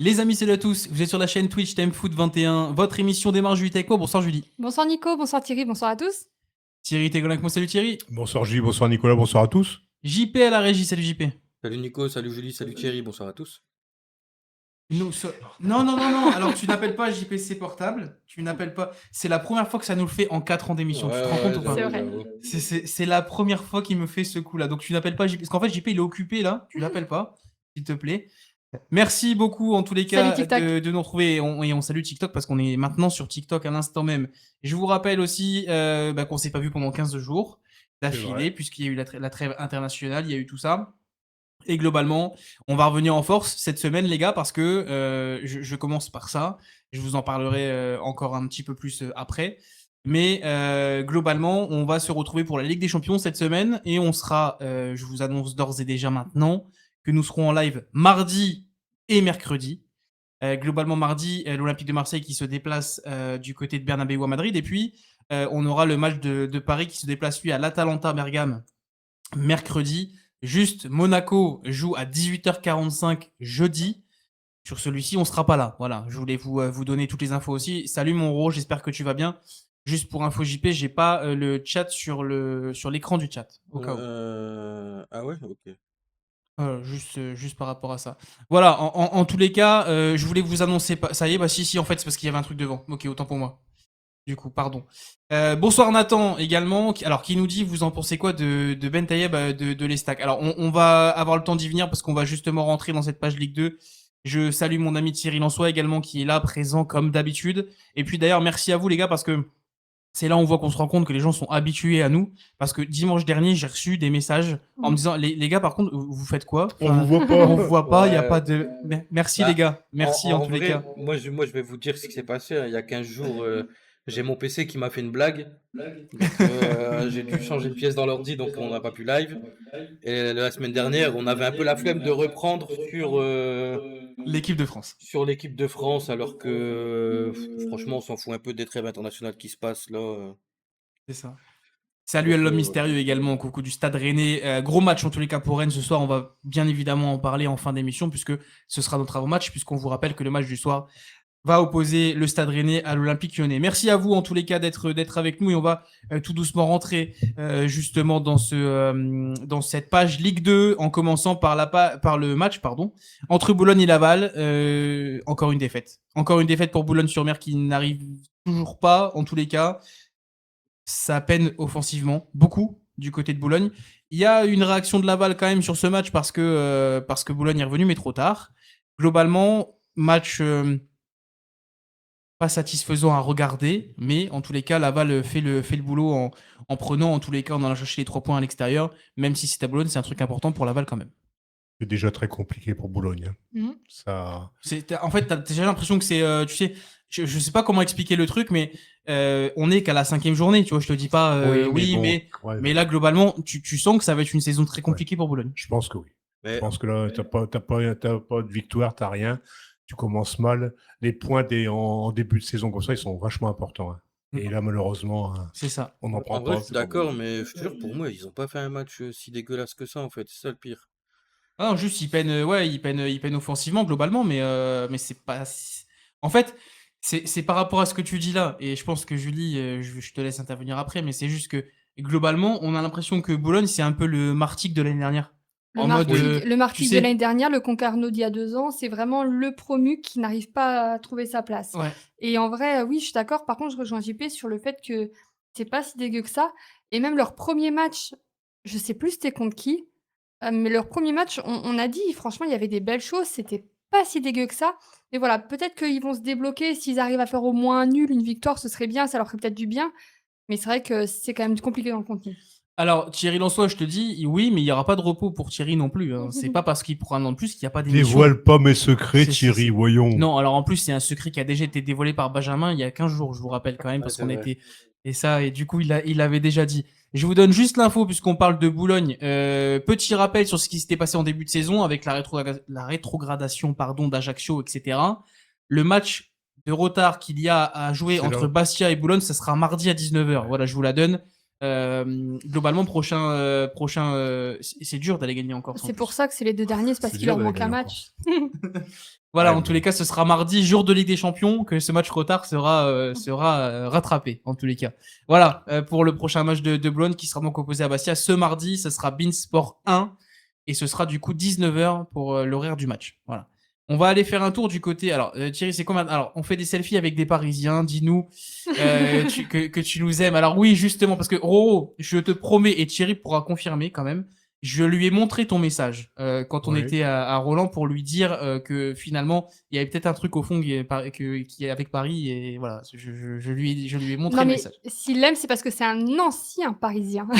Les amis, salut à tous. Vous êtes sur la chaîne Twitch Time Foot 21. Votre émission démarre Julie avec moi. Bonsoir Julie. Bonsoir Nico, bonsoir Thierry, bonsoir à tous. Thierry Tegola avec moi. Salut Thierry. Bonsoir Julie, bonsoir Nicolas, bonsoir à tous. JP à la régie. Salut JP. Salut Nico, salut Julie, salut Thierry, bonsoir à tous. Non. Alors tu n'appelles pas JPC portable. Tu n'appelles pas. C'est la première fois que ça nous le fait en 4 ans d'émission. Tu te rends compte ou pas? C'est vrai. C'est la première fois qu'il me fait ce coup-là. Donc tu n'appelles pas JP. Parce qu'en fait, JP il est occupé là. Tu l'appelles pas, s'il te plaît. Merci beaucoup en tous les cas de nous retrouver et on salue TikTok parce qu'on est maintenant sur TikTok à l'instant même. Je vous rappelle aussi qu'on s'est pas vu pendant 15 jours d'affilée puisqu'il y a eu la trêve internationale, il y a eu tout ça. Et globalement, on va revenir en force cette semaine les gars parce que je commence par ça. Je vous en parlerai encore un petit peu plus après. Mais globalement, on va se retrouver pour la Ligue des Champions cette semaine et on sera, je vous annonce d'ores et déjà maintenant, que nous serons en live mardi et mercredi. Globalement, mardi, l'Olympique de Marseille qui se déplace du côté de Bernabéu à Madrid. Et puis, on aura le match de Paris qui se déplace, lui, à l'Atalanta Bergame mercredi. Juste, Monaco joue à 18h45 jeudi. Sur celui-ci, on ne sera pas là. Voilà, je voulais vous donner toutes les infos aussi. Salut mon Ro, j'espère que tu vas bien. Juste pour info JP, j'ai pas le chat sur l'écran du chat. Au cas où. Ah ouais, ok. Juste par rapport à ça. Voilà, en tous les cas, je voulais vous annoncer. Ça y est, si, en fait, c'est parce qu'il y avait un truc devant. Ok, autant pour moi. Du coup, pardon. Bonsoir Nathan également. Qui nous dit, vous en pensez quoi de Ben Taïeb de l'Estac? Alors, on va avoir le temps d'y venir parce qu'on va justement rentrer dans cette page Ligue 2. Je salue mon ami Thierry Lançois également qui est là, présent comme d'habitude. Et puis d'ailleurs, merci à vous les gars parce que c'est là où on voit qu'on se rend compte que les gens sont habitués à nous. Parce que dimanche dernier, j'ai reçu des messages en me disant les gars, par contre, vous faites quoi? On vous voit pas. On vous voit pas, il Ouais. n'y a pas de. Merci les gars. Merci en tous les vrai, cas. Moi je vais vous dire ce qui s'est passé. Il y a 15 jours, j'ai mon PC qui m'a fait une blague. Donc, j'ai dû changer de pièce dans l'ordi, donc on n'a pas pu live. Et la semaine dernière, on avait un peu la flemme de reprendre L'équipe de France. sur l'équipe de France, alors que franchement, on s'en fout un peu des trêves internationales qui se passent là. C'est ça. Salut à l'homme mystérieux également, coucou du Stade Rennais. Gros match en tous les cas pour Rennes ce soir, on va bien évidemment en parler en fin d'émission puisque ce sera notre avant-match, puisqu'on vous rappelle que le match du soir va opposer le Stade Rennais à l'Olympique Lyonnais. Merci à vous en tous les cas d'être avec nous et on va tout doucement rentrer justement dans cette page Ligue 2 en commençant par le match entre Boulogne et Laval. Encore une défaite. Encore une défaite pour Boulogne-sur-Mer qui n'arrive toujours pas en tous les cas. Ça peine offensivement, beaucoup, du côté de Boulogne. Il y a une réaction de Laval quand même sur ce match parce que Boulogne est revenu, mais trop tard. Globalement, match pas satisfaisant à regarder, mais en tous les cas, Laval fait le boulot en prenant, en tous les cas, en allant chercher les 3 points à l'extérieur, même si c'est à Boulogne, c'est un truc important pour Laval quand même. C'est déjà très compliqué pour Boulogne. En fait, t'as déjà l'impression que c'est, tu sais, je sais pas comment expliquer le truc, mais on est qu'à la 5e journée, tu vois, je te dis pas mais là, globalement, tu sens que ça va être une saison très compliquée pour Boulogne. Je pense que oui. Mais Je pense que là, t'as pas de victoire, t'as rien. Tu commences mal. Les points en début de saison comme ça, ils sont vachement importants. Et là, malheureusement, c'est ça. On n'en prend en pas. vrai, je suis d'accord, mais je te jure, pour moi, ils ont pas fait un match si dégueulasse que ça, en fait. C'est ça le pire. Ah non, juste ils peinent offensivement globalement, mais c'est pas. En fait, c'est par rapport à ce que tu dis là, et je pense que Julie, je te laisse intervenir après, mais c'est juste que globalement, on a l'impression que Boulogne c'est un peu le Martigues de l'année dernière. Le Martigues de l'année dernière, le Concarneau d'il y a 2 ans, c'est vraiment le promu qui n'arrive pas à trouver sa place. Ouais. Et en vrai, oui, je suis d'accord. Par contre, je rejoins JP sur le fait que c'est pas si dégueu que ça. Et même leur premier match, je sais plus c'était contre qui, mais leur premier match, on a dit, franchement, il y avait des belles choses. C'était pas si dégueu que ça. Mais voilà, peut-être qu'ils vont se débloquer. S'ils arrivent à faire au moins un nul, une victoire, ce serait bien. Ça leur ferait peut-être du bien. Mais c'est vrai que c'est quand même compliqué dans le contenu. Alors, Thierry Lançois, je te dis, oui, mais il n'y aura pas de repos pour Thierry non plus. Hein. C'est pas parce qu'il prend un an de plus qu'il n'y a pas d'émission. Dévoile pas mes secrets, Thierry, voyons. Non, alors en plus, c'est un secret qui a déjà été dévoilé par Benjamin il y a 15 jours, je vous rappelle quand même, parce qu'on était... Et du coup, il avait déjà dit. Je vous donne juste l'info, puisqu'on parle de Boulogne. Petit rappel sur ce qui s'était passé en début de saison, avec la rétrogradation d'Ajaccio, etc. Le match de retard qu'il y a à jouer entre Bastia et Boulogne, ça sera mardi à 19h. Voilà, je vous la donne. Globalement, c'est dur d'aller gagner encore. C'est pour ça que c'est les 2 derniers, c'est parce C'est qu'il dur leur d'aller manque un gagner match. Voilà, Ouais, en tous les cas, ce sera mardi, jour de Ligue des Champions, que ce match retard sera rattrapé, en tous les cas. Voilà, pour le prochain match de Boulogne qui sera donc opposé à Bastia. Ce mardi, ce sera Beansport 1 et ce sera du coup 19h pour l'horaire du match. Voilà. On va aller faire un tour du côté. Alors, Thierry, c'est comment? Alors, on fait des selfies avec des Parisiens. Dis-nous que tu nous aimes. Alors oui, justement, parce que Roro, je te promets, et Thierry pourra confirmer quand même, je lui ai montré ton message quand on Oui. était à Roland pour lui dire que finalement, il y avait peut-être un truc au fond qui est avec Paris. Et voilà, je lui ai montré Non, le mais message. s'il l'aime, c'est parce que c'est un ancien Parisien. Non,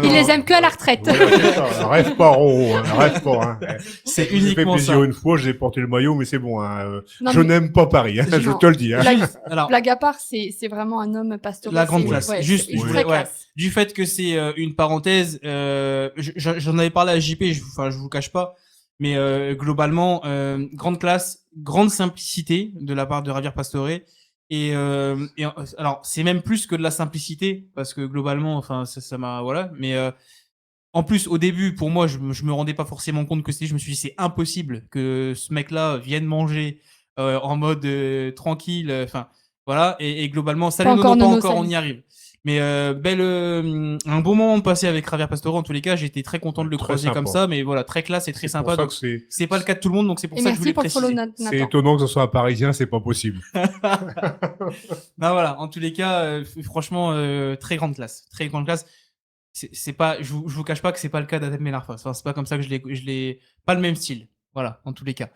Il non, les aime que à la retraite. Voilà, c'est ça. Rêve pas, Roro. Rêve pas. Hein. C'est Je vous ai fait uniquement plaisir ça. une fois, j'ai porté le maillot, mais c'est bon. Hein. Non, Je mais- n'aime pas Paris, hein, je Non. te le dis. Hein. Alors, Blague à part, c'est vraiment un homme pastoral. la grande c'est- classe. ouais, Juste, c'est je très voulais, ouais, classe. du fait que c'est une parenthèse, j'en avais parlé à JP, je vous cache pas, mais globalement, grande classe, grande simplicité de la part de Javier Pastore. Alors, c'est même plus que de la simplicité, parce que globalement, enfin, ça m'a, voilà, mais en plus, au début, pour moi, je me rendais pas forcément compte que c'était. Je me suis dit, c'est impossible que ce mec-là vienne manger en mode tranquille. Enfin, voilà. Et globalement, salut, encore, pas Nono, encore, on salut. y arrive. Mais un bon moment passé avec Javier Pastore. En tous les cas, j'étais très content de le Très croiser sympa. comme ça. Mais voilà, très classe et très C'est pour sympa. ça Donc, que c'est- c'est pas le cas de tout le monde. Donc, c'est pour Et ça que je merci voulais pour le follow, préciser. c'est Nathan. étonnant que ce soit un Parisien, c'est pas possible. Non, voilà. En tous les cas, franchement, très grande classe. Très grande classe. C'est pas, je vous cache pas que c'est pas le cas d'Adem Benarfa. Enfin, c'est pas comme ça que je l'ai, pas le même style. Voilà, en tous les cas.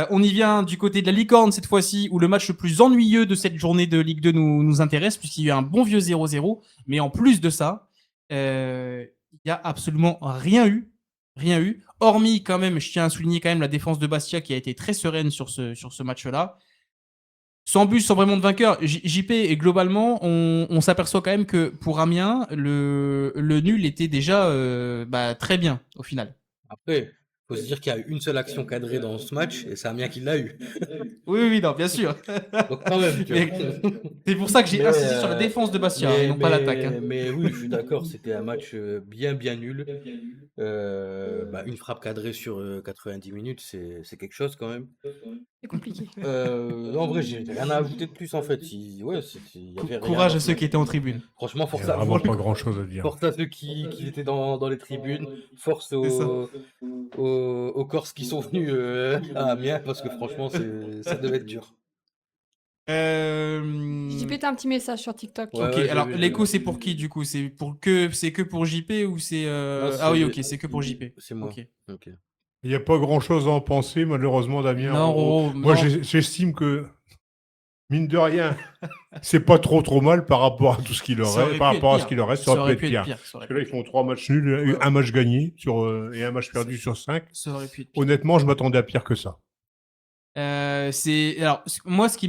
On y vient du côté de la licorne cette fois-ci, où le match le plus ennuyeux de cette journée de Ligue 2 nous intéresse, puisqu'il y a eu un bon vieux 0-0. Mais en plus de ça, il y a absolument rien eu. Rien eu. Hormis quand même, je tiens à souligner quand même la défense de Bastia qui a été très sereine sur ce match-là. Sans but, sans vraiment de vainqueur, JP, et globalement, on s'aperçoit quand même que pour Amiens, le nul était déjà très bien au final. Après, faut se dire qu'il y a eu une seule action cadrée dans ce match et c'est Amiens qui l'a eu. Oui, non, bien sûr. Donc quand même, tu Mais vois. c'est pour ça que j'ai Mais, insisté sur la défense de Bastia et non pas l'attaque. Hein. Mais oui, je suis d'accord, c'était un match bien nul. Une frappe cadrée sur 90 minutes, c'est quelque chose quand même. C'est compliqué. En vrai, j'ai rien à ajouter de plus en fait. Il y avait rien Courage dans à ce ceux match. qui étaient en tribune. Franchement, Il force n'y a à, vraiment pas grand-chose à dire. force à ceux qui étaient dans les tribunes, force C'est ça. aux Corses qui sont venus à Amiens parce que franchement, ça devait être dur. JP, t'as un petit message sur TikTok. Ouais, Ok, j'ai alors vu, j'ai l'écho vu. c'est pour qui du coup? C'est que pour JP ou c'est Non, Ah oui, c'est- ok, c'est que pour JP. C'est moi. Ok. Ok. Il n'y a pas grand-chose à en penser, malheureusement, Damien. Non, Roro, Moi, non. j'estime que, mine de rien, c'est pas trop mal par rapport à tout ce qu'il Ça aurait, aurait par pu être rapport à pire. ce qu'il aurait, Ça aurait pu être pire. Parce que là, ils font 3 matchs nuls, Ouais. un match gagné et un match perdu sur 5. Ça aurait pu être pire. Honnêtement, je m'attendais à pire que ça. Moi ce qui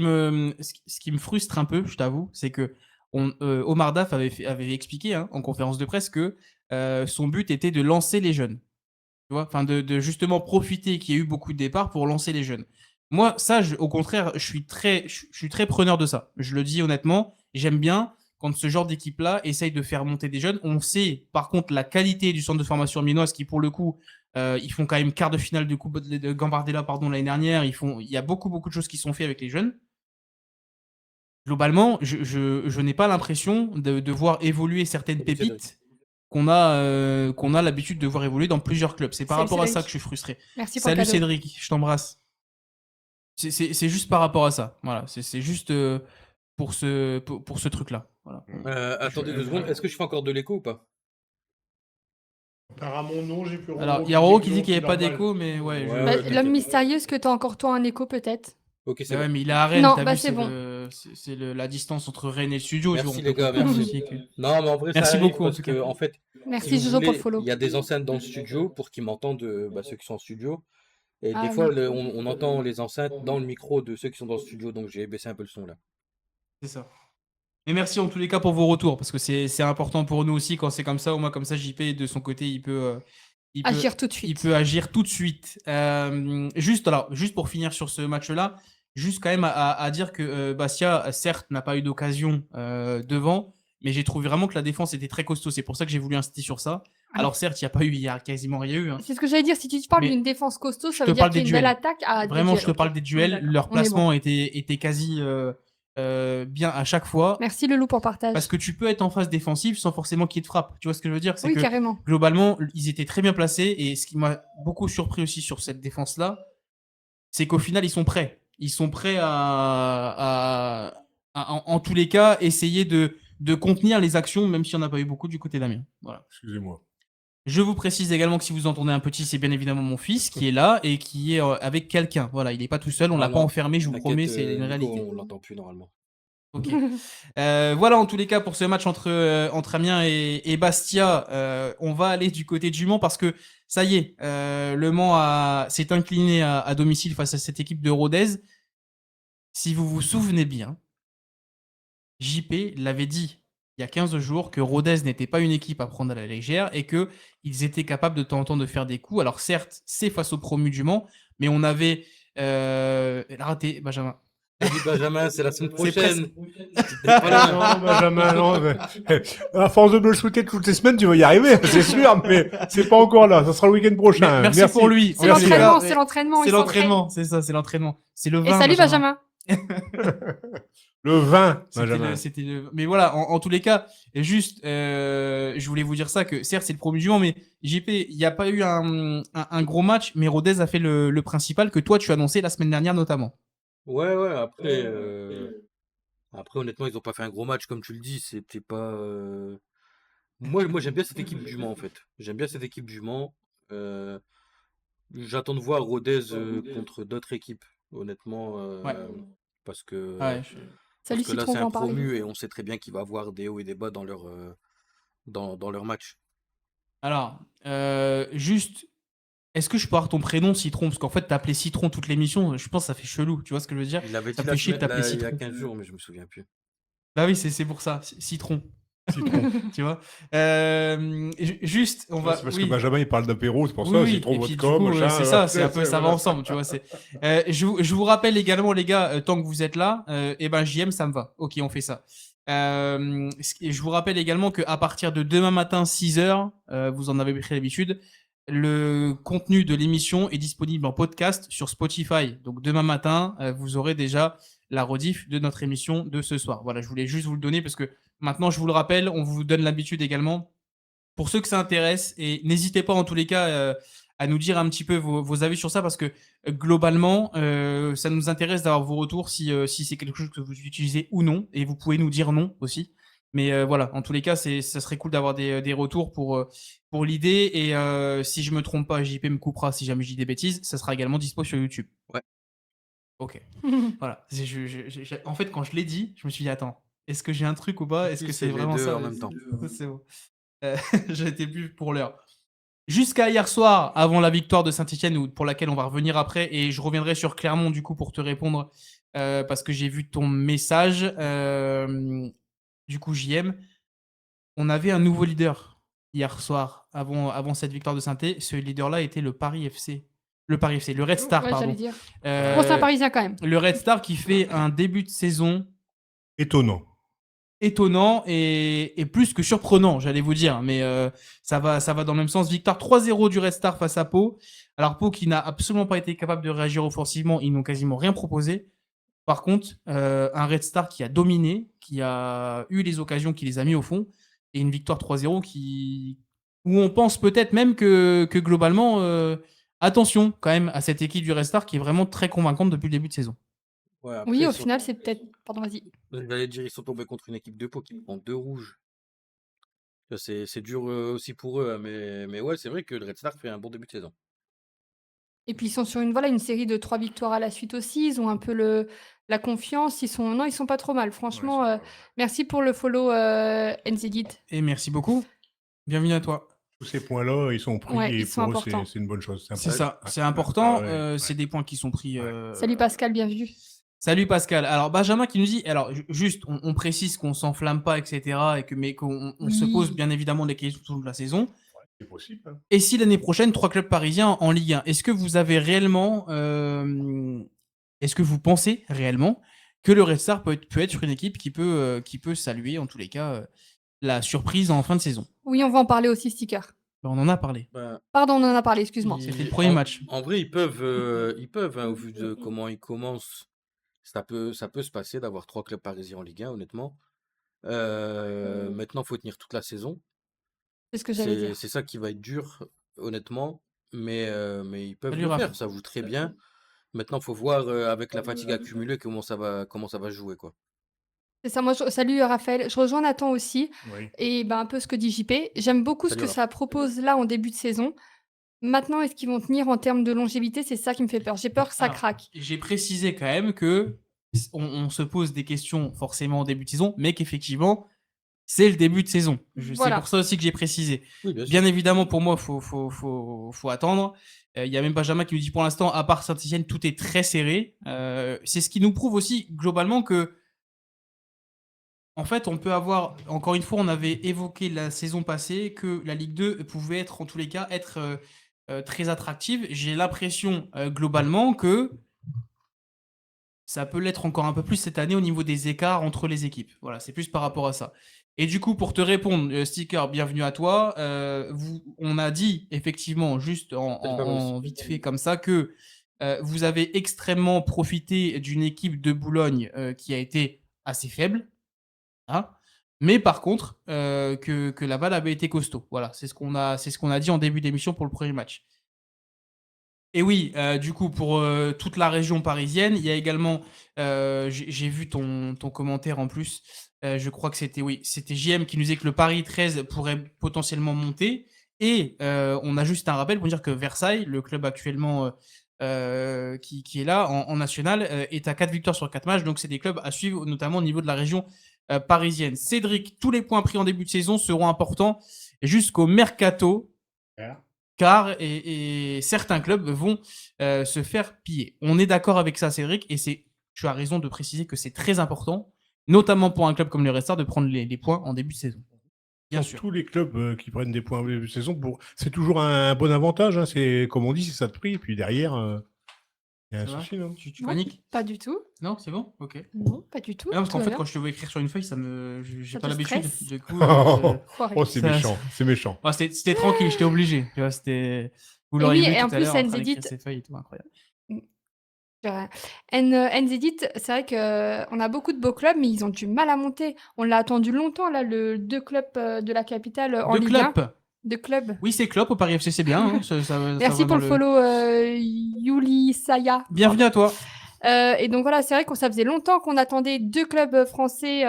me frustre un peu, je t'avoue, c'est que Omar Daf avait expliqué hein, en conférence de presse que son but était de lancer les jeunes. Tu vois, enfin de justement profiter qu'il y ait eu beaucoup de départs pour lancer les jeunes. Moi, ça, au contraire, je suis très preneur de ça. Je le dis honnêtement, j'aime bien quand ce genre d'équipe-là essaye de faire monter des jeunes. On sait, par contre, la qualité du centre de formation amiénoise qui, pour le coup, ils font quand même quart de finale de Coupe de Gambardella l'année dernière. Il y a beaucoup de choses qui sont faites avec les jeunes. Globalement, je n'ai pas l'impression de voir évoluer certaines Salut, pépites qu'on a l'habitude de voir évoluer dans plusieurs clubs. C'est par Salut, rapport à ça Cédric. que je suis frustré. Merci pour Salut le cadeau. Cédric, je t'embrasse. C'est juste par rapport à ça. Voilà, c'est juste pour ce truc-là. Voilà. Attendez 2 secondes, est-ce que je fais encore de l'écho ou pas? Apparemment, non, j'ai plus Alors, il y a Roro qui dit qu'il n'y avait pas d'écho, mais ouais. Ouais, Bah, t'inquiète. L'homme mystérieux, est-ce que t'as encore toi un écho peut-être? Ok, c'est Mais ouais, bon. mais il est à Rennes, Non, t'as bah, vu, c'est bon. c'est la distance entre Rennes et le studio. Merci, on les peut gars, comprendre merci. aussi que- Non, mais en vrai, Merci ça arrive beaucoup, en parce tout que, cas. en fait, Merci si vous Jojo pour voulez, le follow. il y a des enceintes dans le studio pour qu'ils m'entendent, ceux qui sont en studio. Et Ah des fois, oui. on entend les enceintes dans le micro de ceux qui sont dans le studio, donc j'ai baissé un peu le son là. C'est ça. Et merci en tous les cas pour vos retours, parce que c'est important pour nous aussi quand c'est comme ça. Au moins, comme ça, JP, de son côté, il peut Agir tout de il suite. peut agir tout de suite. Juste pour finir sur ce match-là, juste quand même à dire que Bastia, certes, n'a pas eu d'occasion devant, mais j'ai trouvé vraiment que la défense était très costaud. C'est pour ça que j'ai voulu insister sur ça. Alors certes, il y a quasiment rien eu. Hein. C'est ce que j'allais dire. Si tu te parles Mais d'une défense costaud, je ça te veut dire parle qu'il y a des une belle duels. attaque. Ah, des Vraiment, duels, je te ok. parle des On est duels. d'accord. Leur On est bon. placement était quasi bien à chaque fois. Merci Leloup pour le partage. Parce que tu peux être en phase défensive sans forcément qu'il y ait de frappe. Tu vois ce que je veux dire? C'est Oui, que carrément. globalement, ils étaient très bien placés. Et ce qui m'a beaucoup surpris aussi sur cette défense-là, c'est qu'au final, ils sont prêts. Ils sont prêts en tous les cas, essayer de contenir les actions, même s'il n'y en a pas eu beaucoup du côté d'Amiens. Voilà. Excusez-moi. Je vous précise également que si vous entendez un petit, c'est bien évidemment mon fils qui est là et qui est avec quelqu'un. Voilà, il n'est pas tout seul, on l'a pas enfermé, je vous promets, c'est une réalité. On l'entend plus normalement. Ok. Voilà, en tous les cas, pour ce match entre Amiens et Bastia, on va aller du côté du Mans parce que ça y est, le Mans s'est incliné à domicile face à cette équipe de Rodez. Si vous vous souvenez bien, JP l'avait dit il y a 15 jours que Rodez n'était pas une équipe à prendre à la légère et qu'ils étaient capables de temps en temps de faire des coups. Alors certes, c'est face au promu du Mans, mais on avait raté, Benjamin. Oui, Benjamin, c'est la semaine C'est prochaine. Non, Benjamin, non. À force de me le souhaiter toutes les semaines, tu vas y arriver, c'est sûr, mais c'est pas encore là. Ça sera le week-end prochain. Merci pour lui. C'est Merci. l'entraînement, c'est l'entraînement. C'est l'entraînement, c'est ça, c'est l'entraînement. C'est le 20. Et salut Benjamin. Le 20, Benjamin. Mais voilà, en tous les cas, juste, je voulais vous dire ça, que certes, c'est le premier du Mans, mais JP, il n'y a pas eu un gros match, mais Rodez a fait le principal que toi, tu as annoncé la semaine dernière notamment. Ouais, après, honnêtement, ils n'ont pas fait un gros match, comme tu le dis. C'était pas. Moi, j'aime bien cette équipe du Mans, en fait. J'aime bien cette équipe du Mans. J'attends de voir Rodez contre d'autres équipes, honnêtement. Parce que, Salut parce que là, Citron, c'est on va un en parler. promu et on sait très bien qu'il va avoir des hauts et des bas dans leur match. Alors, juste, est-ce que je peux avoir ton prénom, Citron? Parce qu'en fait, t'as appelé Citron toute l'émission, je pense que ça fait chelou, tu vois ce que je veux dire? Il avait Ça dit fait chier de t'appeler il y a Citron. 15 jours, mais je me souviens plus. Bah oui, c'est pour ça, Citron. Tu vois. Juste, on va. C'est parce oui. que Benjamin il parle d'apéro, c'est pour ça, Oui, Citron et puis, vodka, du coup, machin. c'est ça, c'est un peu, ça va ensemble, tu vois. Je vous rappelle également, les gars, tant que vous êtes là, et ben JM, ça me va. Ok, on fait ça. Je vous rappelle également qu'à partir de demain matin, 6h, vous en avez pris l'habitude, le contenu de l'émission est disponible en podcast sur Spotify. Donc demain matin, vous aurez déjà la rediff de notre émission de ce soir. Voilà, je voulais juste vous le donner parce que maintenant, je vous le rappelle, on vous donne l'habitude également. Pour ceux que ça intéresse, et n'hésitez pas en tous les cas à nous dire un petit peu vos avis sur ça parce que globalement, ça nous intéresse d'avoir vos retours si c'est quelque chose que vous utilisez ou non, et vous pouvez nous dire non aussi. Mais voilà, en tous les cas, ça serait cool d'avoir des retours pour l'idée. Et si je me trompe pas, JP me coupera si jamais je dis des bêtises, ça sera également dispo sur YouTube. Ouais. Ok. Voilà. En fait, quand je l'ai dit, je me suis dit, attends, est-ce que j'ai un truc ou pas? Est-ce que c'est vraiment ça en même temps. C'est bon. J'étais plus pour l'heure. Jusqu'à hier soir, avant la victoire de Saint-Etienne, pour laquelle on va revenir après, et je reviendrai sur Clermont du coup pour te répondre, parce que j'ai vu ton message. Du coup, JM, on avait un nouveau leader hier soir, avant cette victoire de Saint-Etienne. Ce leader-là était le Paris FC. Le Red Star, Ouais, pardon. j'allais dire. Bon, c'est un Parisien quand même. Le Red Star qui fait un début de saison étonnant et plus que surprenant, j'allais vous dire, mais ça va dans le même sens. Victoire 3-0 du Red Star face à Pau. Alors Pau qui n'a absolument pas été capable de réagir offensivement, ils n'ont quasiment rien proposé. Par contre, un Red Star qui a dominé, qui a eu les occasions, qui les a mis au fond, et une victoire 3-0 où on pense peut-être même que globalement, attention quand même à cette équipe du Red Star qui est vraiment très convaincante depuis le début de saison. Ouais, après, Oui, au final, c'est peut-être. Pardon, vas-y. J'allais dire, ils sont tombés contre une équipe de Pau qui prend 2 rouges. C'est dur aussi pour eux, hein, mais ouais, c'est vrai que le Red Star fait un bon début de saison. Et puis ils sont sur une série de 3 victoires à la suite aussi. Ils ont un peu la confiance. Ils sont pas trop mal. Franchement, merci pour le follow, NZGit. Et merci beaucoup. Bienvenue à toi. Tous ces points-là, ils sont pris et pour eux, c'est une bonne chose. C'est ça, c'est important. C'est des points qui sont pris. Salut Pascal, bienvenue. Salut Pascal. Alors Benjamin qui nous dit, alors juste, on précise qu'on s'enflamme pas, etc. Mais qu'on se pose bien évidemment des questions tout au long de la saison. C'est possible. Hein. Et si l'année prochaine, 3 clubs parisiens en Ligue 1, est-ce que vous avez réellement, est-ce que vous pensez réellement que le Red Star peut être sur une équipe qui peut saluer, en tous les cas, la surprise en fin de saison. Oui, on va en parler aussi, Sticker. On en a parlé. Ben, Pardon, on en a parlé, excuse-moi. C'était le premier match. En vrai, ils peuvent, hein, au vu de comment ils commencent, ça peut se passer d'avoir 3 clubs parisiens en Ligue 1, honnêtement. Maintenant, faut tenir toute la saison. C'est ce que j'allais dire. C'est ça qui va être dur, honnêtement. Mais ils peuvent Salut, le Raph. faire, ça joue très bien. Maintenant, faut voir avec la fatigue accumulée comment ça va jouer, quoi. C'est ça, moi, salut Raphaël. Je rejoins Nathan aussi. Oui. Et ben, un peu ce que dit JP. J'aime beaucoup Salut, ce que Raph. ça propose là en début de saison. Maintenant, est-ce qu'ils vont tenir en termes de longévité? C'est ça qui me fait peur. J'ai peur que ça Alors, craque. j'ai précisé quand même que on se pose des questions forcément en début de saison, mais qu'effectivement, c'est le début de saison. C'est pour ça aussi que j'ai précisé. Oui, bien sûr. Bien évidemment, pour moi, faut attendre. Il y a même Benjamin qui nous dit pour l'instant, à part Saint-Etienne, tout est très serré. C'est ce qui nous prouve aussi globalement que, en fait, on peut avoir, encore une fois, on avait évoqué la saison passée que la Ligue 2 pouvait être, en tous les cas, être très attractive. J'ai l'impression globalement que ça peut l'être encore un peu plus cette année au niveau des écarts entre les équipes. Voilà, c'est plus par rapport à ça. Et du coup, pour te répondre, Sticker, bienvenue à toi. On a dit effectivement, juste en vite fait comme ça, que vous avez extrêmement profité d'une équipe de Boulogne qui a été assez faible. Hein, mais par contre, que Laval avait été costaud. Voilà, c'est ce qu'on a dit en début d'émission pour le premier match. Et oui, du coup, pour toute la région parisienne, il y a également, j'ai vu ton commentaire en plus, je crois que c'était JM qui nous disait que le Paris 13 pourrait potentiellement monter. Et on a juste un rappel pour dire que Versailles, le club actuellement qui est là en national, est à 4 victoires sur 4 matchs. Donc, c'est des clubs à suivre, notamment au niveau de la région parisienne. Cédric, tous les points pris en début de saison seront importants jusqu'au mercato. Voilà. Car certains clubs vont se faire piller. On est d'accord avec ça, Cédric, et tu as raison de préciser que c'est très important, notamment pour un club comme le Red Star, de prendre les points en début de saison. Bien sûr. Tous les clubs qui prennent des points en début de saison, c'est toujours un bon avantage. Hein. C'est, comme on dit, c'est ça de prix. Et puis derrière, il y a un souci, non? Tu Non, paniques? pas du tout. Non, c'est bon? Ok. Non, pas du tout. Non, parce qu'en tout va fait, bien. quand je te vois écrire sur une feuille, j'ai Ça pas te l'habitude. stresse? Du coup, Oh, c'est Ça- méchant. C'est méchant. ouais, c'était tranquille, j'étais obligé. Tu vois, c'était. Vous Et l'auriez oui, vu et tout en à plus, l'heure en train d'écrire Nzedit, ses feuilles et tout, incroyable. Nzedit, c'est vrai qu'on a beaucoup de beaux clubs, mais ils ont du mal à monter. On l'a attendu longtemps, là, le 2 clubs de la capitale en De Ligue 1. club. De clubs. Oui, c'est Klopp au Paris FC, c'est bien. Hein, ça Merci va pour dans le follow, Yuli Saya. Bienvenue à toi. Et donc voilà, c'est vrai que ça faisait longtemps qu'on attendait 2 clubs français.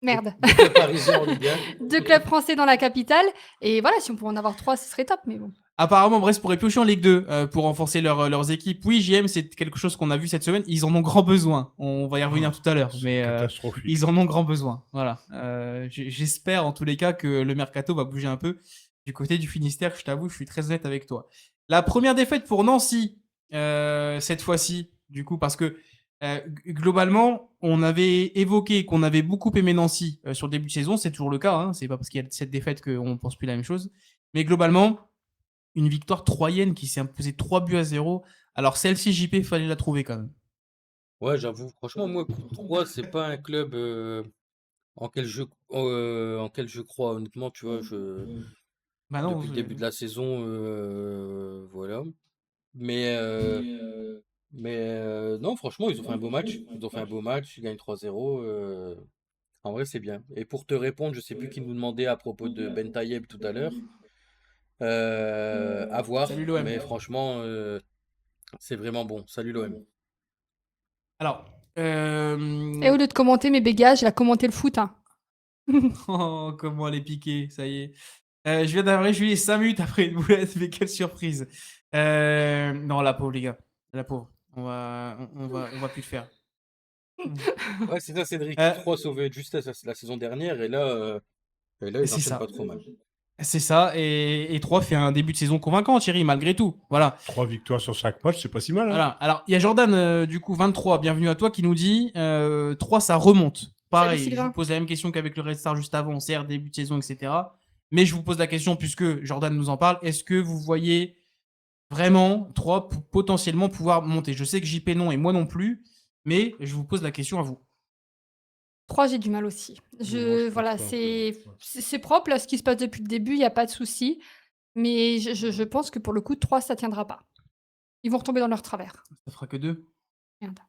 Merde. 2 clubs parisiens en Ligue 1. 2 clubs français dans la capitale. Et voilà, si on pouvait en avoir 3, ce serait top, mais bon. Apparemment, Brest pourrait piocher en Ligue 2 pour renforcer leurs équipes. Oui, JM, c'est quelque chose qu'on a vu cette semaine. Ils en ont grand besoin. On va y revenir tout à l'heure, mais Catastrophique. ils en ont grand besoin. Voilà. J'espère en tous les cas que le mercato va bouger un peu du côté du Finistère. Je t'avoue, je suis très honnête avec toi. La première défaite pour Nancy cette fois-ci, du coup, parce que globalement, on avait évoqué qu'on avait beaucoup aimé Nancy sur le début de saison. C'est toujours le cas. Hein. C'est pas parce qu'il y a cette défaite qu'on ne pense plus la même chose. Mais globalement, une victoire troyenne qui s'est imposée 3-0. Alors celle-ci, JP, il fallait la trouver quand même. Ouais, j'avoue. Franchement, moi, Troyes, c'est pas un club en quel je crois, honnêtement, tu vois. Bah non, Depuis le début de la saison, voilà. Mais non, franchement, ils ont fait un beau match. Ils ont fait un beau match. Ils gagnent 3-0. En vrai, c'est bien. Et pour te répondre, je sais plus qui nous demandait à propos de Ben Taïeb tout à l'heure. À voir. Salut l'OM. Mais franchement, c'est vraiment bon. Salut l'OM. Alors, Et au lieu de commenter mes bégages, il a commenté le foot. Hein. oh, comment elle est piquée, ça y est. Je viens d'avoir Julie 5 minutes après une boulette, mais quelle surprise. Non, la pauvre, les gars. La pauvre. On va plus le faire. Ouais, c'est ça, Cédric. 3 sauvés de justesse la saison dernière. Et là ils C'est enchaînent ça. pas trop mal. C'est ça. Et 3 fait un début de saison convaincant, Thierry, malgré tout. Voilà. 3 victoires sur 5 matchs, c'est pas si mal. Hein. Voilà. Alors, il y a Jordan, du coup, 23, bienvenue à toi, qui nous dit 3, ça remonte. Pareil, Salut, je Sylvain. vous pose la même question qu'avec le Red Star juste avant, certes, début de saison, etc. Mais je vous pose la question, puisque Jordan nous en parle, est-ce que vous voyez vraiment 3 pour potentiellement pouvoir monter. Je sais que JP non et moi non plus, mais je vous pose la question à vous. 3, j'ai du mal aussi. Je pense Voilà, pas un peu. c'est propre là, ce qui se passe depuis le début, il y a pas de souci. Mais je pense que pour le coup, 3, ça tiendra pas. Ils vont retomber dans leur travers. Ça fera que 2. Merde.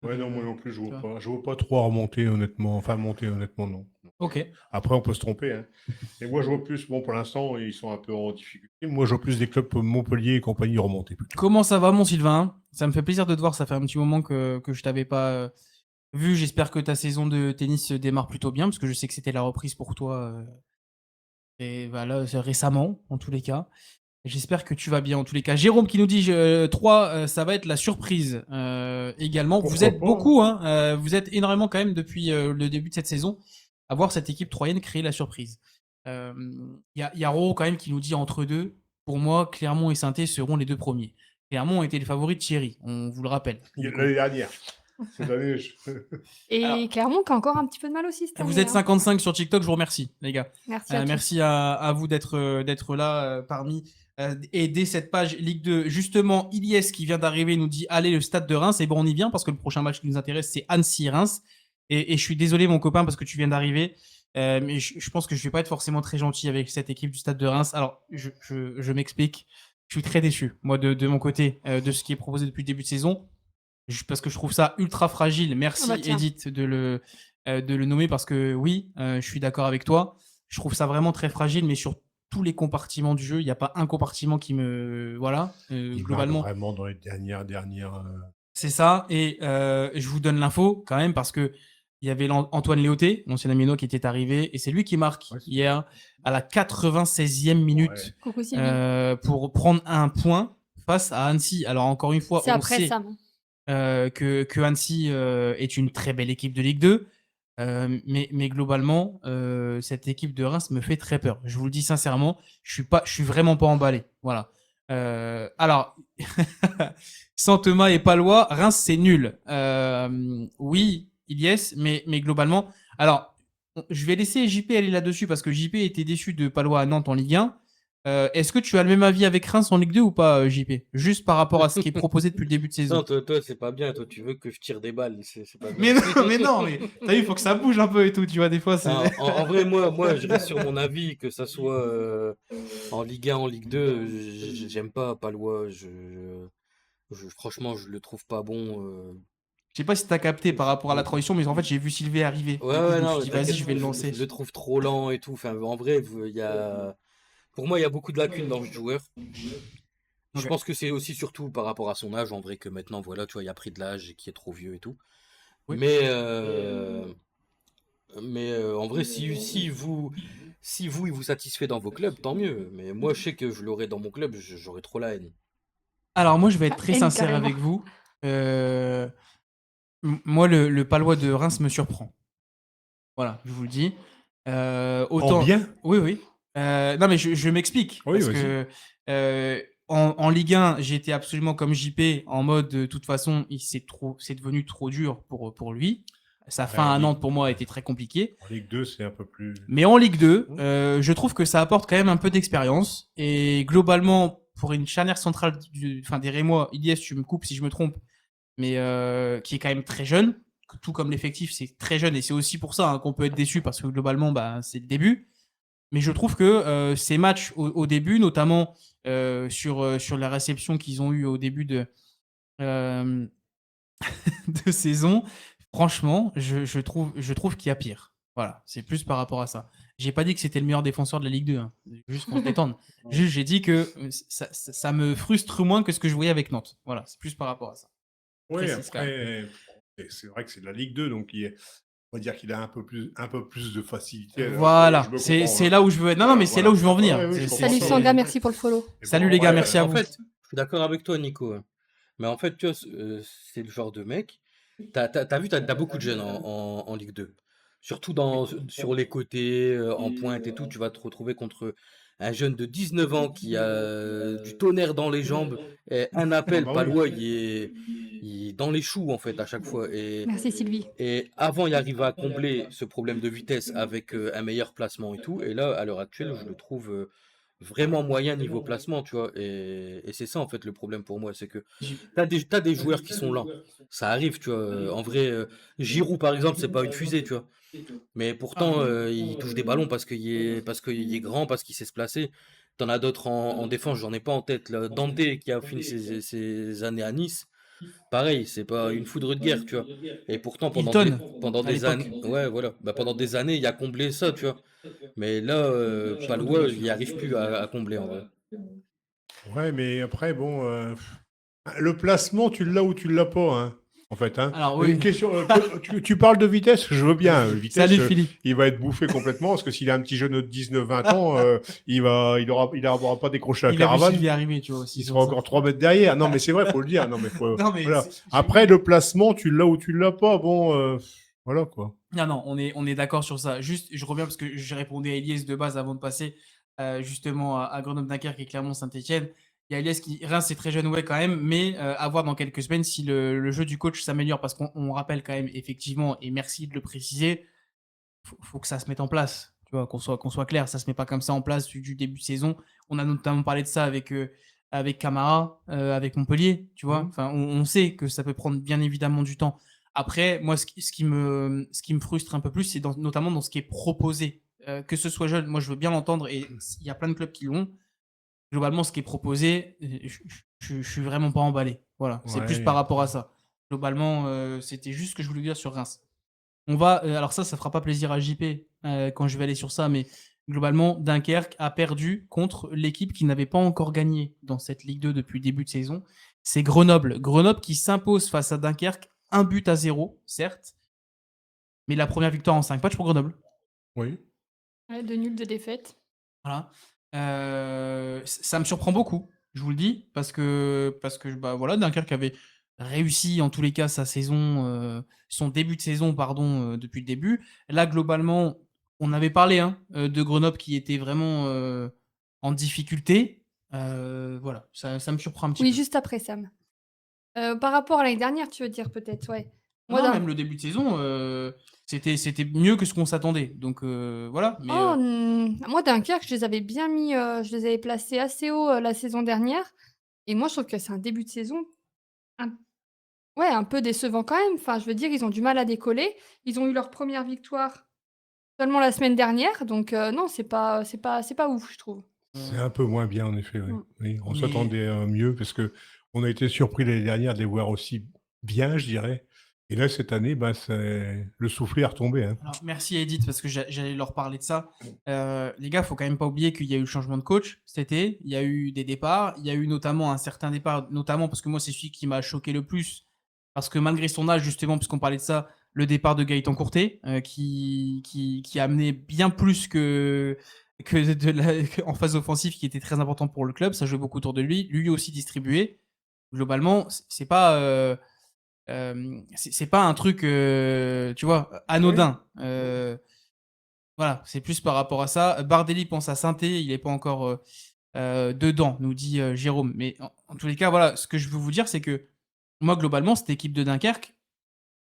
Ouais, non, moi non plus, je Tu vois vois. pas. Je vois pas trop à remonter, honnêtement. Enfin, monter, honnêtement, non. Ok. Après, on peut se tromper. Hein. Et moi, je vois plus, bon, pour l'instant, ils sont un peu en difficulté. Moi, je vois plus des clubs comme Montpellier et compagnie remonter plutôt. Comment ça va, mon Sylvain? Ça me fait plaisir de te voir. Ça fait un petit moment que je t'avais pas vu. J'espère que ta saison de tennis se démarre plutôt bien, parce que je sais que c'était la reprise pour toi. Et voilà, récemment, en tous les cas. J'espère que tu vas bien, en tous les cas. Jérôme qui nous dit 3, ça va être la surprise également. Vous Pourquoi êtes pas, beaucoup, hein, vous êtes énormément quand même depuis le début de cette saison à voir cette équipe troyenne créer la surprise. Y a Roro quand même qui nous dit entre deux. Pour moi, Clermont et Saint-Étienne seront les 2 premiers. Clermont était les favoris de Thierry, on vous le rappelle. Du coup. L'année dernière. Cette année, Et Alors- Clermont qui a encore un petit peu de mal aussi cette Vous année, êtes hein. 55 sur TikTok, je vous remercie, les gars. Merci à tous. Merci à vous d'être là parmi. Et dès cette page Ligue 2, justement, Ilyes qui vient d'arriver nous dit allez, le stade de Reims. Et bon, on y vient parce que le prochain match qui nous intéresse, c'est Annecy-Reims. Et je suis désolé, mon copain, parce que tu viens d'arriver. Mais je pense que je vais pas être forcément très gentil avec cette équipe du stade de Reims. Alors, je m'explique. Je suis très déçu, moi, de mon côté, de ce qui est proposé depuis le début de saison. Parce que je trouve ça ultra fragile. Merci, Ah bah tiens. Edith, de le nommer parce que oui, je suis d'accord avec toi. Je trouve ça vraiment très fragile, mais sur tous les compartiments du jeu, il n'y a pas un compartiment qui me. Voilà, il marque globalement. vraiment dans les dernières. C'est ça. Et je vous donne l'info quand même parce que il y avait Antoine Léoté, l'ancien Amino, qui était arrivé, et c'est lui qui marque Ouais, c'est hier à la 96e minute Ouais. Coucou Sylvie. pour prendre un point face à Annecy. Alors encore une fois, C'est on après sait Sam. que Annecy est une très belle équipe de Ligue 2. Mais globalement, cette équipe de Reims me fait très peur. Je vous le dis sincèrement, je suis vraiment pas emballé. Voilà. Alors, sans Thomas et Palois, Reims c'est nul. Oui, Ilyes, mais globalement. Alors, je vais laisser JP aller là-dessus parce que JP était déçu de Palois à Nantes en Ligue 1. Est-ce que tu as le même avis avec Reims en Ligue 2 ou pas, JP? Juste par rapport à ce qui est proposé depuis le début de saison. Non, toi, c'est pas bien. Toi, tu veux que je tire des balles. C'est pas Mais bien. non, mais t'as vu, il faut que ça bouge un peu et tout, tu vois, des fois, c'est. En vrai, moi, je reste sur mon avis, que ça soit en Ligue 1, en Ligue 2, j'aime pas Palois. Franchement, je le trouve pas bon. Je sais pas si t'as capté par rapport à la transition, mais en fait, j'ai vu Sylvain arriver. Ouais, Du coup, ouais, je me non, suis mais dit, vas-y, t'inquiète, je vais le je lancer. le trouve trop lent et tout. Enfin, en vrai, pour moi, il y a beaucoup de lacunes dans ce joueur. Je Ok. pense que c'est aussi surtout par rapport à son âge, en vrai, que maintenant, voilà, tu vois, il a pris de l'âge et qui est trop vieux et tout. Oui. Mais en vrai, si vous, il vous satisfait dans vos clubs, tant mieux. Mais moi, je sais que je l'aurais dans mon club, j'aurais trop la haine. Alors, moi, je vais être très haine, sincère carrément. avec vous. Moi, le Palois de Reims me surprend. Voilà, je vous le dis. Autant. En bien. Oui, oui. Non, mais je m'explique. Oui, parce vas-y. que en Ligue 1, j'ai été absolument comme JP, en mode, de toute façon, c'est devenu trop dur pour lui. Sa fin à Ligue- Nantes, pour moi, a été très compliquée. En Ligue 2, c'est un peu plus. Mais en Ligue 2, je trouve que ça apporte quand même un peu d'expérience. Et globalement, pour une charnière centrale des Rémois, Ilyes, tu me coupes si je me trompe, mais qui est quand même très jeune, tout comme l'effectif, c'est très jeune. Et c'est aussi pour ça qu'on peut être déçu, parce que globalement, bah, c'est le début. Mais je trouve que ces matchs au début, notamment sur la réception qu'ils ont eue au début de saison, franchement, je trouve qu'il y a pire. Voilà, c'est plus par rapport à ça. J'ai pas dit que c'était le meilleur défenseur de la Ligue 2, hein. Juste qu'on se détende. Juste, j'ai dit que ça me frustre moins que ce que je voyais avec Nantes. Voilà, c'est plus par rapport à ça. Oui, Précise, quand après, c'est vrai que c'est de la Ligue 2, donc on va dire qu'il a un peu plus de facilité. Alors, Voilà, je me c'est comprends, hein. là où je veux être. Non, non, mais c'est Voilà. là où je veux en venir. Ouais, oui, je C'est- comprends. Salut c'est- Sanga, merci pour le follow. Et Salut bon, les gars, ouais, merci à En vous. fait, je suis d'accord avec toi, Nico, hein. Mais en fait, tu vois, c'est le genre de mec. T'as vu, t'as beaucoup de jeunes en Ligue 2. Surtout sur les côtés, en pointe et tout. Tu vas te retrouver contre un jeune de 19 ans qui a du tonnerre dans les jambes. Et un appel, bah oui. Palois, il est dans les choux, en fait, à chaque fois. Merci Sylvie. Et avant, il arrive à combler ce problème de vitesse avec un meilleur placement et tout. Et là, à l'heure actuelle, je le trouve vraiment moyen niveau placement, tu vois. Et c'est ça, en fait, le problème pour moi. C'est que J'ai- t'as des joueurs qui sont lents. Ça arrive, tu vois. En vrai, Giroud, par exemple, c'est pas une fusée, tu vois. Mais pourtant, il touche des ballons parce qu'il est grand, parce qu'il sait se placer. T'en as d'autres en défense, j'en ai pas en tête. Là. Dante, qui a fini ses années à Nice, pareil, c'est pas une foudre de guerre, tu vois. Et pourtant, Hilton, pendant à des l'époque. années, ouais, voilà. Bah, pendant des années, il a comblé ça, tu vois. Mais là, Palois, il n'y arrive plus à combler, en vrai. Ouais, mais après, bon, le placement, tu l'as ou tu l'as pas, hein, en fait. Hein. Alors Une oui, question, tu parles de vitesse, je veux bien. Vitesse, salut Philippe. il va être bouffé complètement, parce que s'il a un petit jeune de 19-20 ans, il aura pas décroché la Il a vu caravane. Sylvie arriver, tu vois, aussi. Il sur sera ça. encore 3 mètres derrière. Non, mais c'est vrai, faut le dire. Non, mais Non, mais voilà. c'est- Après, le placement, tu l'as ou tu l'as pas. Bon, voilà, quoi. Non, on est d'accord sur ça. Juste, je reviens parce que j'ai répondu à Elias de base avant de passer justement à Grenoble-Dunkerque et Clermont-Saint-Etienne. Il y a Elias qui. Reims, c'est très jeune, ouais, quand même, mais à voir dans quelques semaines si le jeu du coach s'améliore parce qu'on rappelle quand même, effectivement, et merci de le préciser, faut que ça se mette en place. Tu vois, qu'on soit clair, ça se met pas comme ça en place du début de saison. On a notamment parlé de ça avec Camara, avec Montpellier, tu vois. Mhm. Enfin, on sait que ça peut prendre bien évidemment du temps. Après, moi, ce qui me frustre un peu plus, c'est notamment dans ce qui est proposé. Que ce soit jeune, moi, je veux bien l'entendre et il y a plein de clubs qui l'ont. Globalement, ce qui est proposé, je suis vraiment pas emballé. Voilà, c'est plus par Ouais. rapport à ça. Globalement, c'était juste ce que je voulais dire sur Reims. On va, alors ça fera pas plaisir à JP quand je vais aller sur ça, mais globalement, Dunkerque a perdu contre l'équipe qui n'avait pas encore gagné dans cette Ligue 2 depuis le début de saison. C'est Grenoble. Grenoble qui s'impose face à Dunkerque, 1-0, certes, mais la première victoire en 5 matchs pour Grenoble. Oui. Ouais, de nul, de défaite. Voilà. Ça me surprend beaucoup, je vous le dis, parce que bah, voilà, Dunkerque avait réussi en tous les cas sa saison, son début de saison, pardon, depuis le début. Là, globalement, on avait parlé de Grenoble qui était vraiment en difficulté. Voilà, ça me surprend un petit Oui, peu. juste après Sam. Par rapport à l'année dernière, tu veux dire peut-être, ouais. Moi, Non, même le début de saison, c'était mieux que ce qu'on s'attendait. Donc voilà, mais Moi, Dunkerque, je les avais bien mis, je les avais placés assez haut la saison dernière. Et moi, je trouve que c'est un début de saison un, ouais, un peu décevant quand même. Enfin, je veux dire, ils ont du mal à décoller. Ils ont eu leur première victoire seulement la semaine dernière. Donc, non, c'est pas ouf, je trouve. C'est un peu moins bien, en effet. Oui. Mm. Oui, on mais s'attendait à mieux parce que on a été surpris l'année dernière de les voir aussi bien, je dirais. Et là, cette année, ben, le soufflet est retombé. Hein. Alors, merci Edith, parce que j'allais leur parler de ça. Les gars, faut quand même pas oublier qu'il y a eu le changement de coach cet été. Il y a eu des départs. Il y a eu notamment un certain départ, notamment parce que moi, c'est celui qui m'a choqué le plus. Parce que malgré son âge, justement, puisqu'on parlait de ça, le départ de Gaëtan Courtet, qui a amené bien plus en phase offensive, qui était très important pour le club. Ça jouait beaucoup autour de lui. Lui aussi distribué. Globalement, c'est pas. C'est pas un truc, tu vois, Oui. anodin. Voilà, c'est plus par rapport à ça. Bardelli pense à Sainté, il n'est pas encore dedans, nous dit Jérôme. Mais en tous les cas, voilà, ce que je veux vous dire, c'est que moi, globalement, cette équipe de Dunkerque,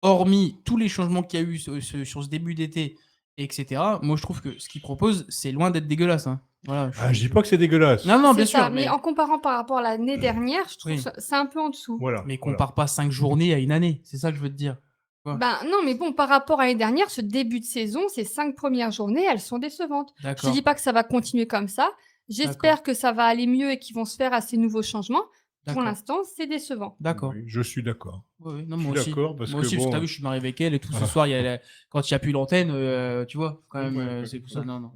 hormis tous les changements qu'il y a eu sur ce début d'été, etc., moi, je trouve que ce qu'ils proposent, c'est loin d'être dégueulasse. Hein. Voilà, Ah, je dis pas que c'est dégueulasse. Non, non, C'est bien ça. sûr, Mais en comparant par rapport à l'année dernière, je trouve Oui. ça, c'est un peu en dessous. Voilà. mais voilà. compare pas 5 journées à une année. C'est ça que je veux te dire. Ouais. Ben non, mais bon, par rapport à l'année dernière, ce début de saison, ces 5 premières journées, elles sont décevantes. Je ne D'accord. dis pas que ça va continuer comme ça. J'espère que ça va aller mieux et qu'ils vont se faire à ces nouveaux changements. Pour D'accord. l'instant, c'est décevant. D'accord. Oui, je suis d'accord. Ouais, non, Je moi suis aussi. d'accord parce Moi que aussi, parce que bon. t'as vu, je suis marié avec elle et tout. Ce Voilà. soir, quand il n'y a plus l'antenne, tu vois, quand même, Ouais, c'est pour ça. Non, non,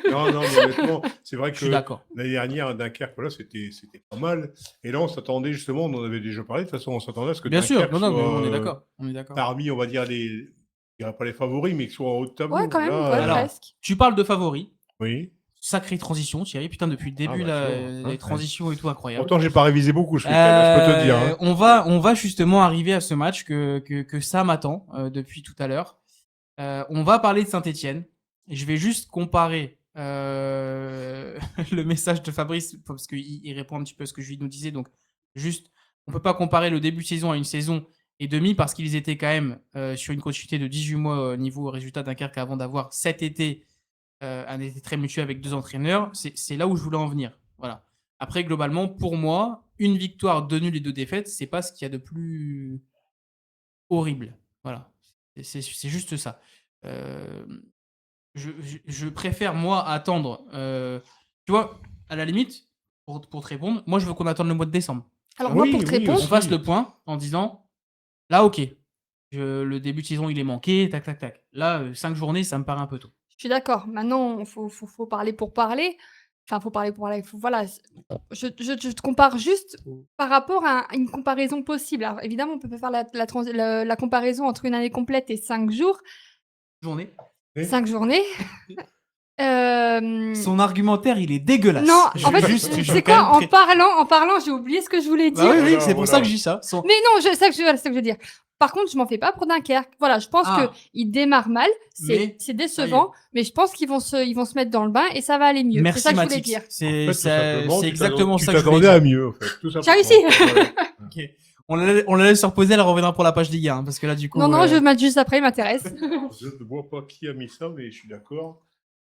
Non, non, mais honnêtement, c'est vrai je suis que d'accord. l'année dernière, à Dunkerque, voilà, c'était pas mal. Et là, on s'attendait justement, on en avait déjà parlé, de toute façon, on s'attendait à ce que Bien sûr, Dunkerque non, non, mais on est soit d'accord. On est d'accord. parmi, on va dire, je dirais pas les favoris, mais qui soient en haut de tableau. Ouais, quand même, Là, ouais, Alors, presque. tu parles de favoris. oui. Sacrée transition, Thierry. Putain, depuis le début, bah, là, tu vois, hein, les transitions et tout, incroyable. Pourtant, j'ai pas révisé beaucoup ce week-end, je peux te dire. Hein. On va justement arriver à ce match que Sam attend depuis tout à l'heure. On va parler de Saint-Etienne. Et je vais juste comparer le message de Fabrice, parce qu'il répond un petit peu à ce que je lui nous disais. Donc, juste, on ne peut pas comparer le début de saison à une saison et demie, parce qu'ils étaient quand même sur une continuité de 18 mois au niveau résultat Dunkerque avant d'avoir cet été un été très mutuel avec 2 entraîneurs. C'est là où je voulais en venir. Voilà. Après, globalement, pour moi, une victoire, 2 nuls et 2 défaites, c'est pas ce qu'il y a de plus horrible. Voilà. C'est juste ça. Euh, je préfère, moi, attendre. Tu vois, à la limite, pour te répondre, moi, je veux qu'on attende le mois de décembre. Alors moi, pour te répondre, On fasse le point en disant, là, ok, le début de saison, il est manqué, tac, tac, tac. Là, 5 journées, ça me paraît un peu tôt. je suis d'accord. Maintenant, faut parler pour parler. Enfin, faut parler pour parler. Voilà. Je te compare juste par rapport à une comparaison possible. Alors, évidemment, on peut pas faire la comparaison entre une année complète et 5 jours. Journée. 5 journées. Son argumentaire, il est dégueulasse. Non, en fait, c'est quoi, en parlant, j'ai oublié ce que je voulais dire. Bah oui, c'est pour ça que je dis ça. Mais non, c'est ça que je veux dire. Par contre, je m'en fais pas pour Dunkerque. Voilà, je pense qu'il démarre mal, c'est décevant, mais je pense qu'ils vont se mettre dans le bain et ça va aller mieux. Merci, c'est ça que je voulais dire. C'est exactement ça que je voulais dire. Tu t'attendais à mieux, en fait. J'ai réussi. Ok. On la laisse se reposer, elle reviendra pour la page Ligue 1, parce que là, du coup... Non, je vais mettre juste après, il m'intéresse. Je ne vois pas qui a mis ça, mais je suis d'accord.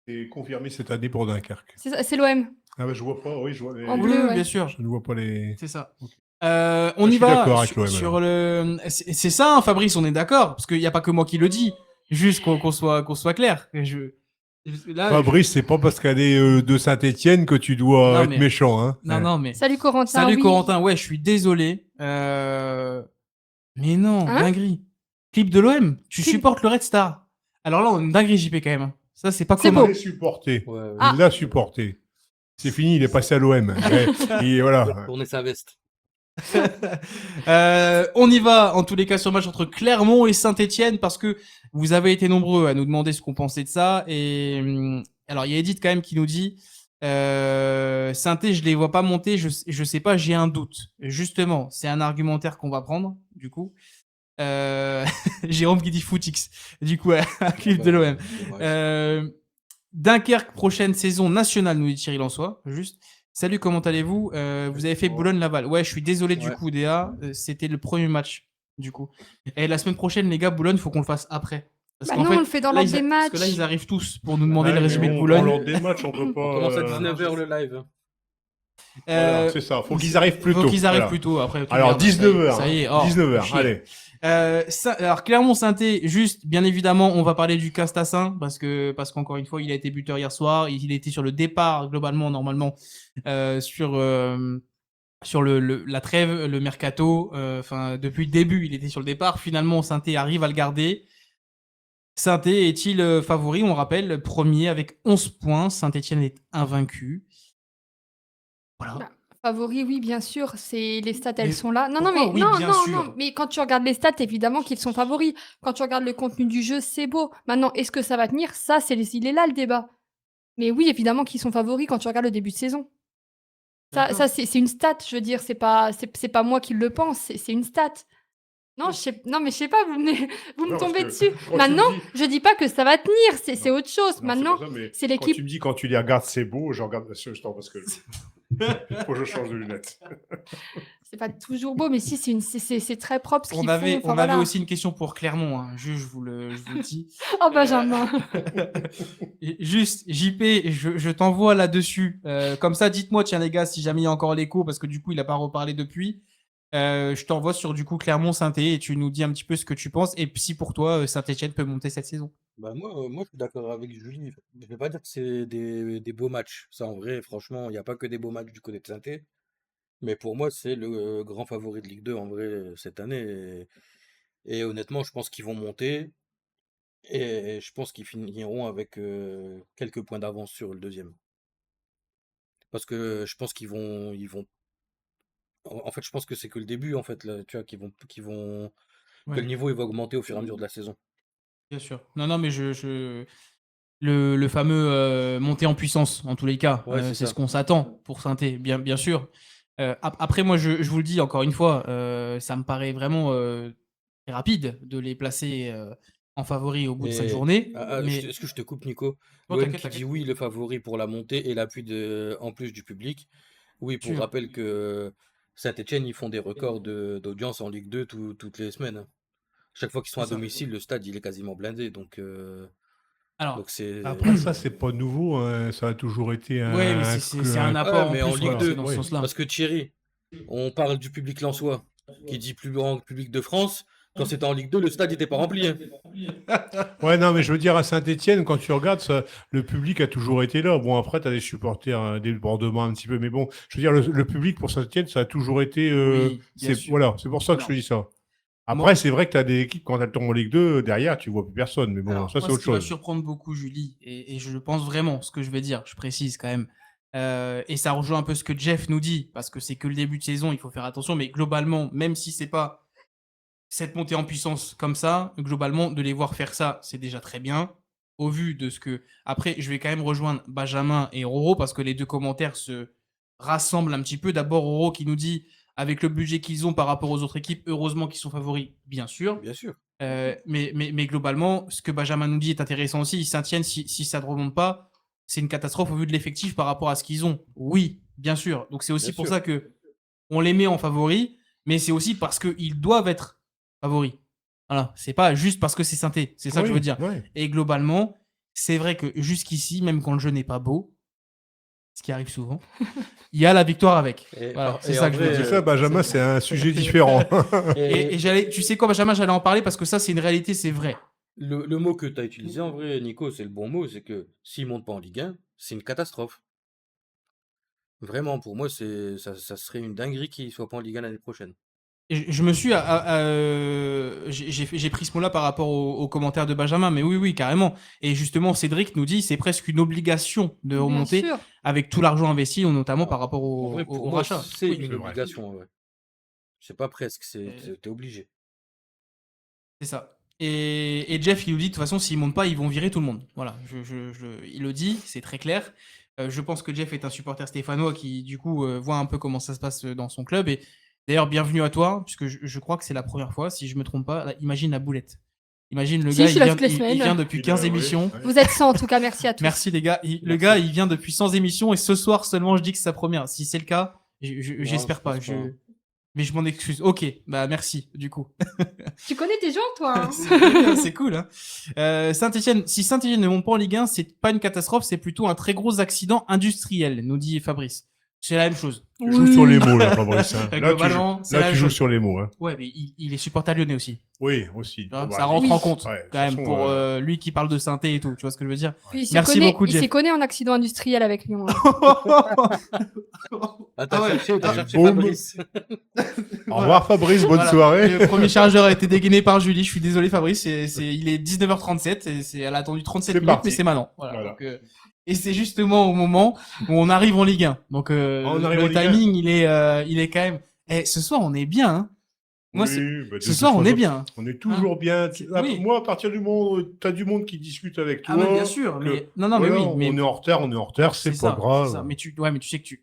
C'est confirmé cette année pour Dunkerque. C'est l'OM. Ah bah, je vois pas, oui, je vois. En bleu, bien sûr. Je ne vois pas les... C'est ça. On y va sur le... C'est ça, hein, Fabrice, on est d'accord, parce qu'il n'y a pas que moi qui le dis. Juste qu'on soit clair. Là, Fabrice, c'est pas parce qu'elle est de Saint-Etienne que tu dois être méchant. Hein. Non, mais... Salut Corentin. Salut Corentin, ouais, je suis désolé. Mais non, dinguerie. Clip de l'OM, tu supportes le Red Star. Alors là, on a une dinguerie JP quand même. Ça, c'est pas commun. Il l'a supporté. Il l'a supporté. C'est fini, il est passé à l'OM. Et voilà. Tourner sa veste. On y va, en tous les cas, sur le match entre Clermont et Saint-Etienne, parce que vous avez été nombreux à nous demander ce qu'on pensait de ça. Et alors, il y a Edith quand même qui nous dit Saint-Etienne, je les vois pas monter, je sais pas, j'ai un doute. Justement, c'est un argumentaire qu'on va prendre, du coup. Jérôme qui dit Footix, du coup, un clip de l'OM. Dunkerque, prochaine saison nationale, nous dit Thierry Lançois, juste. Salut, comment allez-vous Vous avez fait Boulogne-Laval. Ouais, je suis désolé du coup, Déa. C'était le premier match, du coup. Et la semaine prochaine, les gars, Boulogne, faut qu'on le fasse après. Parce qu'en fait, on le fait dans l'ordre des matchs. Parce que là, ils arrivent tous pour nous demander le résumé de Boulogne. Dans l'ordre des matchs, on peut pas... On commence à 19h le live. Voilà, c'est ça, faut qu'ils arrivent plus tôt. Faut qu'ils arrivent plus tôt, après. Alors, 19h. Ça y est, 19h, allez. Alors Clermont-Sainté, juste bien évidemment, on va parler du Castassin parce qu'encore une fois, il a été buteur hier soir, il était sur le départ globalement normalement sur la trêve, le mercato, enfin depuis le début, il était sur le départ. Finalement, Sainté arrive à le garder. Sainté est-il favori? On rappelle, premier avec 11 points. Saint-Etienne est invaincu. Voilà. Favori, oui, bien sûr. Les stats, elles sont là. Non, mais quand tu regardes les stats, évidemment qu'ils sont favoris. Quand tu regardes le contenu du jeu, c'est beau. Maintenant, est-ce que ça va tenir? Ça, il est là le débat. Mais oui, évidemment qu'ils sont favoris quand tu regardes le début de saison. Ça c'est une stat, je veux dire. C'est pas moi qui le pense, c'est une stat. Non, mais je sais pas, vous me tombez dessus. Maintenant, je dis pas que ça va tenir, c'est autre chose. Maintenant, c'est l'équipe. Quand tu me dis quand tu les regardes, c'est beau, je regarde parce que faut que je change de lunettes. C'est pas toujours beau, mais si, c'est très propre ce qu'ils font. On avait aussi une question pour Clermont, hein. Je vous le dis. Oh Benjamin. Juste, JP, je t'envoie là-dessus. Comme ça, dites-moi, tiens les gars, si jamais il y a encore l'écho, parce que du coup, il n'a pas reparlé depuis. Je t'envoie sur du coup Clermont-Saint-Étienne et tu nous dis un petit peu ce que tu penses et si pour toi Saint-Etienne peut monter cette saison. Bah moi je suis d'accord avec Julie. Je vais pas dire que c'est des beaux matchs. Ça en vrai, franchement, il n'y a pas que des beaux matchs du côté de Saint-Étienne. Mais pour moi, c'est le grand favori de Ligue 2 en vrai cette année. Et honnêtement, je pense qu'ils vont monter. Et je pense qu'ils finiront avec quelques points d'avance sur le deuxième. Parce que je pense qu'ils vont. En fait, je pense que c'est que le début, en fait, là, tu vois, que le niveau il va augmenter au fur et à mesure de la saison. Bien sûr. Non, mais le fameux monter en puissance, en tous les cas, c'est ce qu'on s'attend pour Saint-Étienne, bien sûr. Après, moi, je vous le dis encore une fois, ça me paraît vraiment rapide de les placer en favori au bout de 5 journées. Est-ce que je te coupe, Nico? L'OM qui dit oui, le favori pour la montée et l'appui en plus du public. Oui, pour rappel que Saint-Etienne, ils font des records d'audience en Ligue 2 toutes les semaines. Chaque fois qu'ils sont à domicile, le stade il est quasiment blindé. Donc Alors, Donc c'est. Après, ça, c'est pas nouveau, hein. Ça a toujours été ouais, mais c'est un apport en mais en plus, Ligue voilà, 2, c'est dans ce oui. sens-là. Parce que Thierry, on parle du public lensois, qui dit plus grand public de France. Quand c'était en Ligue 2, le stade n'était pas rempli. Hein. Ouais, non, mais je veux dire, à Saint-Etienne, quand tu regardes, le public a toujours été là. Bon, après, tu as des supporters, des débordements un petit peu, mais bon, je veux dire, le public pour Saint-Etienne, ça a toujours été. Oui, bien sûr. Voilà, c'est pour ça que je te dis ça. Après, Moi- c'est vrai que tu as des équipes, quand elles tombent en Ligue 2, derrière, tu vois plus personne. Mais bon, Alors, ça, moi, c'est ce autre qui va chose. surprendre beaucoup Julie, et je pense vraiment ce que je vais dire, je précise quand même, et ça rejoint un peu ce que Jeff nous dit, parce que c'est que le début de saison, il faut faire attention, mais globalement, même si c'est pas cette montée en puissance comme ça, globalement, de les voir faire ça, c'est déjà très bien, au vu de ce que... Après, je vais quand même rejoindre Benjamin et Roro, parce que les deux commentaires se rassemblent un petit peu. D'abord, Roro qui nous dit, avec le budget qu'ils ont par rapport aux autres équipes, heureusement qu'ils sont favoris, bien sûr. Bien sûr. Mais globalement, ce que Benjamin nous dit est intéressant aussi. Saint-Etienne, si ça ne remonte pas, c'est une catastrophe au vu de l'effectif par rapport à ce qu'ils ont. Oui, bien sûr. Donc c'est aussi Bien pour sûr. ça que on les met en favoris, mais c'est aussi parce qu'ils doivent être favoris. Voilà, c'est pas juste parce que c'est Saint-Étienne. C'est ça que je veux dire. Ouais. Et globalement, c'est vrai que jusqu'ici, même quand le jeu n'est pas beau, ce qui arrive souvent, il y a la victoire avec. Et Voilà, par- c'est et ça en que je vrai, veux C'est dire. ça, Benjamin, c'est un sujet différent. Et tu sais quoi, Benjamin, j'allais en parler parce que ça, c'est une réalité, c'est vrai. le mot que tu as utilisé, en vrai, Nico, c'est le bon mot, c'est que s'ils ne montent pas en Ligue 1, c'est une catastrophe. Vraiment, pour moi, ça serait une dinguerie qu'ils ne soient pas en Ligue 1 l'année prochaine. Je me suis. J'ai pris ce mot-là par rapport aux commentaires de Benjamin, mais oui, carrément. Et justement, Cédric nous dit c'est presque une obligation de Bien remonter sûr. avec tout l'argent investi, notamment par rapport En au, vrai, au- pour au moi, rachat. c'est Oui, une c'est vrai. obligation, ouais. C'est pas presque, t'es obligé. c'est ça. Et Jeff, il nous dit de toute façon, s'ils montent pas, ils vont virer tout le monde. Voilà, il le dit, c'est très clair. Je pense que Jeff est un supporter stéphanois qui, du coup, voit un peu comment ça se passe dans son club. Et d'ailleurs, bienvenue à toi, puisque je crois que c'est la première fois, si je me trompe pas. Là, imagine la boulette. Imagine le Si, gars, je suis là toutes les il semaines. vient depuis 15 émissions. Vous êtes 100 en tout cas, merci à tous. Merci les gars. Le Merci. gars, il vient depuis 100 émissions et ce soir seulement, je dis que c'est sa première. Si c'est le cas, j'espère je pas. pense pas. Mais je m'en excuse. Ok, bah merci du coup. Tu connais tes gens, toi, hein. C'est cool. Hein. Saint-Etienne, si Saint-Etienne ne monte pas en Ligue 1, c'est pas une catastrophe, c'est plutôt un très gros accident industriel, nous dit Fabrice. C'est la même chose. Tu joues sur les mots, là, Fabrice. Hein. Globalement, c'est la Là, même tu joues chose. sur les mots. Hein. Ouais, mais il est supporter lyonnais aussi. Oui, aussi. Tu vois, Bah, ça rentre oui. en compte Ouais, de quand même toute façon, pour lui qui parle de synthé et tout. Tu vois ce que je veux dire? Puis il s'y Merci connaît, beaucoup, il Jeff. s'y connaît en accident industriel avec Lyon. Hein. Ah, t'as Ah ouais. cherché Boum. Fabrice. Au revoir, Fabrice. Bonne Voilà. soirée. Le premier chargeur a été dégainé par Julie. Je suis désolé, Fabrice. Il est 19h37 et elle a attendu 37 C'est minutes, parti. mais c'est maintenant. Voilà. Voilà. Donc, et c'est justement au moment où on arrive en Ligue 1. Donc On arrive en le Ligue 1. timing, il est quand même. Eh, ce soir, on est bien. Hein. Moi, Oui, bah, de ce toute soir, on est façon, bien. On est toujours bien. Oui. Moi, à partir du moment où tu as du monde qui discute avec toi. Ah, mais bien sûr. que- Mais non, mais voilà, oui. Mais on est en retard, c'est pas ça, grave. c'est ça. Mais tu sais que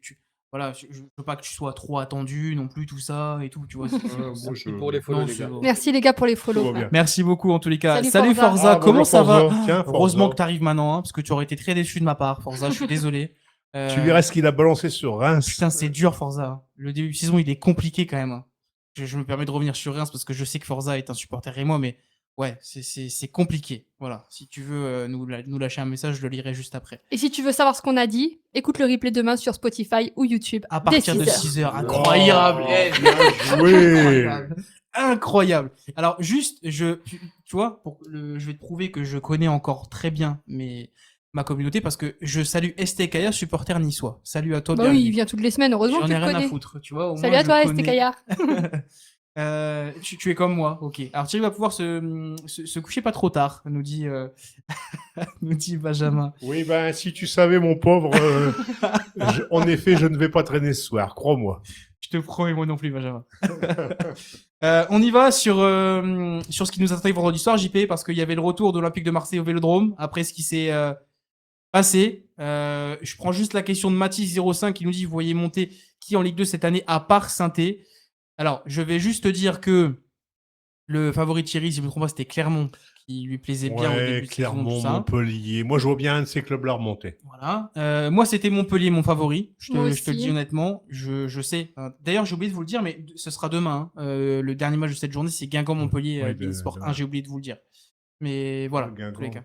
voilà, je veux pas que tu sois trop attendu non plus, tout ça et tout. Tu vois. Moi, Et pour les follow, Non, les c'est gars. bon. Merci les gars pour les Tout follow. va bien. Merci beaucoup en tous les cas. Salut, Forza. Forza, Ah, comment bonjour, ça va? Forza. Tiens, Forza. Heureusement que tu arrives maintenant, hein, parce que tu aurais été très déçu de ma part, Forza, je suis désolé. Tu verras ce qu'il a balancé sur Reims. Putain, c'est dur, Forza. Le début de saison, il est compliqué quand même. Hein. Je me permets de revenir sur Reims parce que je sais que Forza est un supporter et moi, mais ouais, c'est compliqué. Voilà. Si tu veux nous lâcher un message, je le lirai juste après. Et si tu veux savoir ce qu'on a dit, écoute le replay demain sur Spotify ou YouTube. À partir de dès 6 heures. 6 heures. Incroyable. Oh, Eh, bien joué. Incroyable. Alors, juste, tu vois, je vais te prouver que je connais encore très bien ma communauté parce que je salue STKaya, supporter niçois. Salut à toi, Bah oui, bienvenue. il vient toutes les semaines, heureusement que J'en tu ai le rien à connais. foutre, tu vois. Au Salut moins, à je toi, connais. ST Caillard. Tu es comme moi, ok. Alors Thierry va pouvoir se coucher pas trop tard, nous dit Benjamin. Oui, ben, si tu savais, mon pauvre, en effet, je ne vais pas traîner ce soir, crois-moi. Je te promets, moi non plus, Benjamin. On y va sur ce qui nous attendait vendredi soir, JP, parce qu'il y avait le retour de l'Olympique de Marseille au Vélodrome, après ce qui s'est passé. Je prends juste la question de Mathis05 qui nous dit, vous voyez monter qui en Ligue 2 cette année, à part Saint-Étienne? Alors, je vais juste te dire que le favori de Thierry, si je ne me trompe pas, c'était Clermont, qui lui plaisait bien au début de saison, Clermont, tout ça. Montpellier. Moi, je vois bien un de ces clubs-là remonter. Voilà. Moi, c'était Montpellier, mon favori. Je te Moi le aussi. dis honnêtement. Je sais. D'ailleurs, j'ai oublié de vous le dire, mais ce sera demain. Hein. Le dernier match de cette journée, c'est Guingamp-Montpellier Ouais, Bein Sport 1. J'ai oublié de vous le dire. Mais voilà, en tous les cas.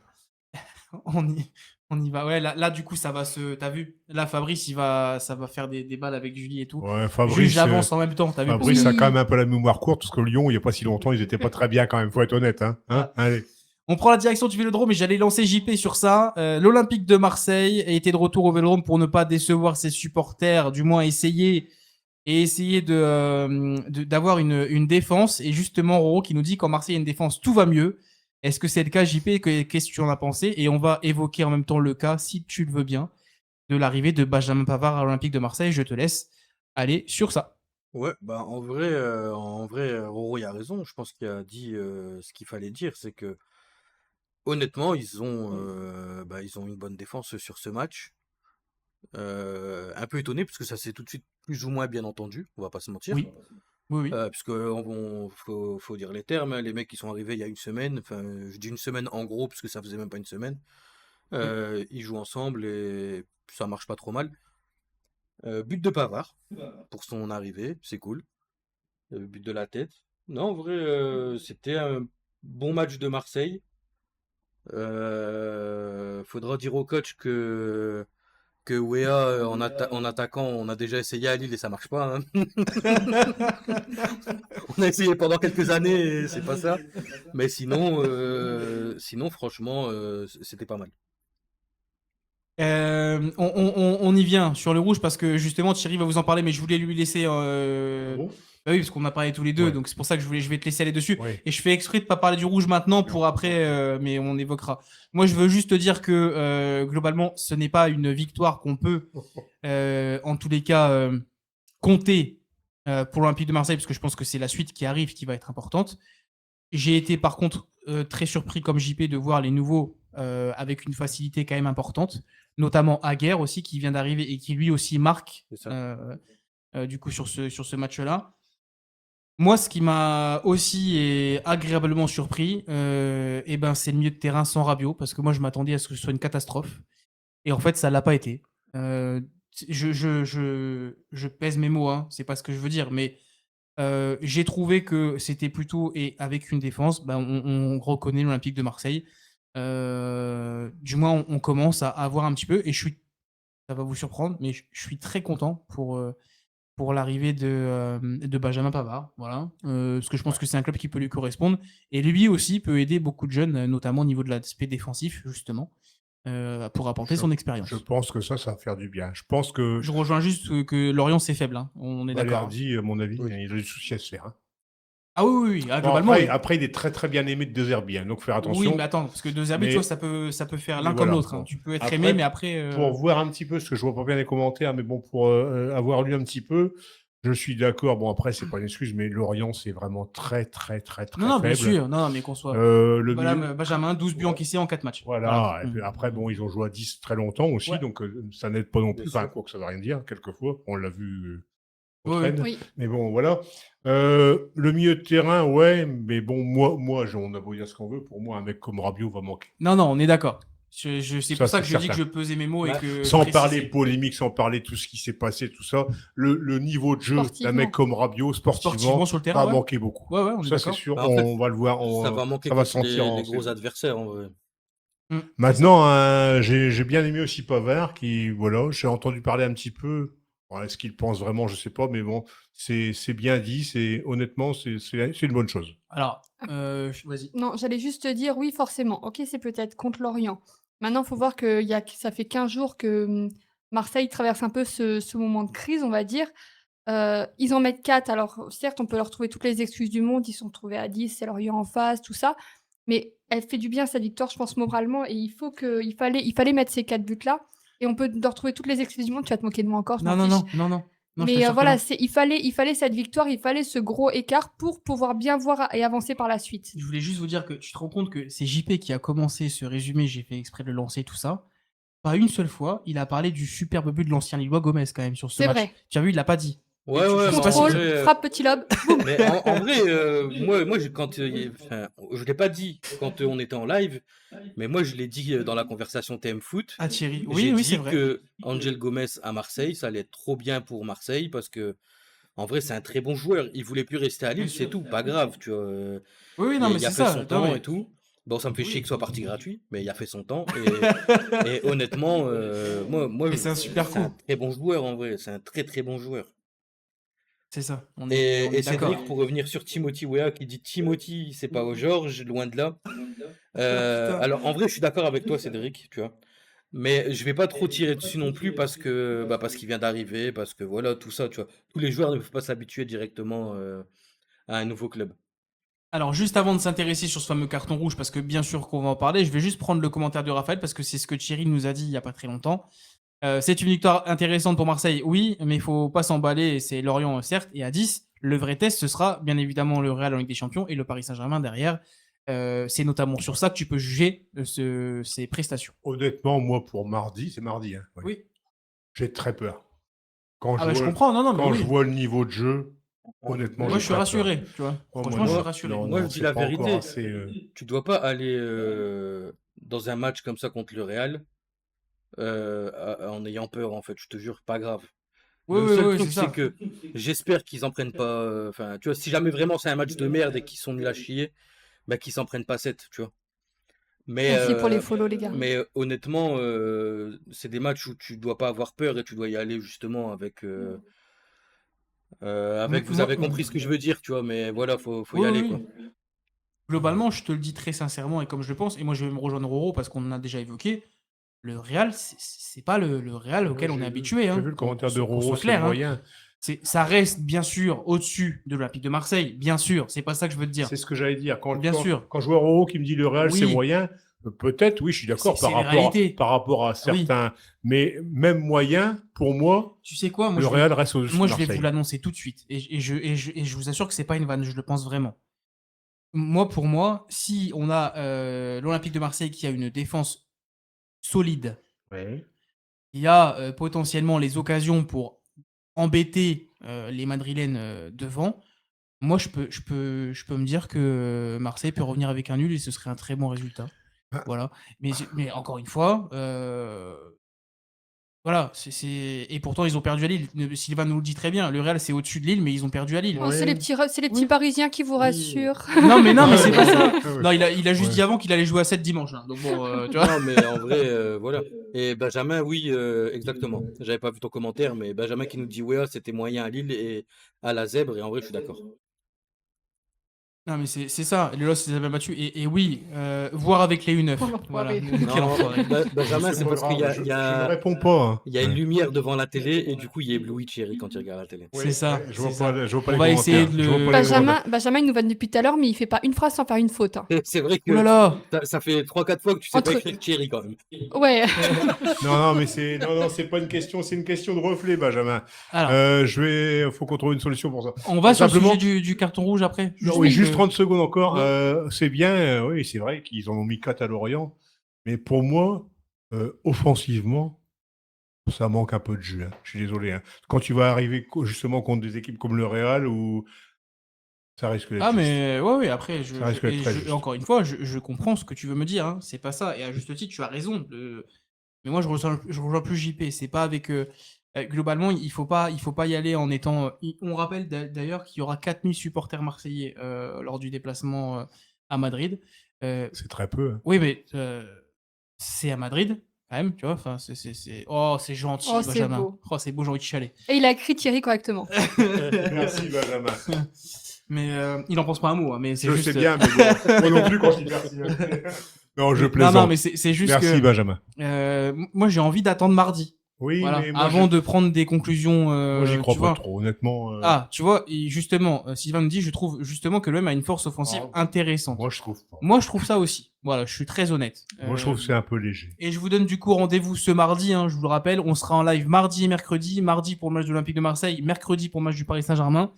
On y, on y va. Ouais, là, du coup, ça va se. T'as vu? Là, Fabrice, ça va faire des balles avec Julie et tout. Ouais, Juste, j'avance en même temps, t'as vu? Parce Fabrice que. a quand Oui. même un peu la mémoire courte, parce que Lyon, il n'y a pas si longtemps, ils étaient pas très bien quand même, faut être honnête. Hein. Ah. Allez. On prend la direction du Vélodrome et j'allais lancer JP sur ça. L'Olympique de Marseille a été de retour au Vélodrome pour ne pas décevoir ses supporters, du moins essayer d'avoir une défense. Et justement, Roro qui nous dit qu'en Marseille, il y a une défense, tout va mieux. Est-ce que c'est le cas, JP? Qu'est-ce que tu en as pensé? Et on va évoquer en même temps le cas, si tu le veux bien, de l'arrivée de Benjamin Pavard à l'Olympique de Marseille. Je te laisse aller sur ça. Ouais, bah en vrai, Roro, il a raison. Je pense qu'il a dit ce qu'il fallait dire, c'est que honnêtement, ils ont une bonne défense sur ce match. Un peu étonné parce que ça s'est tout de suite plus ou moins bien entendu, on va pas se mentir. Oui, oui, oui. Puisque faut dire les termes, hein, les mecs qui sont arrivés il y a une semaine, enfin je dis une semaine en gros parce que ça faisait même pas une semaine. Ils jouent ensemble et ça marche pas trop mal. But de Pavard pour son arrivée, c'est cool. But de la tête. Non, en vrai, c'était un bon match de Marseille. Faudra dire au coach que Wea en attaquant, on a déjà essayé à Lille et ça marche pas. Hein. On a essayé pendant quelques années et c'est pas ça. Mais sinon franchement, c'était pas mal. On y vient sur le rouge parce que justement Thierry va vous en parler, mais je voulais lui laisser. Bah oui, parce qu'on a parlé tous les deux, Ouais. donc c'est pour ça que je vais te laisser aller dessus. Ouais. Et je fais exprès de pas parler du rouge maintenant pour après, mais on évoquera. Moi, je veux juste te dire que globalement, ce n'est pas une victoire qu'on peut, en tous les cas, compter pour l'Olympique de Marseille, parce que je pense que c'est la suite qui arrive qui va être importante. J'ai été par contre très surpris comme JP de voir les nouveaux avec une facilité quand même importante, notamment Aguerre aussi qui vient d'arriver et qui lui aussi marque C'est ça. du coup sur ce match-là. Moi, ce qui m'a aussi agréablement surpris, c'est le milieu de terrain sans Rabiot, parce que moi je m'attendais à ce que ce soit une catastrophe, et en fait ça l'a pas été. Je pèse mes mots, hein, c'est pas ce que je veux dire, mais j'ai trouvé que c'était plutôt, et avec une défense, on reconnaît l'Olympique de Marseille. Du moins, on commence à avoir un petit peu, et ça va vous surprendre, mais je suis très content pour l'arrivée de Benjamin Pavard. Voilà. Parce que je pense que c'est un club qui peut lui correspondre. Et lui aussi peut aider beaucoup de jeunes, notamment au niveau de l'aspect défensif, justement, pour apporter son expérience. Je pense que ça va faire du bien. Je pense que Je rejoins juste que Lorient, c'est faible. Hein. On est d'accord. Balerdi, à mon avis, Oui. il a des soucis à se faire. Hein. Ah oui. Ah, Bon, globalement, oui. après, il est très très bien aimé de De Zerbi, hein, donc faire attention. Oui, mais attends, parce que deux arbitres, Mais- tu vois, ça peut faire mais l'un voilà, comme l'autre. Hein. bon. Tu peux être Après, aimé, mais après. Pour voir un petit peu, parce que je vois pas bien les commentaires, mais bon, pour avoir lu un petit peu, je suis d'accord. Bon, après, c'est pas une excuse, mais Lorient, c'est vraiment très très très très Non, bien faible. sûr. Non, mais qu'on soit. Le Voilà, milieu- Benjamin, 12 buts encaissés en 4 matchs. Voilà. Et puis après, bon, ils ont joué à 10 très longtemps aussi, Ouais. donc ça n'aide pas non plus. Bien Enfin, sûr. quoi que ça veut rien dire, quelquefois. On l'a vu au Oui, train. Oui. Mais bon, voilà. Le milieu de terrain, ouais, mais bon, moi, on a beau dire ce qu'on veut, pour moi, un mec comme Rabiot va manquer. Non, on est d'accord. C'est Ça, pour ça que c'est je dis que certain. je pesais mes mots et Bah, que. Sans préciser. parler polémique, sans parler de tout ce qui s'est passé, tout ça, le niveau de jeu d'un Sportivement. mec comme Rabiot, sportivement, Sportivement sur le terrain, va ouais. manquer beaucoup. Ouais, on est Ça, c'est d'accord. sûr, Bah, en fait, on va le voir, ça va manquer ça va contre sentir les en gros adversaires en vrai. Maintenant, j'ai bien aimé aussi Pavard, qui, voilà, j'ai entendu parler un petit peu. Bon, est-ce qu'il pense vraiment, je sais pas, mais bon, c'est bien dit, honnêtement, c'est une bonne chose. Alors, vas-y. Non, j'allais juste te dire, oui, forcément. Ok, c'est peut-être contre Lorient. Maintenant, il faut voir que ça fait 15 jours que Marseille traverse un peu ce moment de crise, on va dire. Ils en mettent 4. Alors, certes, on peut leur trouver toutes les excuses du monde. Ils sont retrouvés à 10, c'est Lorient en face, tout ça. Mais elle fait du bien, cette victoire, je pense, moralement. Et il fallait mettre ces 4 buts-là. Et on peut leur trouver toutes les excuses du monde. Tu vas te moquer de moi encore, je m'en fiche. Non. Je Mais t'assure que voilà, non. il fallait cette victoire, il fallait ce gros écart pour pouvoir bien voir et avancer par la suite. Je voulais juste vous dire que tu te rends compte que c'est JP qui a commencé ce résumé, j'ai fait exprès de le lancer, tout ça. Pas une seule fois, il a parlé du superbe but de l'ancien Lillois Gomez quand même sur ce C'est match. vrai. Tu as vu, il l'a pas dit. Ouais, Et ouais, je sais mais pas si- en Contrôle, vrai, frappe, petit lobe. Boum. Mais en vrai, moi, quand enfin, je l'ai pas dit quand on était en live, mais moi je l'ai dit dans la conversation TM Foot. Ah Thierry, J'ai oui, dit c'est vrai. que Angel Gomez à Marseille, ça allait être trop bien pour Marseille parce que en vrai, c'est un très bon joueur. Il voulait plus rester à Lille, c'est tout, pas grave, tu vois. Oui, Il non, mais a c'est fait ça. son Non, temps mais- et tout. Bon, ça me fait chier Oui. qu'il soit parti gratuit, mais il a fait son temps. Et honnêtement, moi, Et c'est un super c'est un coup. très bon joueur en vrai. C'est un très très bon joueur. C'est ça. On est Et d'accord. Cédric, pour revenir sur Timothy Weah, qui dit Timothy, c'est pas George, loin de là. Putain. Alors, en vrai, je suis d'accord avec toi, Cédric, tu vois. Mais je vais pas trop tirer dessus non plus parce qu'il vient d'arriver, parce que voilà, tout ça, tu vois. Tous les joueurs ne peuvent pas s'habituer directement à un nouveau club. Alors, juste avant de s'intéresser sur ce fameux carton rouge, parce que bien sûr qu'on va en parler, je vais juste prendre le commentaire de Raphaël, parce que c'est ce que Thierry nous a dit il n'y a pas très longtemps. C'est une victoire intéressante pour Marseille, oui, mais il faut pas s'emballer, c'est Lorient, certes, et à 10, le vrai test, ce sera bien évidemment le Real en Ligue des Champions et le Paris Saint-Germain derrière. C'est notamment sur ça que tu peux juger ces prestations. Honnêtement, moi, pour mardi, c'est mardi. Hein, oui. Oui. J'ai très peur. Quand, Ah bah je comprends, non, mais quand oui. je vois le niveau de jeu, honnêtement, Moi, j'ai je suis très rassuré, peur. tu vois. Oh, Franchement, je suis rassuré. Moi, je dis c'est la pas encore vérité. assez, Tu dois pas aller dans un match comme ça contre le Real en ayant peur, en fait. Je te jure, pas grave. Oui, Le oui, seul oui, truc, c'est c'est ça. que j'espère qu'ils en prennent pas. Enfin, tu vois, si jamais vraiment c'est un match de merde et qu'ils sont nuls à chier, bah qu'ils s'en prennent pas 7, tu vois. Mais, Merci pour les follow, les gars. mais honnêtement, c'est des matchs où tu dois pas avoir peur et tu dois y aller justement avec. Vous avez compris ce que je veux dire, tu vois, mais voilà, faut y Oui, aller, oui. quoi. Globalement, je te le dis très sincèrement et comme je le pense, et moi je vais me rejoindre Roro parce qu'on en a déjà évoqué, le Real, c'est pas le Real auquel on est habitué. J'ai Hein. vu le commentaire de Qu'on Roro, soit c'est clair. Hein. moyen. Ça reste bien sûr au-dessus de l'Olympique de Marseille, bien sûr. C'est pas ça que je veux te dire. C'est ce que j'allais dire. Bien sûr. Quand je vois Roro qui me dit le Real, c'est Oui. moyen, peut-être, oui, je suis d'accord C'est la réalité. par rapport à certains. Mais même moyen, pour moi, Tu sais quoi, moi, le Real reste au-dessus de moi, Marseille. je vais vous l'annoncer tout de suite. Et je vous assure que c'est pas une vanne, je le pense vraiment. Moi, pour moi, si on a l'Olympique de Marseille qui a une défense solide, Ouais. il y a potentiellement les occasions pour embêter les Madrilènes devant. Moi, je peux me dire que Marseille peut revenir avec un nul et ce serait un très bon résultat. Ah. Voilà. Mais encore une fois, voilà. Et pourtant, ils ont perdu à Lille. Sylvain nous le dit très bien. Le Real, c'est au-dessus de Lille, mais ils ont perdu à Lille. Oh, c'est les petits Parisiens qui vous rassurent. Non, mais c'est pas ça. Ouais. Non, il a juste dit avant qu'il allait jouer à 7 dimanche. Hein. Donc bon, tu vois. Non, mais en vrai, voilà. Et Benjamin, oui, exactement. J'avais pas vu ton commentaire, mais Benjamin qui nous dit ouais, c'était moyen à Lille et à la Zèbre, et en vrai, je suis d'accord. Non, mais c'est ça. Les Lost les avaient battus. Et oui, voir avec les U9. Oh, l'enfoiré. Voilà. Quel enfoiré. Benjamin, c'est parce qu'il y Je ne a, réponds pas. Hein. il y a une lumière devant la télé et du coup, il est ébloui Thierry quand il regarde la télé. C'est ça. Je vois c'est ça. pas, je vois pas On les va commentaires. essayer de Je vois le- pas les commentaires. Benjamin, il nous vanne depuis tout à l'heure, mais il fait pas une phrase sans faire une faute. Hein. C'est vrai que Oh là là. ça fait 3-4 fois que tu sais pas Entre- écrire Thierry quand même. Ouais. Non, mais c'est pas une question, c'est une question de reflet, Benjamin. Alors, Faut qu'on trouve une solution pour ça. on va sur le simplement- sujet du carton rouge après. Oui, juste 30 secondes encore. Ouais. C'est bien, oui, c'est vrai qu'ils en ont mis 4 à Lorient. Mais pour moi, offensivement, ça manque un peu de jus. Hein. Je suis désolé. Hein. Quand tu vas arriver justement contre des équipes comme le Real, où ça risque d'être Ah, juste. mais ouais, après, Ça risque d'être très juste. encore une fois, je comprends ce que tu veux me dire. Hein. C'est pas ça. Et à juste titre, tu as raison. Mais moi, je rejoins plus JP. C'est pas avec. Globalement, il faut pas y aller en étant. On rappelle d'ailleurs qu'il y aura 4000 supporters marseillais lors du déplacement à Madrid. C'est très peu. Hein. Oui, mais c'est à Madrid, quand même, tu vois. Enfin, Oh, c'est gentil, Oh, c'est Benjamin. beau. Oh, c'est beau, j'ai envie de chialer. Et il a écrit Thierry correctement. Merci, Benjamin. Mais il en pense pas un mot. Hein, mais c'est Je juste... sais bien, mais bon, moi non plus quand je dis merci. Non, je plaisante. Non, mais c'est juste Merci, que... Benjamin. Moi, j'ai envie d'attendre mardi. Oui, Voilà, mais moi, avant de prendre des conclusions. moi, j'y crois tu pas vois. trop, honnêtement. Ah, tu vois, et justement, Sylvain me dit, je trouve justement que l'OM a une force offensive intéressante. Moi, je trouve pas. Moi, je trouve ça aussi. Voilà, je suis très honnête. Moi, je trouve que c'est un peu léger. Et je vous donne du coup rendez-vous ce mardi, hein, je vous le rappelle. On sera en live mardi et mercredi. Mardi pour le match de l'Olympique de Marseille, mercredi pour le match du Paris Saint-Germain.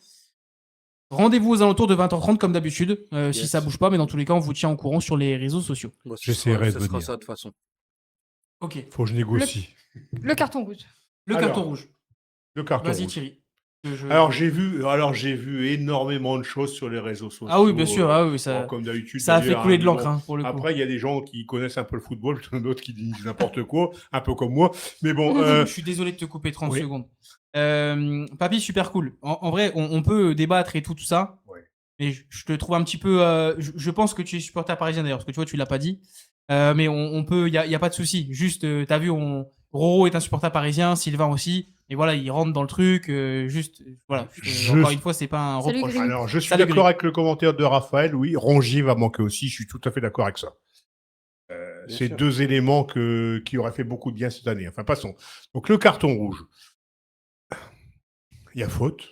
Rendez-vous aux alentours de 20h30 comme d'habitude, si ça bouge pas, mais dans tous les cas, on vous tient au courant sur les réseaux sociaux. Bon, J'essaierai de ce sera venir. ça de toute façon. Ok. Faut que je négocie. Le carton rouge. Le Alors, carton rouge. Le carton Vas-y rouge. Thierry. Alors j'ai vu énormément de choses sur les réseaux sociaux. Ah oui, bien sûr. Ah oui, ça, bon, comme d'habitude. ça a fait d'ailleurs, couler hein, de mais l'encre bon. hein, pour le coup. Après, il y a des gens qui connaissent un peu le football, d'autres qui disent n'importe quoi, un peu comme moi. Mais bon. Je suis désolé de te couper 30 oui. secondes. Papy, super cool. En vrai, on peut débattre et tout ça. Ouais. mais je te trouve un petit peu. Je pense que tu es supporter parisien d'ailleurs, parce que tu vois, tu l'as pas dit. Mais on peut, il y a pas de souci. Juste, t'as vu, Roro est un supporter parisien, Sylvain aussi, et voilà, il rentre dans le truc. Voilà. Encore une fois, c'est pas un Salut, reproche. Gris. Alors, je suis Salut, d'accord Gris. avec le commentaire de Raphaël. Oui, Rongier va manquer aussi. Je suis tout à fait d'accord avec ça. Bien C'est sûr. 2 éléments qui auraient fait beaucoup de bien cette année. Enfin, passons. Donc, le carton rouge. Il y a faute.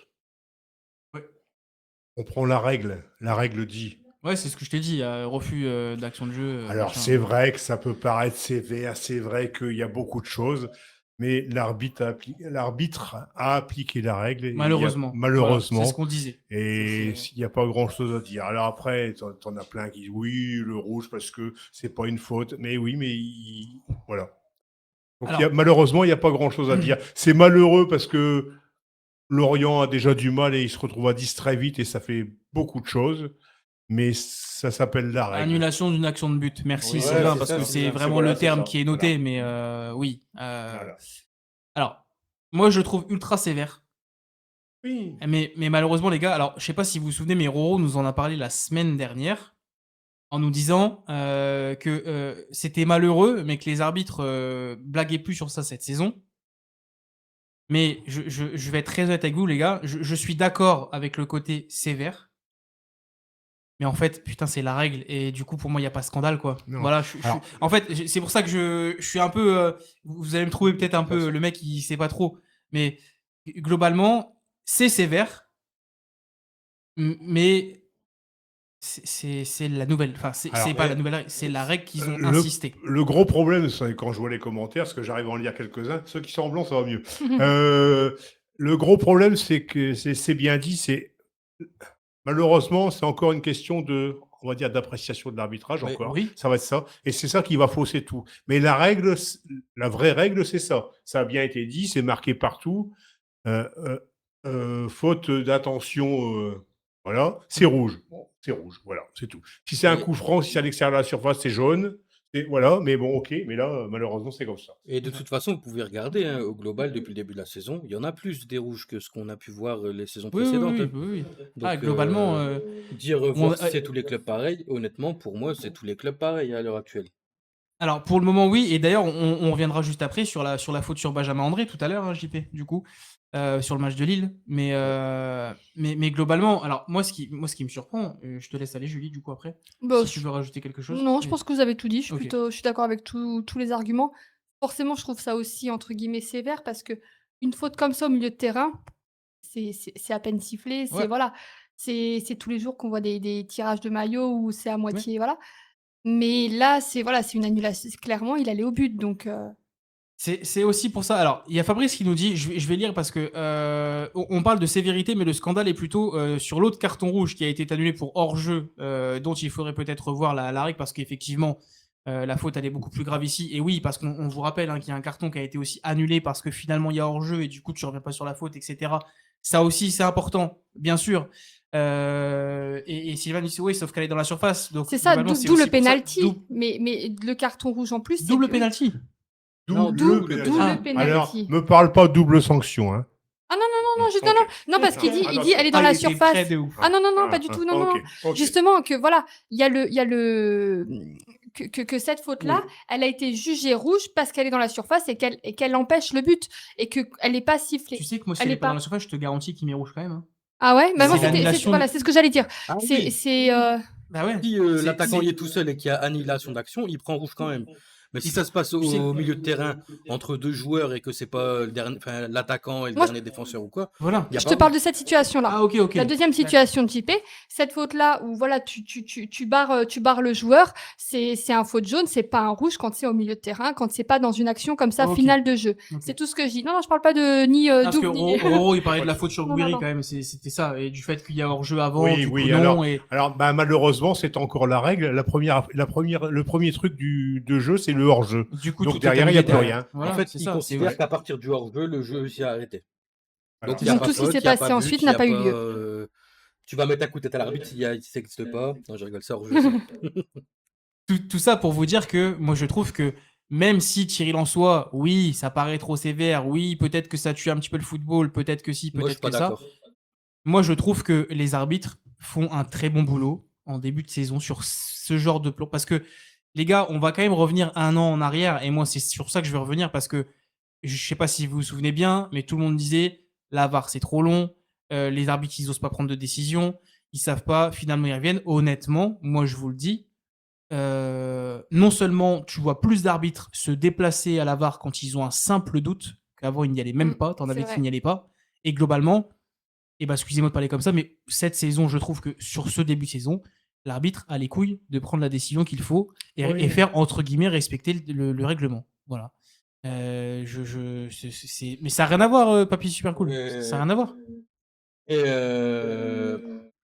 Ouais. On prend la règle. La règle dit. Ouais, c'est ce que je t'ai dit, refus d'action de jeu. Alors, machin. c'est vrai que ça peut paraître sévère, c'est vrai qu'il y a beaucoup de choses, mais l'arbitre a appliqué la règle. Et Malheureusement. malheureusement. Voilà, c'est ce qu'on disait. Et il n'y a pas grand-chose à dire. Alors après, t'en as plein qui disent oui, le rouge parce que c'est pas une faute. Mais oui, voilà. Donc Alors, malheureusement, il n'y a pas grand-chose à dire. C'est malheureux parce que Lorient a déjà du mal et il se retrouve à 10 très vite et ça fait beaucoup de choses. Mais ça s'appelle la règle. annulation d'une action de but. Merci Oui, Sylvain, c'est parce ça, que c'est c'est ça. vraiment Voilà, le c'est terme ça. qui est noté, Voilà. mais oui. Voilà. Alors, moi je le trouve ultra sévère. Oui. Mais malheureusement, les gars, alors je sais pas si vous vous souvenez, mais Roro nous en a parlé la semaine dernière en nous disant que c'était malheureux, mais que les arbitres blaguaient plus sur ça cette saison. Mais je vais être très honnête avec vous, les gars. Je suis d'accord avec le côté sévère. Mais en fait, putain, c'est la règle. Et du coup, pour moi, il n'y a pas scandale, quoi. Non. Voilà, en fait, c'est pour ça que je suis un peu. Vous allez me trouver peut-être un peu le mec qui sait pas trop. Mais globalement, c'est sévère. Mais c'est la nouvelle. Enfin, c'est pas la nouvelle règle, c'est la règle qu'ils ont insisté. Le gros problème, c'est quand je vois les commentaires, parce que j'arrive à en lire quelques-uns, ceux qui sont en blanc, ça va mieux. Le gros problème, c'est que c'est bien dit, malheureusement, c'est encore une question on va dire, d'appréciation de l'arbitrage Mais encore. oui. Ça va être ça. Et c'est ça qui va fausser tout. Mais la vraie règle, c'est ça. Ça a bien été dit, c'est marqué partout. Faute d'attention, voilà, c'est rouge. Bon, c'est rouge, voilà, c'est tout. Si c'est un coup franc, si c'est à l'extérieur de la surface, c'est jaune. Voilà, mais bon, ok, mais là, malheureusement, c'est comme ça. Et de toute façon, vous pouvez regarder hein, au global depuis le début de la saison, il y en a plus des rouges que ce qu'on a pu voir les saisons Oui, précédentes. hein. oui. Donc, Globalement, dire voir si c'est tous les clubs pareils, honnêtement, pour moi, c'est tous les clubs pareils à l'heure actuelle. alors pour le moment, oui. Et d'ailleurs, on reviendra juste après sur la faute sur Benjamin André tout à l'heure, hein, JP, du coup, sur le match de Lille. Mais globalement, alors moi, ce qui me surprend, je te laisse aller, Julie, du coup, après. Bah, Si tu veux rajouter quelque chose. Non, je pense que vous avez tout dit. Ok. Je suis d'accord avec tous les arguments. Forcément, je trouve ça aussi, entre guillemets, sévère parce que une faute comme ça au milieu de terrain, c'est à peine sifflé. Ouais. Voilà, c'est tous les jours qu'on voit des tirages de maillot où c'est à moitié, voilà. Mais là, c'est une annulation. Clairement, il allait au but, donc C'est aussi pour ça. Alors, il y a Fabrice qui nous dit, je vais lire parce que on parle de sévérité, mais le scandale est plutôt sur l'autre carton rouge qui a été annulé pour hors-jeu, dont il faudrait peut-être revoir la règle parce qu'effectivement, la faute elle est beaucoup plus grave ici. Et oui, parce qu'on vous rappelle hein, qu'il y a un carton qui a été aussi annulé parce que finalement il y a hors-jeu et du coup tu reviens pas sur la faute, etc. Ça aussi c'est important, bien sûr. Et Sylvain dit oui, sauf qu'elle est dans la surface. Donc c'est ça, globalement, d'où le aussi pour ça. penalty. Mais le carton rouge en plus, c'est Double que- penalty. Non, D'où penalty. le penalty. Alors, me parle pas double sanction, hein. Ah non, juste Ok. non, parce qu'il dit, Ah, elle est dans la il était surface. très de ouf. Ah non, pas du tout, non. Ok, ok. Justement, que voilà, il y a le que cette faute-là, elle a été jugée rouge parce qu'elle est dans la surface et qu'elle empêche le but et qu'elle n'est pas sifflée. Tu sais que moi, si Elle elle est est pas dans pas- la surface, je te garantis qu'il met rouge quand même. hein. Ah ouais, bah moi C'est l'annulation voilà, c'est ce que j'allais dire. Ah C'est oui. c'est Bah ouais. Si C'est- l'attaquant c'est- y est tout seul et qu'il y a annulation d'action, il prend rouge quand même. Mais si ça se passe Tu sais- au milieu de terrain entre deux joueurs et que c'est pas l'attaquant et le Moi, dernier défenseur ou quoi, Voilà. y a je pas te parle rouge. de cette situation-là. Ah, ok. La deuxième situation de JP, cette faute-là où voilà, tu barres le joueur, c'est un faute jaune, c'est pas un rouge quand c'est au milieu de terrain, quand c'est pas dans une action comme ça Ok. finale de jeu. Ok. C'est tout ce que je dis. Non, je parle pas de ni Parce que double ni. Roro, il parlait de la faute sur Non, Gouiri non. quand même. C'était ça. Et du fait qu'il y a hors-jeu avant, Oui, du coup, oui, non. Et... Alors, malheureusement, c'est encore la règle. Le premier truc de jeu, c'est le hors-jeu. Du coup, Donc, tout est derrière, il y a annulé plus rien. Voilà, En fait, c'est il ça. considère qu'à partir du hors-jeu, le jeu s'est arrêté. Alors, Donc, il y a Donc, pas tout ce qui faute, s'est il y a passé but, ensuite il y n'a a pas eu lieu. Tu vas mettre un coup de tête à l'arbitre s'il n'existe pas. Non, je rigole, ça hors-jeu. Tout ça pour vous dire que moi, je trouve que même si Thierry Lançois, oui, ça paraît trop sévère, oui, peut-être que ça tue un petit peu le football, peut-être que si, Moi, je suis peut-être pas que ça. d'accord. Moi, je trouve que les arbitres font un très bon boulot en début de saison sur ce genre de plan. Parce que, les gars, on va quand même revenir 1 an en arrière. Et moi, c'est sur ça que je vais revenir parce que je ne sais pas si vous vous souvenez bien, mais tout le monde disait la VAR, c'est trop long. Les arbitres, ils n'osent pas prendre de décision. Ils savent pas. Finalement, ils reviennent. Honnêtement, moi, je vous le dis, non seulement tu vois plus d'arbitres se déplacer à la VAR quand ils ont un simple doute, qu'avant, ils n'y allaient même pas. T'en avais qui n'y allaient pas. Et globalement, excusez-moi de parler comme ça, mais cette saison, je trouve que sur ce début de saison, l'arbitre a les couilles de prendre la décision qu'il faut et faire, entre guillemets, respecter le règlement. Voilà. Mais ça n'a rien à voir, Papy Super Cool. Ça n'a rien à voir.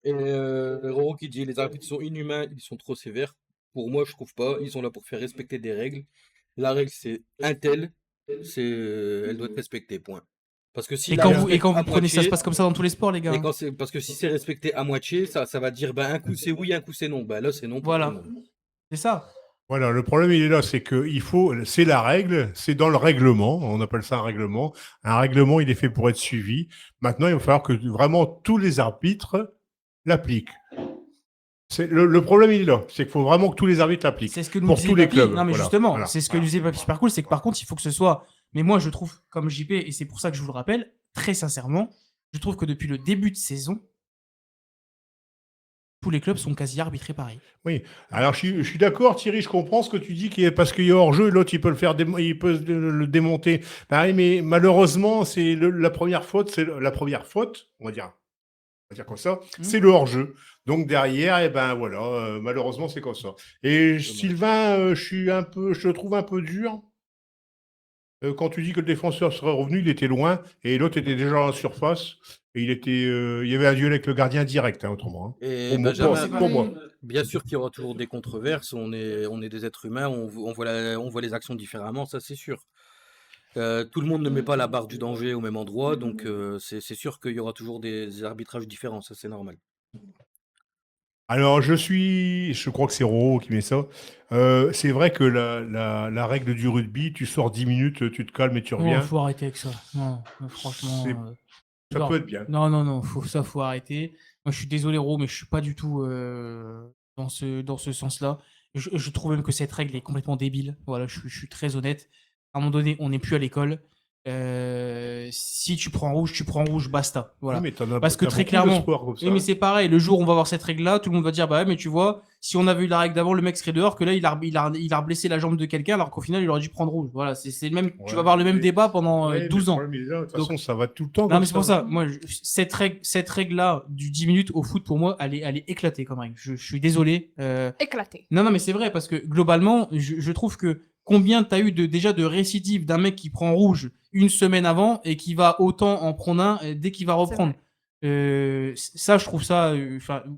Roro qui dit les arbitres sont inhumains, ils sont trop sévères. Pour moi, je trouve pas. Ils sont là pour faire respecter des règles. La règle, c'est un tel, elle doit être respectée, point. Parce que si Et la quand vous respecte à prenez, ça se moitié, passe comme ça dans tous les sports, les gars. parce que si c'est respecté à moitié, ça va dire un coup c'est oui, un coup c'est non. Là, c'est non pour tout le Voilà. monde. C'est ça. Voilà, le problème, il est là, c'est que c'est la règle, c'est dans le règlement, on appelle ça un règlement. Un règlement, il est fait pour être suivi. Maintenant, il va falloir que vraiment tous les arbitres l'appliquent. Le problème, il est là, c'est qu'il faut vraiment que tous les arbitres l'appliquent. C'est ce que nous pour disait tous les Papy. clubs. Non, mais Voilà, justement, voilà, c'est ce que nous disait Papy Super Cool, c'est que par contre, il faut que ce soit. Mais moi, je trouve, comme JP, et c'est pour ça que je vous le rappelle, très sincèrement, je trouve que depuis le début de saison, tous les clubs sont quasi arbitrés pareil. Oui, alors je suis d'accord, Thierry, je comprends ce que tu dis, parce qu'il y a hors-jeu, et l'autre, il peut le démonter. Pareil, mais malheureusement, c'est la première faute, on va dire comme ça, c'est le hors-jeu. Donc derrière, eh ben voilà, malheureusement, c'est comme ça. Et Sylvain, je le trouve un peu dur. Quand tu dis que le défenseur serait revenu, il était loin, et l'autre était déjà dans la surface, et il y avait un duel avec le gardien direct, autrement. Hein. Et Pour moi. Bien sûr qu'il y aura toujours des controverses, on est des êtres humains, on voit les actions différemment, ça c'est sûr. Tout le monde ne met pas la barre du danger au même endroit, donc c'est sûr qu'il y aura toujours des arbitrages différents, ça c'est normal. Alors, je crois que c'est Roro qui met ça. C'est vrai que la règle du rugby, tu sors 10 minutes, tu te calmes et tu reviens. Il faut arrêter avec ça. Non, franchement. Ça peut être bien. Non, faut arrêter. Moi, je suis désolé, Roro, mais je suis pas du tout dans ce sens-là. Je trouve même que cette règle est complètement débile. Voilà, je suis très honnête. À un moment donné, on n'est plus à l'école. Si tu prends rouge, basta. Voilà. Oui, mais parce que très clairement, oui, mais c'est pareil. Le jour où on va voir cette règle-là, tout le monde va dire bah ouais, mais tu vois, si on avait eu la règle d'avant, le mec serait dehors, que là il a blessé la jambe de quelqu'un, alors qu'au final il aurait dû prendre rouge. Voilà, c'est le même. Ouais, tu vas avoir le même débat pendant 12 ans. De toute façon, ça va tout le temps. Non, mais c'est pour ça. Moi, cette règle-là du 10 minutes au foot, pour moi, elle est éclatée comme règle. Je suis désolé. Éclatée. Non, mais c'est vrai parce que globalement, je trouve que combien t'as eu déjà de récidives d'un mec qui prend rouge une semaine avant et qui va autant en prendre un dès qu'il va reprendre. Ça, je trouve ça.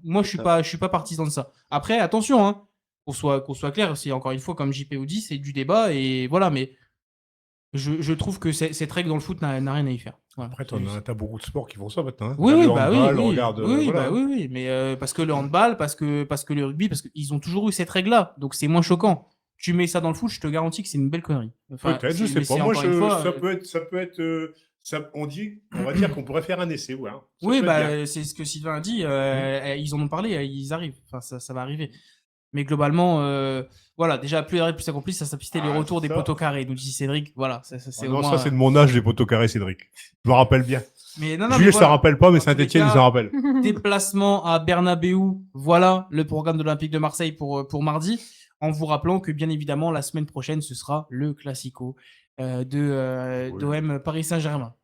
Moi, je suis pas partisan de ça. Après, attention, hein, qu'on soit clair. C'est encore une fois, comme JPO dit, c'est du débat et voilà. Mais je trouve que cette règle dans le foot n'a rien à y faire. Voilà. Après, t'as beaucoup de sports qui font ça maintenant. Hein. Oui, mais parce que le handball, parce que le rugby, parce qu'ils ont toujours eu cette règle-là. Donc c'est moins choquant. Tu mets ça dans le foot, je te garantis que c'est une belle connerie. Peut-être, je sais pas. Moi, ça peut être. On va dire qu'on pourrait faire un essai. Ouais, hein. Oui, c'est ce que Sylvain a dit. Ils en ont parlé, ils arrivent. Enfin, ça va arriver. Mais globalement, voilà, déjà, plus plus accompli, ça s'appelait le retour des poteaux carrés, nous dit Cédric. Voilà, ça c'est c'est de mon âge, les poteaux carrés, Cédric. Je me rappelle bien. Mais Jules, ça rappelle pas, mais Saint-Etienne, ça rappelle. Déplacement à Bernabeu, voilà le programme de l'Olympique de Marseille pour mardi. En vous rappelant que, bien évidemment, la semaine prochaine, ce sera le Classico d'OM Paris Saint-Germain.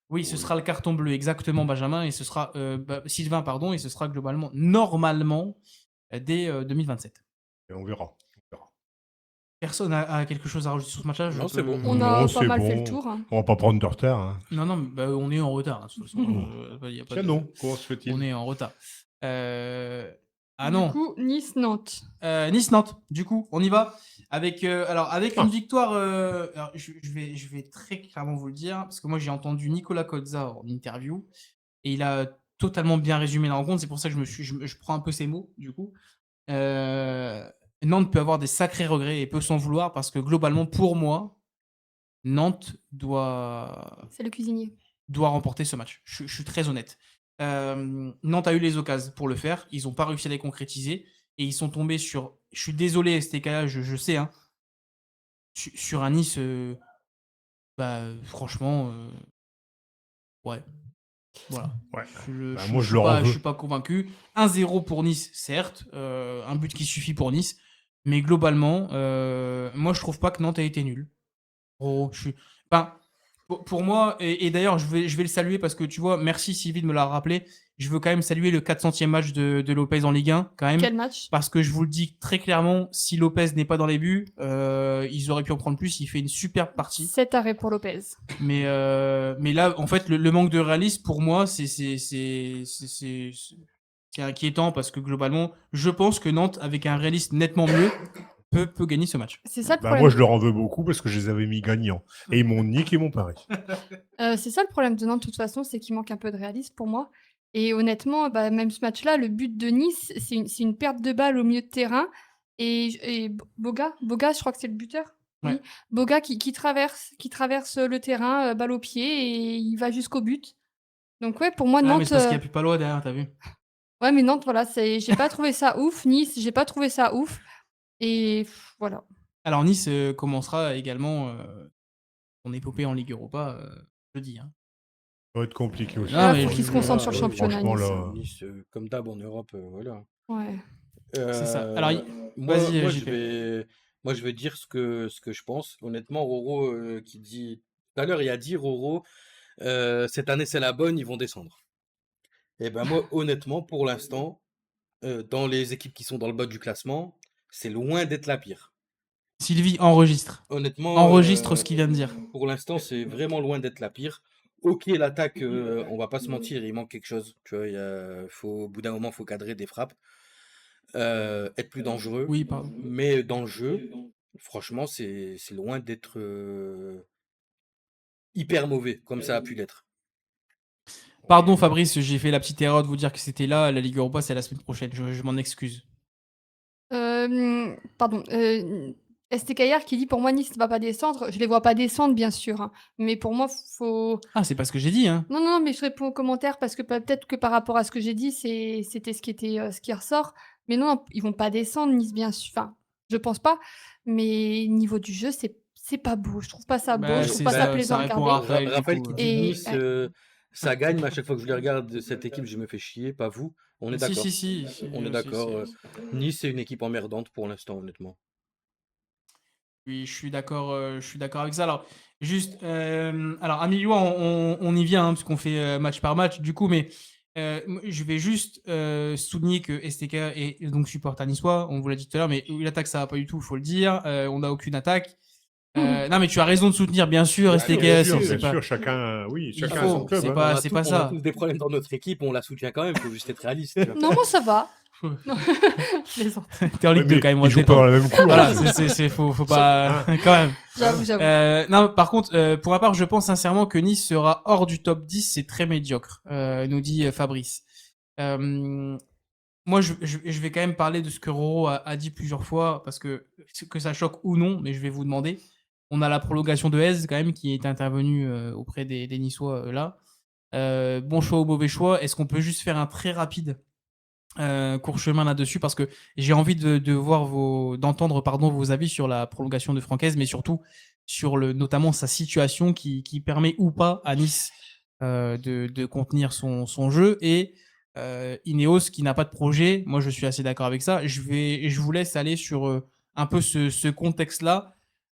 Oui, ce sera le carton bleu, exactement, Benjamin, et ce sera Sylvain, pardon, et ce sera globalement, normalement, dès 2027. Et on verra. Personne a quelque chose à rajouter sur ce match-là? Non, c'est bon. On a pas mal fait le tour. Hein. On va pas prendre de retard. Hein. Non, on est en retard. Hein, de toute façon. Non, comment se fait-il? On est en retard. Du coup, Nice-Nantes. Nice-Nantes, du coup, on y va. Avec une victoire, je vais très clairement vous le dire, parce que moi j'ai entendu Nicolas Cozza en interview, et il a totalement bien résumé la rencontre, c'est pour ça que je prends un peu ses mots, du coup. Nantes peut avoir des sacrés regrets et peut s'en vouloir, parce que globalement, pour moi, Nantes C'est le cuisinier. doit remporter ce match. Je suis très honnête. Nantes a eu les occasions pour le faire. Ils n'ont pas réussi à les concrétiser. Et ils sont tombés sur. Je suis désolé, STK, je sais, hein, sur un Nice. Franchement, ouais. Voilà. Ouais. Je Moi, je suis leur en pas, je veux. suis pas convaincu. 1-0 pour Nice, certes. Un but qui suffit pour Nice. Mais globalement, moi, je trouve pas que Nantes a été nul. Oh, enfin, pour moi, et d'ailleurs, je vais le saluer parce que tu vois, merci Sylvie de me l'a rappelé. Je veux quand même saluer le 400e match de Lopez en Ligue 1, quand même. Quel match? Parce que je vous le dis très clairement, si Lopez n'est pas dans les buts, ils auraient pu en prendre plus. Il fait une superbe partie. 7 arrêts pour Lopez. Mais là, en fait, le manque de réalisme, pour moi, c'est inquiétant parce que globalement, je pense que Nantes, avec un réalisme nettement mieux, peut gagner ce match. C'est ça le Moi, problème. je leur en veux beaucoup parce que je les avais mis gagnants. Et ils m'ont niqué mon pari. C'est ça le problème de Nantes, de toute façon, c'est qu'il manque un peu de réalisme pour moi. Et honnêtement, même ce match-là, le but de Nice, c'est une perte de balle au milieu de terrain. Et Boga, je crois que c'est le buteur. Ouais. Oui. Boga qui traverse le terrain, balle au pied, et il va jusqu'au but. Donc ouais, pour moi, Ah, Nantes. mais c'est parce qu'il n'y a plus Palois derrière, t'as vu? Ouais, mais Nantes, voilà, j'ai pas trouvé ça ouf. Nice, j'ai pas trouvé ça ouf. Et voilà. Alors Nice commencera également son épopée en Ligue Europa jeudi. Hein. Ça va être compliqué aussi. Ah, mais Faut qu'il se concentre sur le championnat. Franchement, Nice. là. Nice, comme d'hab en Europe, voilà. Ouais. C'est ça. Alors, Moi, vas-y, moi, JP. je vais dire ce que je pense. Honnêtement, Roro qui dit. Tout à l'heure, il a dit Roro, cette année c'est la bonne, ils vont descendre. Et ben moi, honnêtement, pour l'instant, dans les équipes qui sont dans le bas du classement, c'est loin d'être la pire. Sylvie, enregistre. Honnêtement, Enregistre ce qu'il vient de dire. pour l'instant, c'est vraiment loin d'être la pire. Ok, l'attaque, on va pas se mentir, il manque quelque chose. Tu vois, au bout d'un moment, il faut cadrer des frappes, être plus dangereux. Oui, pardon. Mais dans le jeu, franchement, c'est loin d'être hyper mauvais, comme ça a pu l'être. Pardon Fabrice, j'ai fait la petite erreur de vous dire que c'était là. La Ligue Europa, c'est la semaine prochaine. Je m'en excuse. Pardon. STKR qui dit pour moi Nice ne va pas descendre. Je les vois pas descendre, bien sûr. Hein. Mais pour moi, faut. Ah, c'est pas ce que j'ai dit. Hein. Non, mais je réponds aux commentaires parce que peut-être que par rapport à ce que j'ai dit, c'était ce qui ressort. Mais non, ils vont pas descendre, Nice, bien sûr. Enfin, je pense pas. Mais niveau du jeu, c'est pas beau. Je trouve pas ça beau. Je trouve pas ça plaisant à répond regarder. à Raphaël, Raphaël du coup, qui dit Et- Nice, ça gagne, mais à chaque fois que je les regarde, cette équipe, je me fais chier, pas vous. On est d'accord. Si. On est d'accord. Nice, c'est une équipe emmerdante pour l'instant, honnêtement. Oui, je suis d'accord avec ça. Alors, juste, alors, Amilio, on y vient, hein, parce qu'on fait match par match, du coup, mais je vais juste souligner que STK est donc supporter niçois, on vous l'a dit tout à l'heure, mais l'attaque, ça va pas du tout, il faut le dire. On n'a aucune attaque. Non, mais tu as raison de soutenir, bien sûr, STK. Bien c'est pas... sûr, chacun, chacun a faut, son club. c'est hein. pas- c'est pas On a ça. tous des problèmes dans notre équipe, on la soutient quand même, il faut juste être réaliste. tu vois. Non, moi ça va. Non, je plaisante. T'es en Ligue 2 Mais quand même, ils moi, jouent je pas dans détends. la même cour. Voilà, hein. faut pas, quand même. J'avoue. Non, par contre, pour ma part, je pense sincèrement que Nice sera hors du top 10. C'est très médiocre, nous dit Fabrice. Moi, je vais quand même parler de ce que Roro a dit plusieurs fois, parce que ça choque ou non, mais je vais vous demander. On a la prolongation de Hez, quand même, qui est intervenue auprès des Niçois, là. Bon choix ou mauvais choix. Est-ce qu'on peut juste faire un très rapide court chemin là-dessus, parce que j'ai envie d'entendre vos avis sur la prolongation de Francaise, mais surtout sur notamment sa situation qui permet ou pas à Nice de contenir son jeu, et Ineos qui n'a pas de projet. Moi, je suis assez d'accord avec ça. Je vous laisse aller sur un peu ce contexte-là.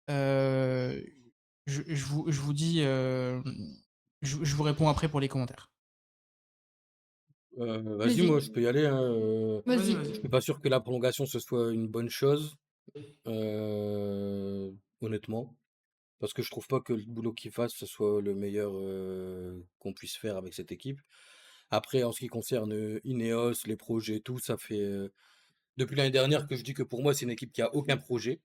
Je vous dis, je vous réponds après pour les commentaires. Vas-y, Vas-y. moi je peux y aller. Vas-y. Je suis pas sûr que la prolongation ce soit une bonne chose, honnêtement, parce que je trouve pas que le boulot qu'il fasse ce soit le meilleur qu'on puisse faire avec cette équipe. Après, en ce qui concerne Ineos, les projets, et tout, ça fait depuis l'année dernière que je dis que pour moi c'est une équipe qui a aucun projet,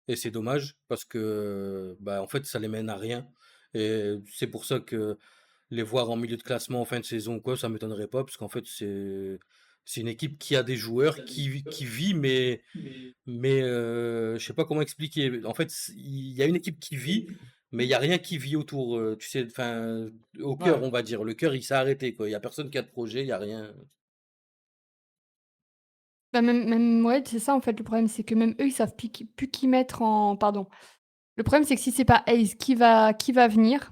et c'est dommage parce que bah en fait ça les mène à rien, et c'est pour ça que les voir en milieu de classement en fin de saison ou quoi, ça m'étonnerait pas, parce qu'en fait, c'est une équipe qui a des joueurs qui vit, mais je sais pas comment expliquer. En fait, il y a une équipe qui vit, mais il n'y a rien qui vit autour. Tu sais, enfin, au Ouais. cœur, on va dire. Le cœur, il s'est arrêté, quoi. Il n'y a personne qui a de projet, il n'y a rien. Bah, même ouais, c'est ça en fait le problème, c'est que même eux, ils savent plus qui mettre en pardon. Le problème, c'est que si c'est pas Hayes, qui va venir?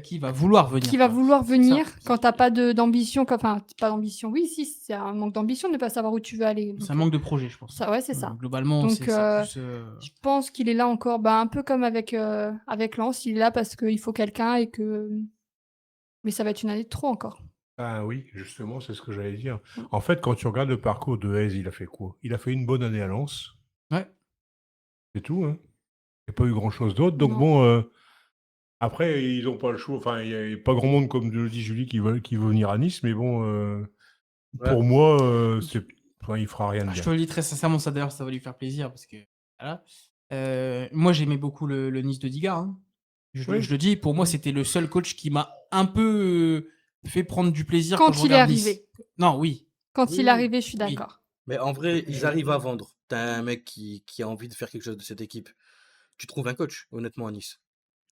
Qui va vouloir venir, Qui va quoi. vouloir C'est ça, venir c'est quand ça. tu as pas d'ambition, enfin, pas d'ambition. Oui, si, c'est un manque d'ambition de ne pas savoir où tu veux aller. C'est Donc, un manque de projet, je pense. ça, ouais, c'est ça. Globalement, Donc, c'est plus. je pense qu'il est là encore, bah, un peu comme avec Lens, il est là parce qu'il faut quelqu'un et que. Mais ça va être une année de trop encore. Ah oui, justement, c'est ce que j'allais dire. Mm. En fait, quand tu regardes le parcours de Hayes, il a fait quoi? Il a fait une bonne année à Lens, Ouais. c'est tout, hein. Il n'y a pas eu grand-chose d'autre. Donc Non. bon, après, ils n'ont pas le choix. Enfin, il n'y a pas grand monde, comme le dit Julie, qui veut venir à Nice. Mais bon, Ouais. pour moi, enfin, il fera rien de Je bien. te le dis très sincèrement, ça d'ailleurs, ça va lui faire plaisir parce que voilà. Moi, j'aimais beaucoup le Nice de Digard. Hein. Je Oui. le dis, pour moi, c'était le seul coach qui m'a un peu fait prendre du plaisir Quand quand je il est regarde Nice. arrivé. Non, oui. Quand Oui, il est oui. arrivé, je suis Oui. d'accord. Mais en vrai, ils arrivent à vendre. T'as un mec qui a envie de faire quelque chose de cette équipe. Tu trouves un coach, honnêtement, à Nice.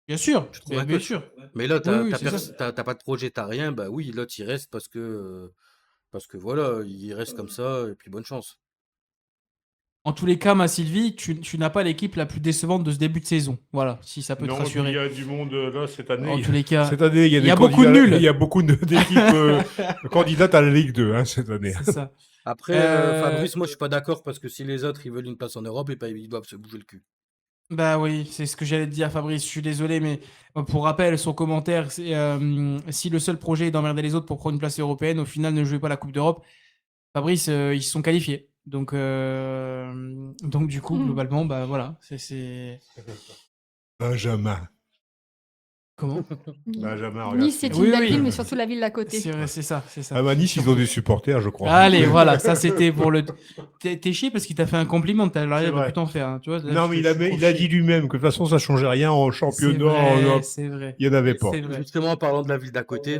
Bien sûr. Tu trouves un Bien coach. sûr. Mais là, Oui, oui, c'est ça. t'as pas de projet, t'as rien. Bah oui, l'autre, il reste parce que voilà, il reste comme ça, et puis bonne chance. En tous les cas, ma Sylvie, tu n'as pas l'équipe la plus décevante de ce début de saison. Voilà, si ça peut te Non, il y rassurer. a du monde là cette année. En tous les cas, Cette année, il y a il y a des beaucoup de candidats- nuls. Il y a beaucoup d'équipes candidates à la Ligue 2 hein, cette année. c'est ça. Après, Fabrice, moi, je suis pas d'accord parce que si les autres, ils veulent une place en Europe, et ben, ils doivent se bouger le cul. Bah oui, c'est ce que j'allais te dire, Fabrice. Je suis désolé, mais pour rappel, son commentaire, c'est si le seul projet est d'emmerder les autres pour prendre une place européenne, au final, ne jouez pas la Coupe d'Europe. Fabrice, ils se sont qualifiés. Donc du coup, globalement, bah voilà, c'est. Benjamin. Comment? Benjamin, regarde. Nice, c'est une Oui, belle oui. ville, mais surtout la ville d'à côté. C'est vrai, c'est ça, c'est ça. Ah bah Nice, ils ont des supporters, je crois. Allez, voilà, ça c'était pour le. T'es chier parce qu'il t'a fait un compliment, t'as l'air C'est de vrai. plus t'en faire. Hein, tu vois, là, Non, je- mais je suis trop il a chier. dit lui-même que de toute façon, ça changeait rien en C'est championnat. en vrai, Europe. c'est vrai. Il n'y en avait pas. C'est vrai. Justement, en parlant de la ville d'à côté,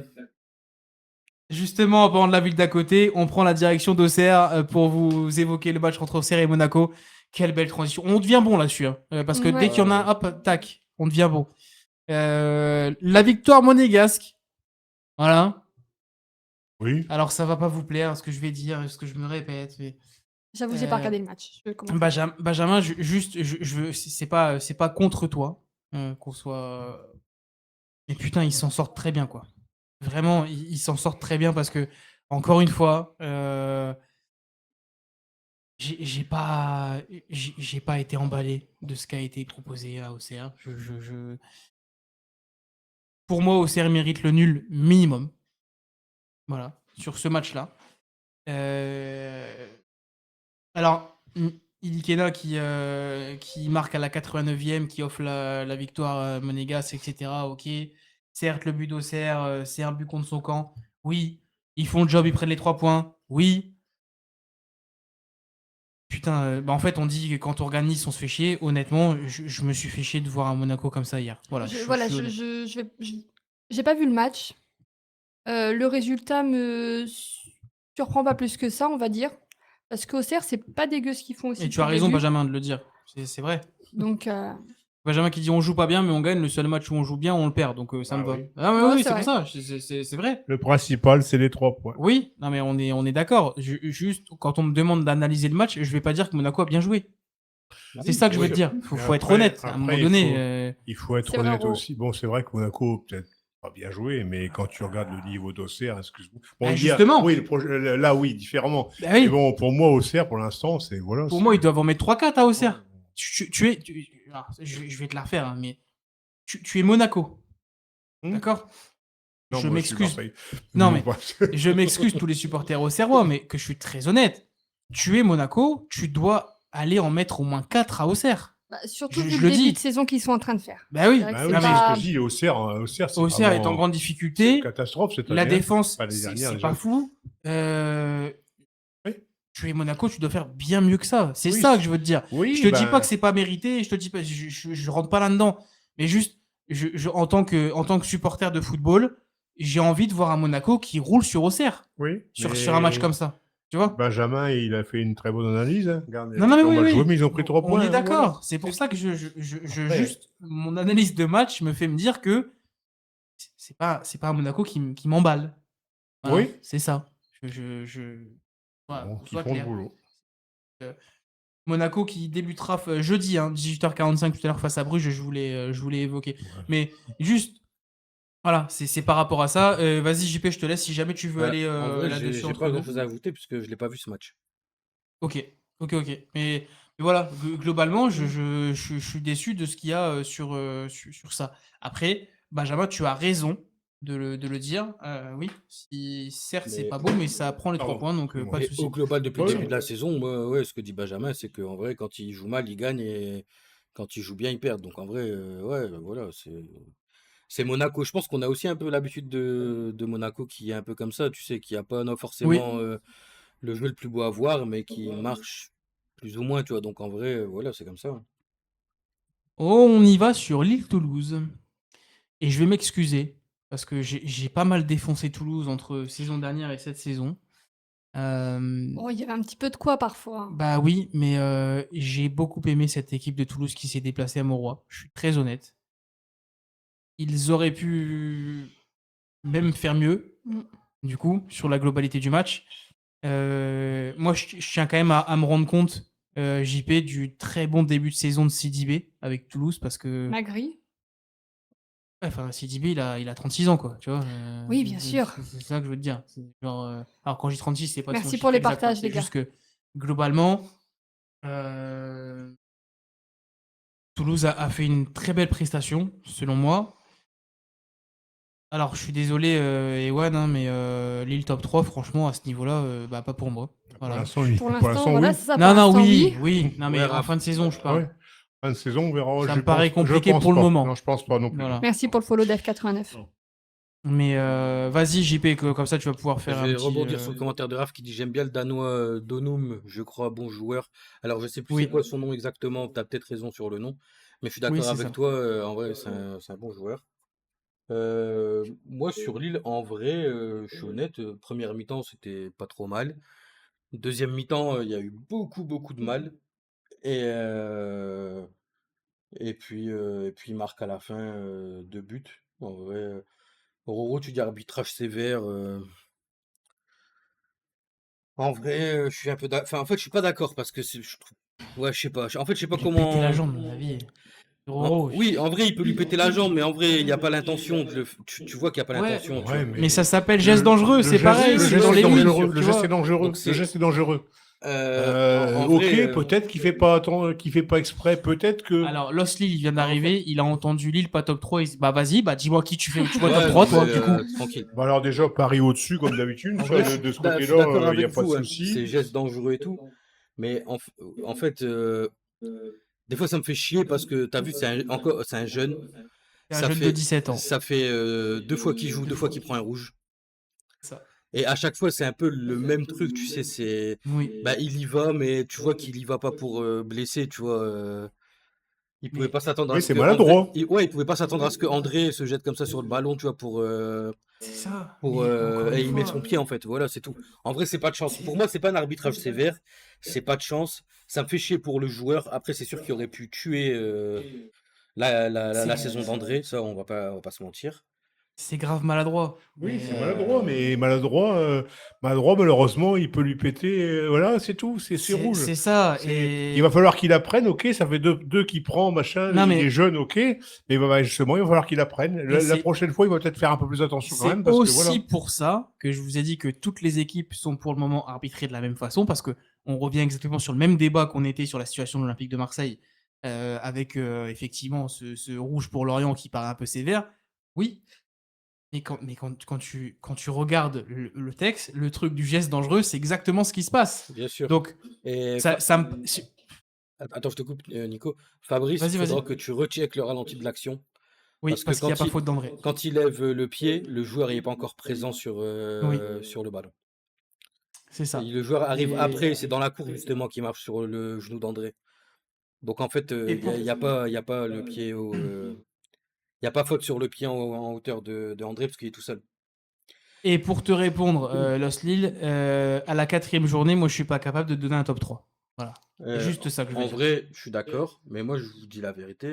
Justement, en parlant de la ville d'à côté, on prend la direction d'Auxerre pour vous évoquer le match entre Auxerre et Monaco. Quelle belle transition. On devient bon là-dessus, hein, parce que Ouais. dès qu'il y en a un, hop, tac, on devient bon. La victoire monégasque. Voilà. Oui. Alors, ça va pas vous plaire, ce que je vais dire, ce que je me répète. Mais... J'avoue, j'ai pas regardé le match. Je vais commencer. Benjamin, je veux, c'est pas contre toi qu'on soit. Mais putain, ils s'en sortent très bien, quoi. Vraiment, ils s'en sortent très bien parce que, encore une fois, j'ai pas été emballé de ce qui a été proposé à Auxerre. Pour moi, Auxerre mérite le nul minimum. Voilà, sur ce match-là. Alors, Ilikena qui marque à la 89e, qui offre la victoire monégasque, etc. Ok. Certes, le but d'Auxerre, c'est un but contre son camp. Oui. Ils font le job, ils prennent les 3 points. Oui. Putain, en fait, on dit que quand on regarde Nice, on se fait chier. Honnêtement, je me suis fait chier de voir un Monaco comme ça hier. Voilà. J'ai pas vu le match. Le résultat me surprend pas plus que ça, on va dire. Parce qu'Auxerre, c'est pas dégueu ce qu'ils font aussi. Et tu as raison, Benjamin, de le dire. C'est vrai. Donc, Benjamin qui dit on joue pas bien, mais on gagne. Le seul match où on joue bien, on le perd. Donc ça me va. Oui. Ah, mais Ouais, oui, c'est c'est pour vrai. ça. C'est vrai. Le principal, c'est les 3 points. Oui, non mais on est d'accord. Juste, quand on me demande d'analyser le match, je vais pas dire que Monaco a bien joué. C'est ça que je veux te dire. Faut être honnête. À un moment donné. Il faut être C'est vrai, honnête aussi. Bon, c'est vrai que Monaco, peut-être pas bien joué, mais quand tu regardes le niveau d'Auxerre, excuse-moi. Bon, Ah, justement. Oui, là, oui, différemment. Bah oui. Mais bon, pour moi, Auxerre, pour l'instant, c'est. Voilà, Pour moi, ils doivent en mettre 3-4 à Auxerre. Alors, je vais te la refaire, hein, mais tu es Monaco. D'accord? Non, Je moi, m'excuse. suis Marseille. Non, mais je m'excuse tous les supporters auxerrois, mais que je suis très honnête. Tu es Monaco, tu dois aller en mettre au moins 4 à Auxerre. surtout vu je le le début dis. de saison qu'ils sont en train de faire. Bah oui. C'est vrai que Bah c'est oui, non, c'est mais- ce pas- que je dis. Auxerre, c'est Auxerre est vraiment en grande une difficulté. catastrophe cette année. La hein. défense, Pas les c'est dernières, pas déjà. fou. Oui. Tu es Monaco, tu dois faire bien mieux que ça. C'est Oui, ça que je veux te dire. Oui, Je te dis ben, pas que c'est pas mérité, je te dis pas, je rentre pas là-dedans. Mais juste, en tant que supporter de football, j'ai envie de voir un Monaco qui roule sur Auxerre oui, sur un match comme ça. Tu vois? Benjamin, il a fait une très bonne analyse. Hein. Regarde, Non, non, mais ils ont oui, mal joué, oui. mais ils ont pris 3 On points. est Hein, voilà. d'accord. C'est pour C'est ça que tout. Après, juste mon analyse de match me fait me dire que c'est pas un Monaco qui m'emballe. Voilà, oui, c'est ça. Je voilà, bon, qu'on qui soit font le clair. boulot. Monaco qui débutera jeudi, hein, 18h45 tout à l'heure face à Bruges, je voulais évoquer. Ouais. Mais juste, voilà, c'est par rapport à ça. Vas-y, JP, je te laisse si jamais tu veux aller En vrai, là-dessus j'ai entre pas nous. grand-chose à ajouter puisque je l'ai pas vu ce match. Ok, ok. Mais voilà, globalement, je suis déçu de ce qu'il y a sur ça. Après, Benjamin, tu as raison de le dire. Oui, certes, c'est Mais pas beau, mais ça prend les 3 Pardon, points, donc excuse-moi. pas de mais au souci. global, depuis Bah le oui, début de la saison, moi, ouais, ce que dit Benjamin, c'est qu'en vrai, quand il joue mal, il gagne et quand il joue bien, il perd. Donc en vrai, ouais, voilà, c'est Monaco. Je pense qu'on a aussi un peu l'habitude de Monaco qui est un peu comme ça, tu sais, qui a pas non, Oui. forcément le jeu le plus beau à voir, mais qui marche plus ou moins, tu vois. Donc en vrai, voilà, c'est comme ça. Hein. On y va sur l'île Toulouse. Et je vais m'excuser, parce que j'ai pas mal défoncé Toulouse entre saison dernière et cette saison. Oh, il y avait un petit peu de quoi parfois. Hein. Bah oui, mais j'ai beaucoup aimé cette équipe de Toulouse qui s'est déplacée à Mauroy. Je suis très honnête. Ils auraient pu même faire mieux, Mm. du coup, sur la globalité du match. Moi, je tiens quand même à me rendre compte, JP, du très bon début de saison de Sidibé avec Toulouse, parce que Magri. ouais, enfin, Sidibé, il a 36 ans, quoi, tu vois. Oui, bien sûr. C'est ça que je veux te dire. C'est genre, alors, quand je dis 36, c'est pas son Merci pour chiffre les exact, hein, partages, c'est les gars. juste que, globalement, euh, Toulouse a fait une très belle prestation, selon moi. Alors, je suis désolé, Ewan, hein, mais Lille top 3, franchement, à ce niveau-là, bah, pas pour moi. pour Voilà. l'instant, oui. Pour Pour l'instant, l'instant, voilà, oui. c'est ça. Non, Pour non, l'instant, oui, oui. oui. Non, mais Ouais, en fin de saison, je parle. Ouais. Fin de saison, on verra. Ça me paraît Je compliqué pense pour le pas. moment. Non, je pense pas non plus. Voilà. Merci pour le follow d'F89. Mais vas-y, JP, comme ça, tu vas pouvoir Je faire un vais petit. rebondir sur le commentaire de Raph qui dit j'aime bien le Danois Donum, je crois, bon joueur. Alors je sais plus c'est Oui, quoi son nom exactement, tu as peut-être raison sur le nom, mais je suis oui, d'accord c'est avec ça. toi, en vrai c'est un bon joueur. Moi sur Lille, en vrai, je suis honnête, première mi-temps c'était pas trop mal. Deuxième mi-temps, il y a eu beaucoup de mal. Et, et puis il marque à la fin 2 buts. En vrai, Roro, tu dis arbitrage sévère. En vrai, je suis un peu enfin, en fait, je suis pas d'accord parce que je trouve. Ouais, je sais pas. En fait, je sais pas Il lui pétait la comment. jambe, à mon avis. Roro, Oui, en vrai, il peut lui péter la jambe, mais en vrai, il n'y a pas l'intention tu vois qu'il n'y a pas ouais, l'intention, tu Ouais, vois. mais ça s'appelle geste le, dangereux, le c'est geste, pareil, le c'est geste dans est les ligues, dangereux. Le tu geste est vois. dangereux. Donc Le c'est. geste est dangereux. En Ok, vrai, peut-être qu'il fait pas exprès. Peut-être que. Alors, Lost Lille, il vient En fait, d'arriver, il a entendu Lille pas top 3, bah vas-y, bah dis-moi qui tu vois top ouais, 3, non, mais toi, du coup. tranquille. bah alors déjà, Paris au-dessus, comme d'habitude. En Ça, vrai, de ce je suis d'accord côté-là, il n'y a avec pas de vous, hein. souci. C'est geste dangereux et tout. Mais en fait, des fois, ça me fait chier parce que, t'as vu, c'est un jeune. C'est un jeune de 17 ans. Ça fait 2 fois qu'il joue, 2 fois qu'il prend un rouge. Ça. Et à chaque fois, c'est un peu le même truc, tu sais, Oui, bah, il y va, mais tu vois qu'il y va pas pour blesser, tu vois. Il pouvait mais pas s'attendre à Oui, ce c'est que André, maladroit. ouais, il pouvait pas s'attendre à ce que André se jette comme ça sur le ballon, tu vois, c'est ça. Mais encore une et il met son fois, pied en fait. Voilà, c'est tout. En vrai, c'est pas de chance. Pour moi, c'est pas un arbitrage sévère, c'est pas de chance. Ça me fait chier pour le joueur. Après, c'est sûr qu'il aurait pu tuer la c'est saison d'André, ça, on va pas se mentir. c'est grave maladroit. Oui, Mais c'est maladroit, mais maladroit, malheureusement, il peut lui péter. Voilà, c'est tout, c'est rouge. c'est ça. Il va falloir qu'il apprenne, ok, ça fait deux qu'il prend, machin, Non, il est mais jeune, ok, mais justement, il va falloir qu'il apprenne. et La prochaine fois, il va peut-être faire un peu plus attention quand c'est même, parce que aussi voilà. pour ça que je vous ai dit que toutes les équipes sont pour le moment arbitrées de la même façon, parce que on revient exactement sur le même débat qu'on était sur la situation de l'Olympique de Marseille, avec effectivement ce rouge pour Lorient qui paraît un peu sévère. Oui, mais quand tu regardes le texte, le truc du geste dangereux, c'est exactement ce qui se passe. Bien sûr. Donc, Et ça me... attends, je te coupe, Nico. Fabrice, il Vas-y, faudra vas-y. que tu recheckes le ralenti de l'action. Oui, Parce que parce qu'il n'y a pas faute d'André. quand il lève le pied, le joueur n'est pas encore présent Oui, sur le ballon. c'est ça. Le joueur arrive Et, après, c'est dans la course justement qu'il marche sur le genou d'André. Donc en fait, et il n'y a, pour... y a pas le pied y a pas faute sur le pied en hauteur de André parce qu'il est tout seul. Et pour te répondre, Lost Lille, à la 4e journée, moi je suis pas capable de te donner un top 3. Voilà. C'est juste ça que je veux En dire. vrai, je suis d'accord, mais moi, je vous dis la vérité.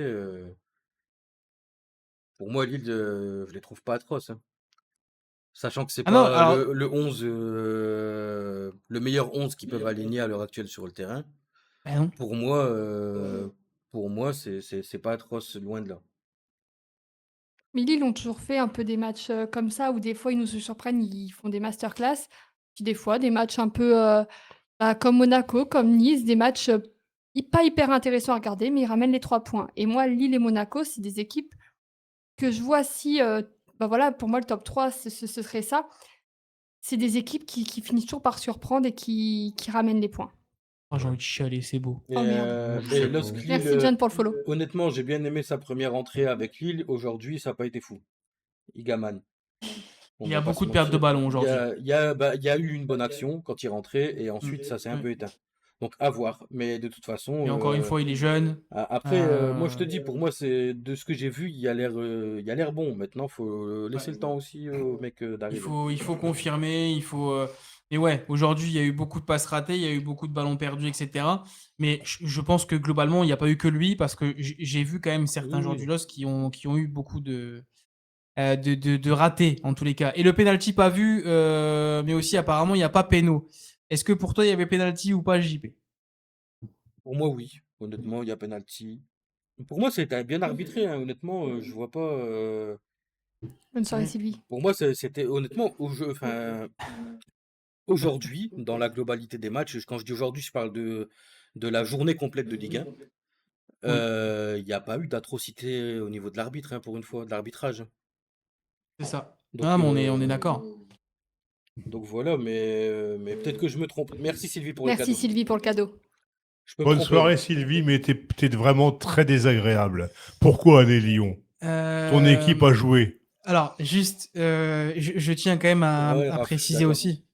Pour moi, Lille, je les trouve pas atroces, hein. Sachant que c'est Ah non, pas alors, le 11, le meilleur 11 qu'ils peuvent aligner à l'heure actuelle sur le terrain. bah non. Pour moi, c'est pas atroce, loin de là. Mais Lille ont toujours fait un peu des matchs comme ça, où des fois ils nous surprennent, ils font des masterclass. Puis des fois, des matchs un peu comme Monaco, comme Nice, des matchs pas hyper intéressants à regarder, mais ils ramènent les 3 points. Et moi, Lille et Monaco, c'est des équipes que je vois si, bah voilà, pour moi, le top 3, ce serait ça. C'est des équipes qui finissent toujours par surprendre et qui ramènent les points. Oh, j'ai envie de chialer, c'est beau. Et, Oh merde. et Lost Lille, Merci John pour le follow. honnêtement, j'ai bien aimé sa première entrée avec Lille. Aujourd'hui, ça n'a pas été fou. Igaman. On Il y va a pas beaucoup se de pertes de mentir. ballon aujourd'hui. Il y a eu une bonne action quand il rentrait et ensuite ça s'est un Ouais. peu éteint. Donc à voir. Mais de toute façon, Et encore une fois, il est jeune. après, moi je te dis, pour moi, c'est de ce que j'ai vu, il a l'air bon. Maintenant, faut laisser le temps aussi au mec d'arriver. Il faut confirmer, il faut. Et ouais, aujourd'hui, il y a eu beaucoup de passes ratées, il y a eu beaucoup de ballons perdus, etc. Mais je pense que globalement, il n'y a pas eu que lui, parce que j'ai vu quand même certains Oui, joueurs oui. du LOSC qui ont eu beaucoup de ratés, en tous les cas. Et le penalty pas vu, mais aussi apparemment, il n'y a pas péno. Est-ce que pour toi, il y avait penalty ou pas, JP? Pour moi, oui. Honnêtement, il y a penalty. Pour moi, c'était bien arbitré, hein. Honnêtement, je vois pas. Bonne soirée, Ouais. Sylvie. Pour moi, c'était honnêtement au jeu. Enfin, aujourd'hui, dans la globalité des matchs, quand je dis aujourd'hui, je parle de la journée complète de Ligue 1. Oui, Il n'y a pas eu d'atrocité au niveau de l'arbitre, hein, pour une fois, de l'arbitrage. c'est ça. Donc, Ah, mais on est d'accord. donc voilà, mais peut-être que je me trompe. Merci Sylvie pour le Merci cadeau. Sylvie pour le cadeau. Je peux me Bonne tromper. soirée, Sylvie, mais t'es vraiment très désagréable. Pourquoi aller Lyon? Ton équipe a joué. Alors, juste, je tiens quand même Ouais, à Raph, préciser d'accord. aussi,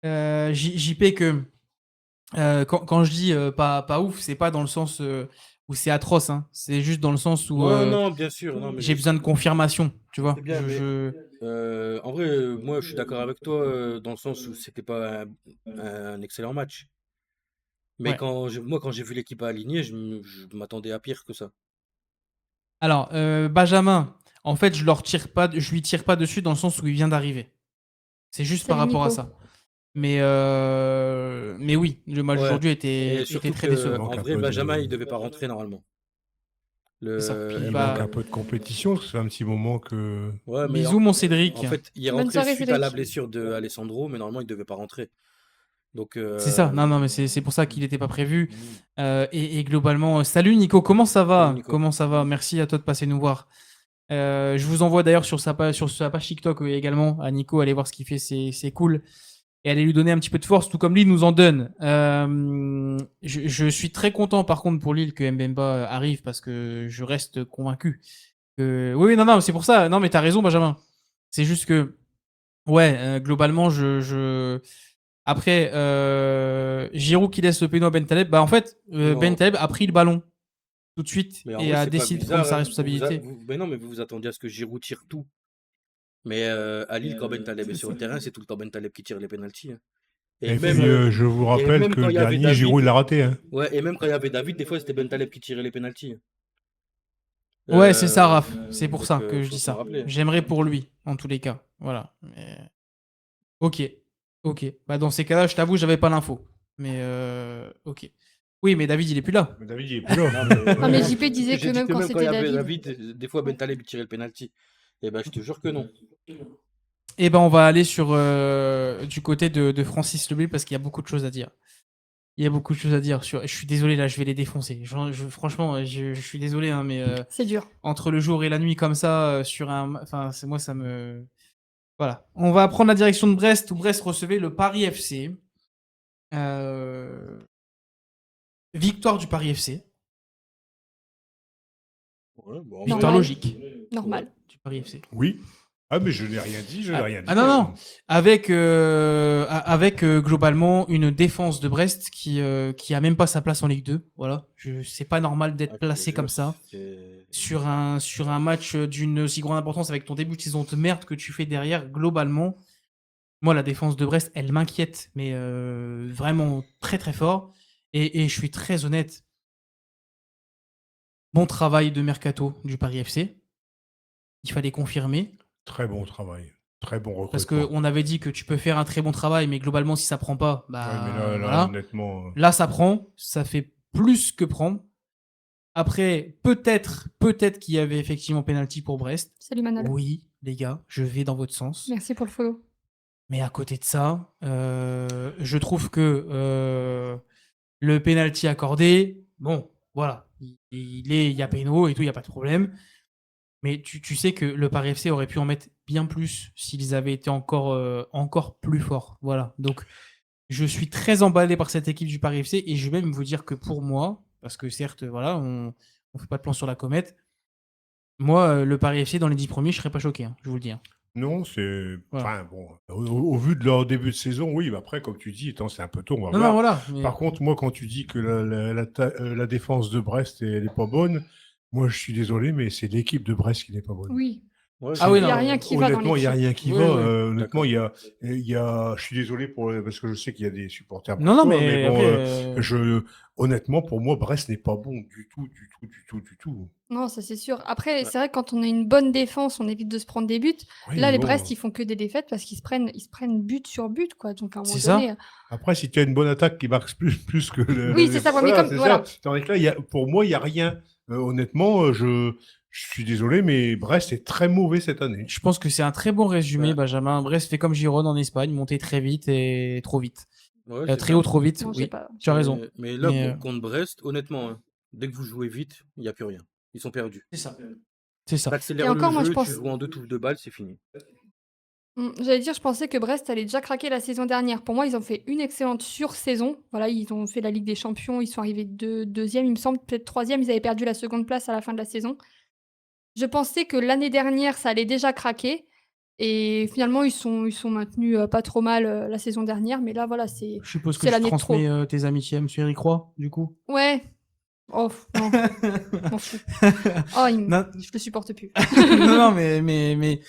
JP, que quand je dis pas ouf, c'est pas dans le sens où c'est atroce, hein. C'est juste dans le sens où Ouais, non, bien sûr, non, mais j'ai besoin de confirmation, tu vois. c'est bien, mais en vrai, moi, je suis d'accord avec toi dans le sens où c'était pas un excellent match. Mais Ouais. quand j'ai vu l'équipe alignée, je m'attendais à pire que ça. Alors, Benjamin, en fait, je lui tire pas dessus dans le sens où il vient d'arriver. C'est juste par Salut rapport à Nico. ça. Mais oui, le match Ouais. d'aujourd'hui Et était surtout très que, décevant. en Un vrai, peu Benjamin, de- il devait pas rentrer normalement. C'est ça. Puis Il bah, manque un peu de compétition, parce que ça fait un petit moment que... Ouais, mais bisous mon Cédric. en fait, il est Bonne rentré soirée, suite à la Cédric. blessure de Alessandro, mais normalement, il devait pas rentrer. Donc, C'est ça. Non, mais c'est pour ça qu'il n'était pas prévu. Et globalement, salut Nico, comment ça va? Salut, Nico. Comment ça va? Merci à toi de passer nous voir. Je vous envoie d'ailleurs sur sa page TikTok également à Nico, allez voir ce qu'il fait, c'est cool. Et allez lui donner un petit peu de force, tout comme Lille nous en donne. Je suis très content par contre pour Lille que Mbemba arrive, parce que je reste convaincu que... Oui, non, c'est pour ça. Non, mais t'as raison, Benjamin. C'est juste que, ouais, globalement, Après, Giroud qui laisse le péno à Ben Taleb, bah en fait, Ben Non. Taleb a pris le ballon tout de suite Mais en et vrai, a c'est pas décidé de prendre bizarre, sa hein. responsabilité. Mais non, mais vous vous attendiez à ce que Giroud tire tout. Mais à Lille, quand Ben Taleb est sur le terrain, c'est tout le temps Ben Taleb qui tire les pénaltys, hein. Et même, puis, je vous rappelle même que quand le il y avait dernier, Giroud, il l'a raté. Hein. ouais, et même quand il y avait David, des fois, c'était Ben Taleb qui tirait les pénaltys. Ouais, c'est ça, Raph. C'est pour Donc, ça que je faut dis s'en ça. rappeler. J'aimerais pour lui, en tous les cas. Voilà. Ok. Bah dans ces cas-là, je t'avoue, j'avais pas l'info. Mais ok. Oui, mais David, il est plus là. Mais David, il est plus là. Non, mais JP disait J'ai que dit même que quand même quand il y c'était avait David. David, des fois Ben Taleb il tirait le penalty. Et ben je te jure que non. Et ben on va aller sur du côté de Francis Lebel, parce qu'il y a beaucoup de choses à dire. Il y a beaucoup de choses à dire. Je suis désolé, là, je vais les défoncer. Franchement, je suis désolé, hein, mais C'est dur. entre le jour et la nuit comme ça, sur un... Enfin, c'est moi, ça me... Voilà. On va prendre la direction de Brest, où Brest recevait le Paris FC. Victoire du Paris FC. Ouais, bon, Victoire Normal. logique Normal. du Paris FC. Oui. Ah, mais je n'ai rien dit, je n'ai rien dit. Ah non. Avec globalement une défense de Brest qui a même pas sa place en Ligue 2. Voilà. C'est pas normal d'être je te placé jure, comme ça. sur un match d'une si grande importance avec ton début de saison de merde que tu fais derrière, globalement, moi, la défense de Brest, elle m'inquiète, mais vraiment très très fort. Et je suis très honnête. Bon travail de mercato du Paris FC. Il fallait confirmer. Très bon travail. Très bon Parce recrutement. qu'on avait dit que tu peux faire un très bon travail, mais globalement, si ça prend pas, Ouais, mais là, voilà. honnêtement. Là, ça prend. Ça fait plus que prendre. Après, peut-être qu'il y avait effectivement pénalty pour Brest. Salut Manol. Oui, les gars, je vais dans votre sens. Merci pour le follow. Mais à côté de ça, je trouve que le penalty accordé, bon, voilà, il y a péno et tout, il n'y a pas de problème. Mais tu sais que le Paris FC aurait pu en mettre bien plus s'ils avaient été encore plus forts. Voilà. Donc, je suis très emballé par cette équipe du Paris FC et je vais même vous dire que pour moi, parce que certes, voilà, on fait pas de plan sur la comète. Moi, le Paris FC dans les 10 premiers, je serais pas choqué, hein, je vous le dis. Hein. Non, c'est. Voilà. Enfin, bon, au vu de leur début de saison, oui, mais après, comme tu dis, c'est un peu tôt, on va Non, voir. non, voilà. Mais... Par contre, moi, quand tu dis que la défense de Brest, elle n'est pas bonne, moi, je suis désolé, mais c'est l'équipe de Brest qui n'est pas bonne. Oui. Ouais, Ah oui, Il non, n'y a rien qui va dans Honnêtement, il n'y a l'équipe. rien qui Oui, va. oui. Honnêtement, D'accord. il y a. Je suis désolé parce que je sais qu'il y a des supporters. Non, non, brestois, mais bon, après, honnêtement, pour moi, Brest n'est pas bon du tout. Non, ça c'est sûr. Après, c'est vrai que quand on a une bonne défense, on évite de se prendre des buts. Oui, Là, mais les bon, Brest, ils font que des défaites parce qu'ils se prennent but sur but, quoi. Donc à un moment C'est ça. donné, Après, si tu as une bonne attaque qui marque plus que le. Oui, c'est ça, ouais, mais Voilà, comme- c'est voilà. ça. Tandis que là, pour moi, il n'y a rien. Honnêtement, je suis désolé, mais Brest est très mauvais cette année. je pense que c'est un très bon résumé, Ouais. Benjamin. Brest fait comme Gironde en Espagne, monter très vite et trop vite. Ouais, c'est Très ça. haut, trop vite. Non, j'ai Oui, pas. tu as raison. Mais là, Mais, contre Brest, honnêtement, hein, dès que vous jouez vite, il n'y a plus rien. Ils sont perdus. c'est ça. C'est ça. T'accélères Et encore, le moi, je jeu, pense- tu joues en 2 touches de balle, c'est fini. J'allais dire, je pensais que Brest allait déjà craquer la saison dernière. Pour moi, ils ont fait une excellente sur-saison. Voilà, ils ont fait la Ligue des Champions, ils sont arrivés deuxième, il me semble, peut-être troisième. Ils avaient perdu la seconde place à la fin de la saison. Je pensais que l'année dernière, ça allait déjà craquer. Et finalement, ils sont maintenus pas trop mal la saison dernière. Mais là, voilà, c'est Je suppose que c'est tu l'année de trop. transmets tes amitiés à M. Eric Roy, du coup. Ouais. Oh, non, m'en fous. Oh, Non. je le supporte plus. non, mais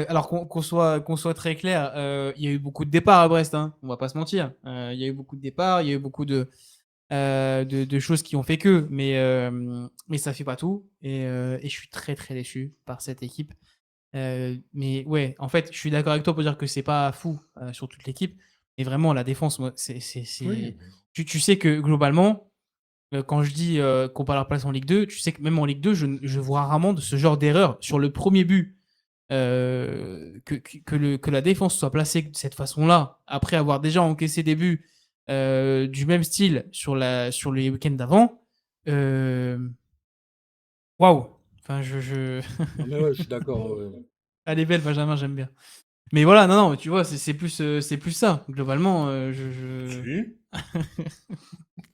alors qu'on soit très clair, il y a eu beaucoup de départs à Brest, hein, on va pas se mentir. Il y a eu beaucoup de départs, il y a eu beaucoup de choses qui ont fait que, mais ça fait pas tout. Et je suis très très déçu par cette équipe. Mais ouais, en fait, je suis d'accord avec toi pour dire que c'est pas fou sur toute l'équipe. Mais vraiment, la défense, moi, c'est... Oui. Tu sais que globalement, quand je dis qu'on parle leur place en Ligue 2, tu sais que même en Ligue 2, je vois rarement de ce genre d'erreur. Sur le premier but, que la défense soit placée de cette façon-là, après avoir déjà encaissé des buts du même style sur les week-ends d'avant, waouh! Enfin, Mais ouais, je suis d'accord. Elle est belle, Benjamin, j'aime bien. Mais voilà, non, tu vois, c'est plus ça. Globalement, Si.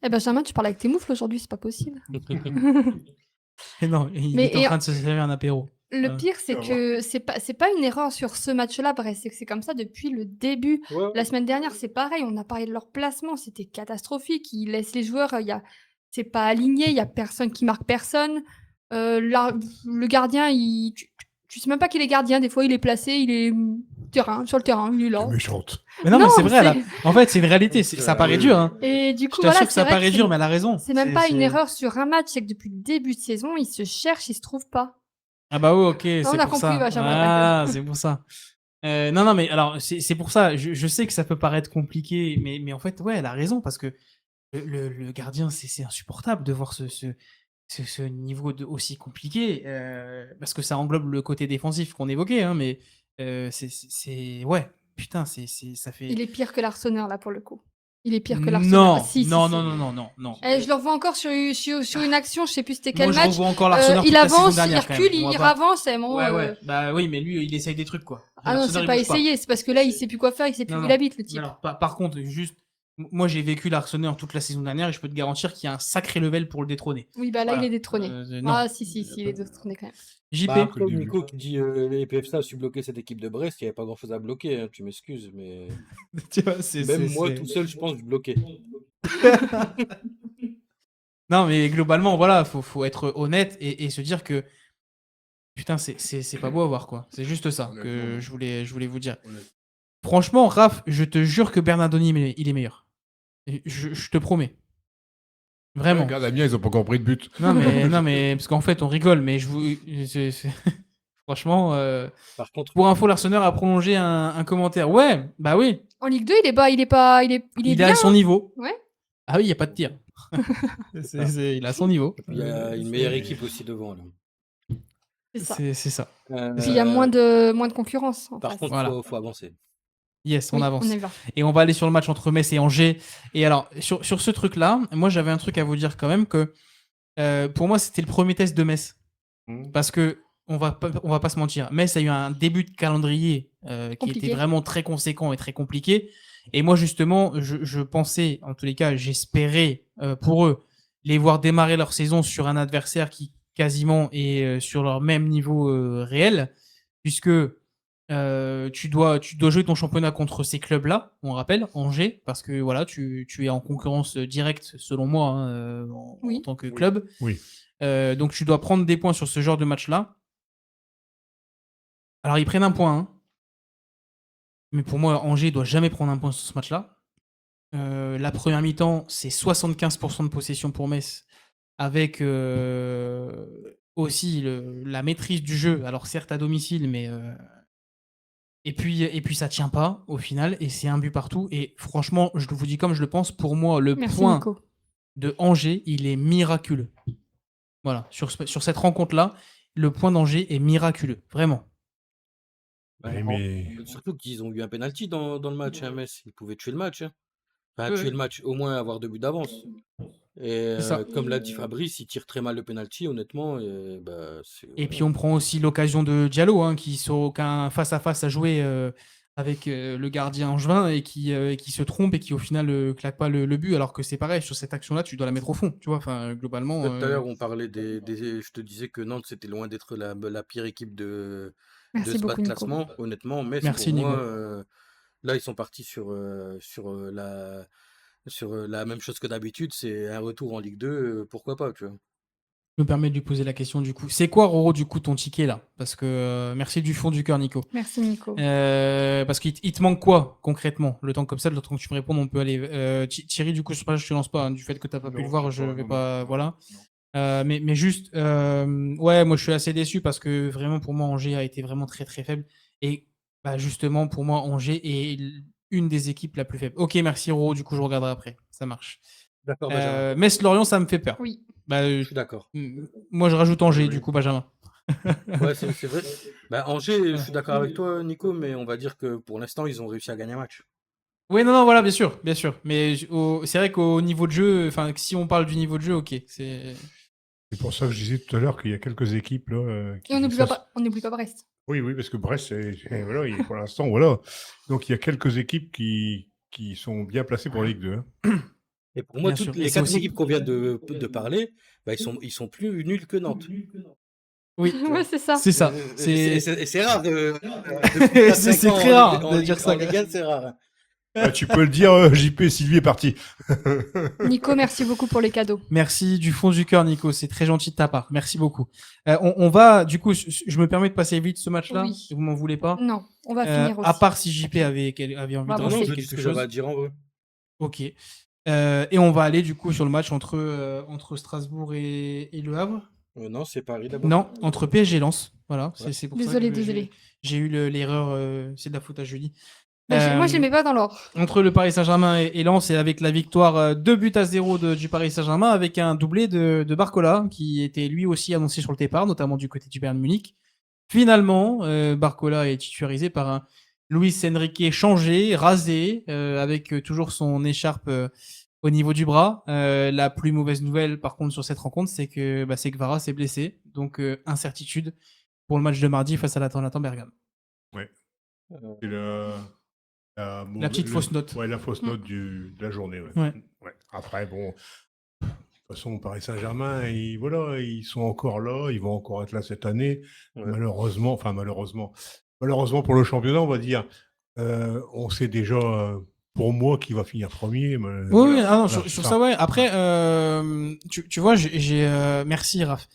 Eh Benjamin, tu parles avec tes moufles aujourd'hui, c'est pas possible. Et non, il Mais- est en train de se servir un apéro. Le pire, c'est Ça va. que c'est pas une erreur sur ce match-là, Brest, c'est que c'est comme ça depuis le début. Ouais. La semaine dernière, c'est pareil, on a parlé de leur placement, c'était catastrophique. Ils laissent les joueurs, c'est pas aligné, il y a personne qui marque personne. Le gardien, tu sais même pas qu'il est gardien, des fois il est placé, il est sur le terrain, il est là. T'es méchante. Mais non, Non, mais c'est vrai, c'est- en fait, c'est une réalité. Ça paraît dur, hein. Et du Je coup, t'assure voilà, que c'est ça vrai paraît que dur, mais elle a raison. c'est même pas une erreur sur un match, c'est que depuis le début de saison, ils se cherchent, ils se trouvent pas. Ah bah oui, ok, c'est on a pour compris, ça. Benjamin, Ah, c'est pour ça. Non, mais alors, c'est pour ça. Je sais que ça peut paraître compliqué, mais en fait, ouais, elle a raison, parce que le gardien, c'est insupportable de voir ce niveau aussi compliqué, parce que ça englobe le côté défensif qu'on évoquait, hein, mais ouais, putain, ça fait... Il est pire que l'Arsenal, là, pour le coup. Il est pire que Non, l'Arsenal. Si, si, non, si. non, non, non, non, non. Je le revois encore sur une action, je sais plus c'était quel Moi, je match. revois encore l'Arsenal toute Il la saison avance, il dernière, quand même. recule, On va il pas- avance. Et bon, Ouais, ouais. Bah oui, mais lui, il essaye des trucs, quoi. Ah non, L'Arsenal, c'est il pas bouge essayé, c'est parce que là, il sait plus quoi faire, il sait plus Non, où non. il habite, le type. Alors, par contre, juste, moi, j'ai vécu l'Arsenal toute la saison dernière et je peux te garantir qu'il y a un sacré level pour le détrôner. Oui, bah là, Voilà. il est détrôné. Non. Ah, si, il est détrôné quand même. JP, Bah, que le après, début. Nico qui dit les PFSA a su bloquer cette équipe de Brest, il n'y avait pas grand chose à bloquer, hein, tu m'excuses, mais tu vois, même moi tout seul, je pense, je bloquais. Non, mais globalement, voilà, faut être honnête et se dire que Putain, c'est pas beau à voir, quoi. C'est juste ça que Honnêtement, je voulais vous dire. honnêtement. Franchement, Raph, je te jure que Bernardoni, il est meilleur. Et je te promets. Ouais, Vraiment. regarde, Amiens, ils ont pas encore pris de but. Non, mais parce qu'en fait, on rigole, mais je vous. Franchement, Par contre, pour info, l'Arsenal a prolongé un commentaire. Ouais, bah oui, En Ligue 2, il est il bien. a son niveau. Ouais. Ah oui, il n'y a pas de tir. Il a son niveau. il y a une meilleure équipe aussi devant. Là. C'est ça. C'est ça. Puis il y a moins de concurrence en Par face. contre, Voilà. faut avancer. Yes, on Oui, avance. on y va. Et on va aller sur le match entre Metz et Angers. Et alors, sur ce truc-là, moi, j'avais un truc à vous dire quand même que pour moi, c'était le premier test de Metz. Parce que on va pas se mentir. Metz a eu un début de calendrier qui Compliqué. était vraiment très conséquent et très compliqué. Et moi, justement, je pensais, en tous les cas, j'espérais pour eux les voir démarrer leur saison sur un adversaire qui quasiment est sur leur même niveau réel, puisque tu dois jouer ton championnat contre ces clubs-là, on rappelle, Angers, parce que voilà, tu es en concurrence directe, selon moi, hein, en Oui. tant que club. Oui. Donc tu dois prendre des points sur ce genre de match-là. Alors ils prennent un point, hein. Mais pour moi, Angers doit jamais prendre un point sur ce match-là. La première mi-temps, c'est 75% de possession pour Metz, avec aussi la maîtrise du jeu. Alors certes à domicile, mais et puis ça tient pas au final, et c'est un but partout. Et franchement, je vous dis comme je le pense, pour moi, le Merci point Nico. de Angers, il est miraculeux. Voilà, sur cette rencontre-là, le point d'Angers est miraculeux, vraiment. Ouais, mais Surtout qu'ils ont eu un penalty dans le match, hein, Metz. Ils pouvaient tuer le match. Hein. Enfin, Ouais, tuer ouais. le match, au moins avoir 2 buts d'avance. Et C'est ça. comme l'a dit Fabrice, il tire très mal le penalty, honnêtement. Et puis on prend aussi l'occasion de Diallo, hein, qui n'a aucun face-à-face à jouer avec le gardien angevin et qui se trompe et qui au final claque pas le but, alors que c'est pareil, sur cette action-là, tu dois la mettre au fond, tu vois, enfin, globalement. Tout à l'heure, on parlait je te disais que Nantes, c'était loin d'être la pire équipe de Merci ce bas beaucoup de Nico. classement. Honnêtement, Metz, Merci, pour moi, Nico. là, ils sont partis sur la même chose que d'habitude. C'est un retour en Ligue 2, pourquoi pas, tu vois. Je me permets de lui poser la question du coup. C'est quoi, Roro, du coup, ton ticket là? Parce que merci du fond du cœur, Nico. Merci Nico. Parce qu'il te manque quoi concrètement? Le temps comme ça, le temps que tu me répondes, on peut aller. Thierry, du coup, je te lance pas, hein, du fait que tu n'as pas pu le voir, je vais pas. Voilà. Mais juste, ouais, moi je suis assez déçu parce que vraiment pour moi, Angers a été vraiment très très faible. Et bah, justement, pour moi, Angers est une des équipes la plus faible. Ok, merci, Roro, du coup, je regarderai après. Ça marche. D'accord, Benjamin. Metz-Lorient, ça me fait peur. Oui. Bah, Je suis d'accord. moi, je rajoute Angers, du coup, Benjamin. Ouais, c'est vrai. Angers, je suis d'accord avec toi, Nico, mais on va dire que pour l'instant, ils ont réussi à gagner un match. Oui, non, voilà, bien sûr, bien sûr. Mais c'est vrai qu'au niveau de jeu, enfin, si on parle du niveau de jeu, ok, c'est pour ça que je disais tout à l'heure qu'il y a quelques équipes là. Et on n'oublie pas Brest. Oui, parce que Brest, voilà, pour l'instant, voilà. Donc il y a quelques équipes qui sont bien placées pour la Ligue 2. Hein. Et pour moi, Bien sûr. toutes Et les c'est 4 aussi- équipes qu'on vient de parler, ils sont plus nuls que Nantes. Oui, Ouais, c'est ça. c'est ça. Et C'est c'est rare de. C'est très rare de dire ça. En Ligue 1, c'est rare. Hein. Tu peux le dire, JP, Sylvie est parti. Nico, merci beaucoup pour les cadeaux. Merci du fond du cœur, Nico. C'est très gentil de ta part. Merci beaucoup. On va, du coup, je me permets de passer vite ce match-là. Oui. Si vous m'en voulez pas. Non, on va finir aussi. À part si JP avait envie Ah, de bon, rajouter Je dis ce quelque que chose. j'avais à dire en vrai. Ok. Et on va aller du coup sur le match entre Strasbourg et Le Havre. Non, c'est Paris d'abord. Non, entre PSG et Lens. Voilà, Ouais. c'est pour Désolé, ça que désolé. j'ai eu l'erreur. C'est de la faute à Julie. Moi, je les mets pas dans l'ordre. Entre le Paris Saint-Germain et Lens, et avec la victoire 2-0 du Paris Saint-Germain, avec un doublé de Barcola, qui était lui aussi annoncé sur le départ, notamment du côté du Bayern Munich. Finalement, Barcola est titularisé par un Luis Enrique changé, rasé, avec toujours son écharpe au niveau du bras. La plus mauvaise nouvelle, par contre, sur cette rencontre, c'est que Kvara s'est blessé. Donc, incertitude pour le match de mardi face à l'Atalanta Bergame. Ouais. Euh, C'est La petite fausse note. Ouais, la fausse note de la journée. Ouais. Ouais. Ouais. Après, bon, de toute façon, Paris Saint-Germain, voilà, ils sont encore là, ils vont encore être là cette année. Ouais. Malheureusement pour le championnat, on va dire, on sait déjà pour moi qui va finir premier. Mais, Oui, voilà. oui, ah non, Voilà, sur ça, ouais. Après, tu vois, merci Raph.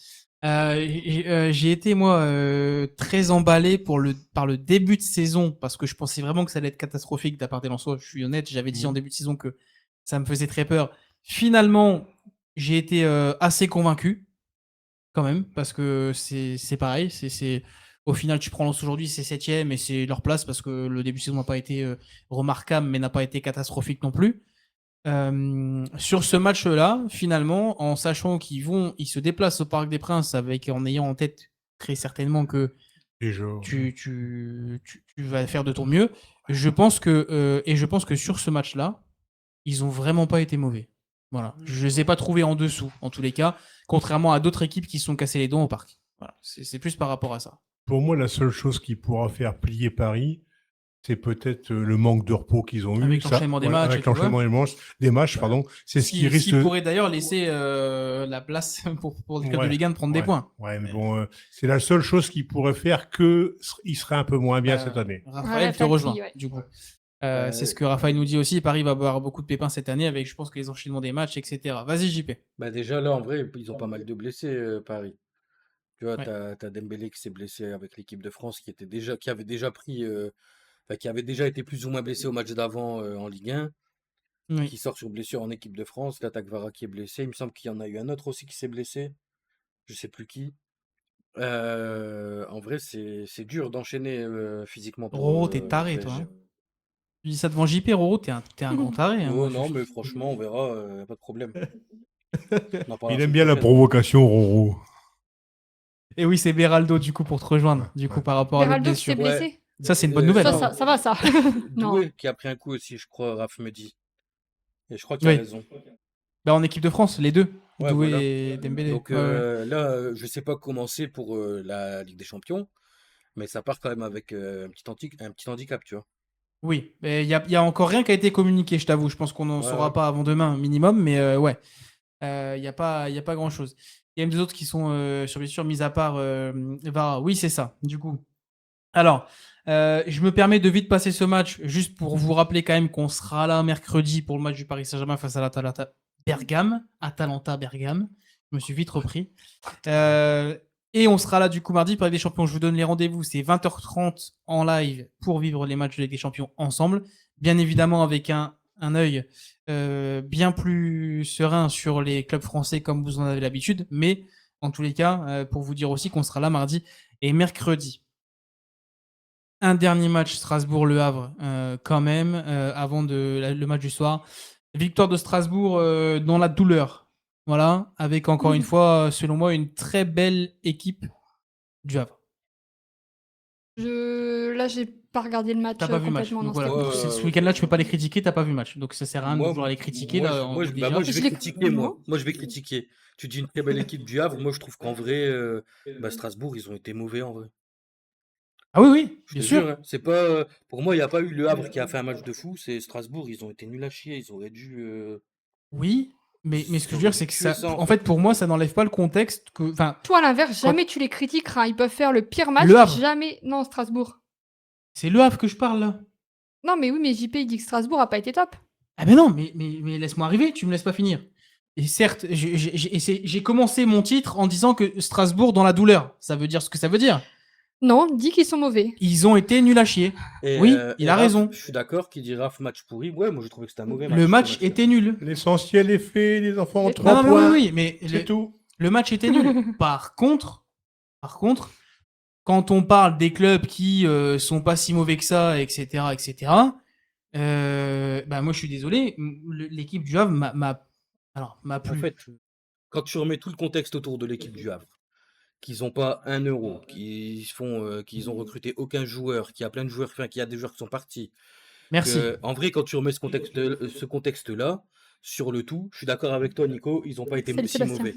J'ai été, moi, très emballé par le début de saison, parce que je pensais vraiment que ça allait être catastrophique de la part des Lensois. Je suis honnête, j'avais dit en début de saison que ça me faisait très peur. Finalement, j'ai été assez convaincu, quand même, parce que c'est pareil. Au final, tu prends Lens aujourd'hui, c'est 7ème et c'est leur place parce que le début de saison n'a pas été remarquable, mais n'a pas été catastrophique non plus. Sur ce match-là, finalement, en sachant ils se déplacent au Parc des Princes en ayant en tête très certainement que Déjà. tu vas faire de ton mieux. Je pense que sur ce match-là, ils ont vraiment pas été mauvais. Voilà. Je les ai pas trouvés en dessous, en tous les cas, contrairement à d'autres équipes qui se sont cassées les dents au parc. Voilà. C'est plus par rapport à ça. Pour moi, la seule chose qui pourra faire plier Paris, c'est peut-être le manque de repos qu'ils ont eu. Avec l'enchaînement des matchs. Avec l'enchaînement des matchs, pardon. C'est ce qui risque. Ce qui pourrait d'ailleurs laisser la place pour les clubs de Ligue 1 de prendre des points. Ouais, mais bon, c'est la seule chose qui pourrait faire qu'il serait un peu moins bien cette année. Raphaël te rejoint, du coup. C'est ce que Raphaël nous dit aussi. Paris va avoir beaucoup de pépins cette année avec, je pense, que les enchaînements des matchs, etc. Vas-y, JP. Bah déjà, là, en vrai, ils ont pas mal de blessés, Paris. Tu vois, t'as Dembélé qui s'est blessé avec l'équipe de France, qui avait déjà pris, qui avait déjà été plus ou moins blessé au match d'avant en Ligue 1, qui sort sur blessure en équipe de France. Là, t'as Kvara qui est blessé. Il me semble qu'il y en a eu un autre aussi qui s'est blessé. Je sais plus qui. En vrai, c'est dur d'enchaîner physiquement pour. Roro, t'es taré, toi. Tu dis ça devant JP, Roro, t'es un grand taré. Hein, Oh, non, mais franchement, on verra, pas de problème. Il aime bien la provocation, Roro. Et oui, c'est Beraldo, du coup, pour te rejoindre, du coup, par rapport à la blessure. Beraldo qui s'est blessé. Ça, c'est une bonne nouvelle. Ça va, ça. Doué qui a pris un coup aussi, je crois, Raph me dit. Et je crois qu'il a raison. Bah, en équipe de France, les deux. Ouais, Doué voilà. et Dembélé. Donc là, je sais pas comment c'est pour la Ligue des Champions, mais ça part quand même avec un petit handicap, tu vois. Oui, il y a encore rien qui a été communiqué, je t'avoue. Je pense qu'on n'en saura pas avant demain, minimum, mais ouais. Il n'y a pas grand-chose. Il y a même des autres qui sont sur blessure, mis à part Vara. Oui, c'est ça, du coup. Alors, je me permets de vite passer ce match, juste pour vous rappeler quand même qu'on sera là mercredi pour le match du Paris Saint-Germain face à l'Atalanta Bergame. Je me suis vite repris. Et on sera là du coup mardi pour la Ligue des Champions. Je vous donne les rendez-vous. C'est 20h30 en live pour vivre les matchs de Ligue des Champions ensemble. Bien évidemment avec un œil bien plus serein sur les clubs français comme vous en avez l'habitude. Mais en tous les cas, pour vous dire aussi qu'on sera là mardi et mercredi. Un dernier match Strasbourg-Le Havre quand même avant le match du soir. Victoire de Strasbourg dans la douleur. Voilà, avec encore une fois, selon moi, une très belle équipe du Havre. Là, j'ai pas regardé le match. T'as pas vu le match. Donc, voilà. Ce week-end-là, tu peux pas les critiquer, t'as pas vu le match. Donc ça sert à rien de vouloir les critiquer. Moi, je vais critiquer, moi. Moi, je vais critiquer. Tu dis une très belle équipe du Havre. Moi, je trouve qu'en vrai, Strasbourg, ils ont été mauvais en vrai. Ah oui, bien sûr. Hein, c'est pas, pour moi, il n'y a pas eu le Havre qui a fait un match de fou. C'est Strasbourg, ils ont été nuls à chier. Ils auraient dû. Oui, mais ce que je veux dire, c'est que ça, en fait, pour moi, ça n'enlève pas le contexte que. Toi, à l'inverse, jamais tu les critiques. Hein. Ils peuvent faire le pire match. Jamais. Non, Strasbourg. C'est Le Havre que je parle là. Non, mais oui, mais JP, il dit que Strasbourg a pas été top. Ah ben non, mais laisse-moi arriver, tu me laisses pas finir. Et certes, j'ai commencé mon titre en disant que Strasbourg dans la douleur. Ça veut dire ce que ça veut dire. Non, dis qu'ils sont mauvais. Ils ont été nuls à chier. Oui, il a raison. Je suis d'accord qu'il dit Raph match pourri. Ouais, moi je trouvais que c'était un mauvais match. Le match était nul. L'essentiel est fait, les enfants ont 3 points. Oui, mais c'est tout. Le match était nul. Par contre, quand on parle des clubs qui sont pas si mauvais que ça, etc., moi je suis désolé, l'équipe du Havre m'a plu. En fait, quand tu remets tout le contexte autour de l'équipe du Havre, qu'ils n'ont pas 1 euro, qu'ils ont recruté aucun joueur, qu'il y a plein de joueurs, qu'il y a des joueurs qui sont partis. Merci. En vrai, quand tu remets ce contexte-là, sur le tout, je suis d'accord avec toi, Nico, ils n'ont pas été si mauvais.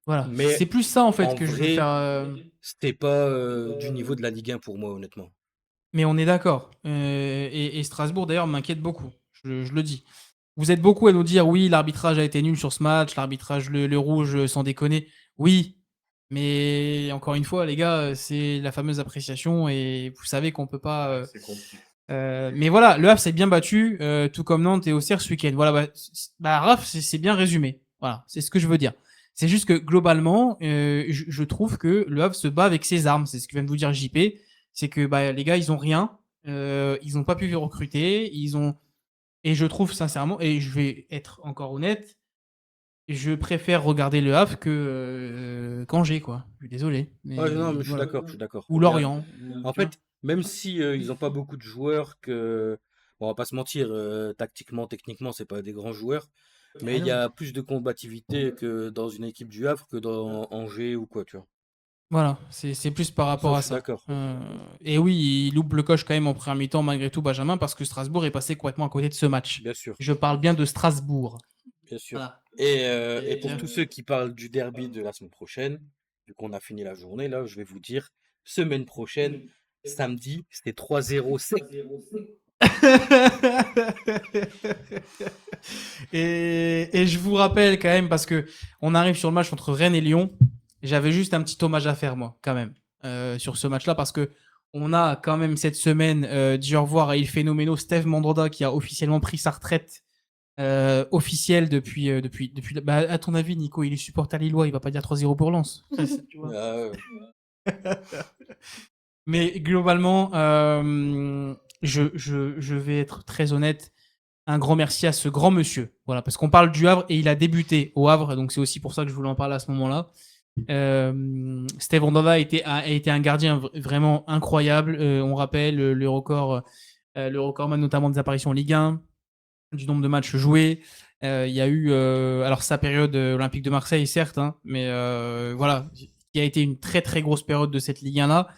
Voilà. Mais c'est plus ça en fait que je veux faire. C'était pas du niveau de la Ligue 1 pour moi, honnêtement. Mais on est d'accord. Et Strasbourg d'ailleurs m'inquiète beaucoup. Je le dis. Vous êtes beaucoup à nous dire oui, l'arbitrage a été nul sur ce match, l'arbitrage le rouge sans déconner. Oui. Mais encore une fois, les gars, c'est la fameuse appréciation et vous savez qu'on peut pas. Mais voilà, le Havre s'est bien battu, tout comme Nantes et Auxerre ce week-end. Voilà, Raph, c'est bien résumé. Voilà, c'est ce que je veux dire. C'est juste que globalement, je trouve que Le Havre se bat avec ses armes. C'est ce que vient de vous dire JP. C'est que les gars, ils ont rien. Ils n'ont pas pu recruter. Et je trouve sincèrement, et je vais être encore honnête, je préfère regarder Le Havre que qu'Angers, quoi. Je suis désolé. Non, mais je suis voilà. d'accord, je suis d'accord. Ou Lorient. En fait, même si ils n'ont pas beaucoup de joueurs bon, on va pas se mentir, tactiquement, techniquement, c'est pas des grands joueurs, mais il y a plus de combativité que dans une équipe du Havre que dans Angers ou quoi, tu vois. Voilà, c'est plus par rapport à je suis ça. d'accord. Et oui, il loupe le coche quand même en première mi-temps malgré tout, Benjamin, parce que Strasbourg est passé complètement à côté de ce match. Bien sûr, Je parle bien de Strasbourg. bien sûr. Voilà. Et pour tous ceux qui parlent du derby de la semaine prochaine, vu qu'on a fini la journée, là, je vais vous dire, semaine prochaine, samedi, c'était 3-0 sec. Et je vous rappelle quand même, parce que on arrive sur le match entre Rennes et Lyon, j'avais juste un petit hommage à faire, moi, quand même, sur ce match-là, parce que on a quand même cette semaine dit au revoir à Il Phénoméno, Steve Mandanda, qui a officiellement pris sa retraite officielle depuis. À ton avis, Nico, il est supporter lillois, il va pas dire 3-0 pour Lens. Tu vois. Mais globalement, je vais être très honnête. Un grand merci à ce grand monsieur. Voilà, parce qu'on parle du Havre et il a débuté au Havre, donc c'est aussi pour ça que je voulais en parler à ce moment-là. Steve Mandanda a été un gardien vraiment incroyable. On rappelle le recordman notamment des apparitions en Ligue 1, du nombre de matchs joués. Il y a eu alors sa période olympique de Marseille, certes, hein, mais voilà, qui a été une très très grosse période de cette Ligue 1 là.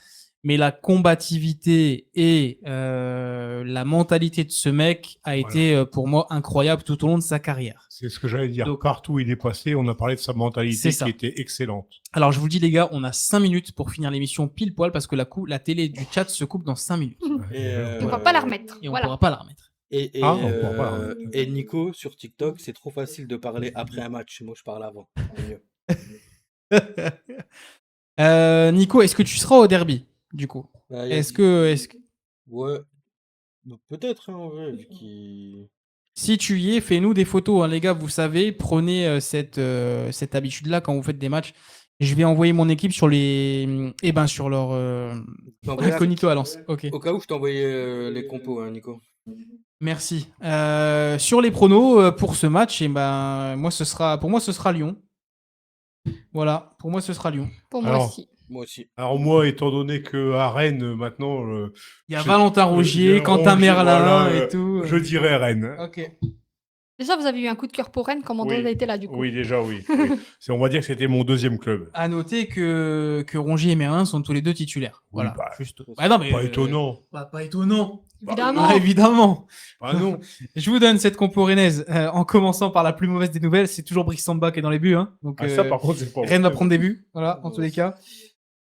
Mais la combativité et la mentalité de ce mec a été pour moi incroyable tout au long de sa carrière. C'est ce que j'allais dire. Donc, partout où il est passé, on a parlé de sa mentalité qui était excellente. Alors je vous dis les gars, on a 5 minutes pour finir l'émission pile poil parce que la télé du chat se coupe dans 5 minutes. Et on ne pourra pas la remettre. Et on ne pourra pas la remettre. Et Nico, sur TikTok, c'est trop facile de parler après un match. Moi, je parle avant. C'est mieux. Nico, est-ce que tu seras au derby, du coup? Est-ce que... Ouais, peut-être, hein, en vrai, vu qu'il... Si tu y es, fais-nous des photos, hein, les gars. Vous savez, prenez cette habitude-là quand vous faites des matchs. Je vais envoyer mon équipe sur sur leur incognito à Lens. Okay. Au cas où je t'ai envoyé les compos, hein, Nico. Merci. Sur les pronos pour ce match, pour moi, ce sera Lyon. Voilà, pour moi, ce sera Lyon. Pour moi aussi. Moi aussi. Alors moi, étant donné qu'à Rennes, maintenant... il y a Valentin Rogier, Quentin Merlin et tout. Je dirais Rennes. Ok. Déjà, vous avez eu un coup de cœur pour Rennes quand Mandanda était là, du coup. Oui, déjà, oui. On va dire que c'était mon deuxième club. À noter que Rongier et Merlin sont tous les deux titulaires. Oui, voilà. Juste... non, mais, pas étonnant. Pas étonnant. Évidemment. Évidemment. Non. Je vous donne cette compo rennaise en commençant par la plus mauvaise des nouvelles. C'est toujours Brice Samba qui est dans les buts. Hein. Donc, ça, par contre, c'est pas Rennes va prendre des buts. Voilà, en tous les cas.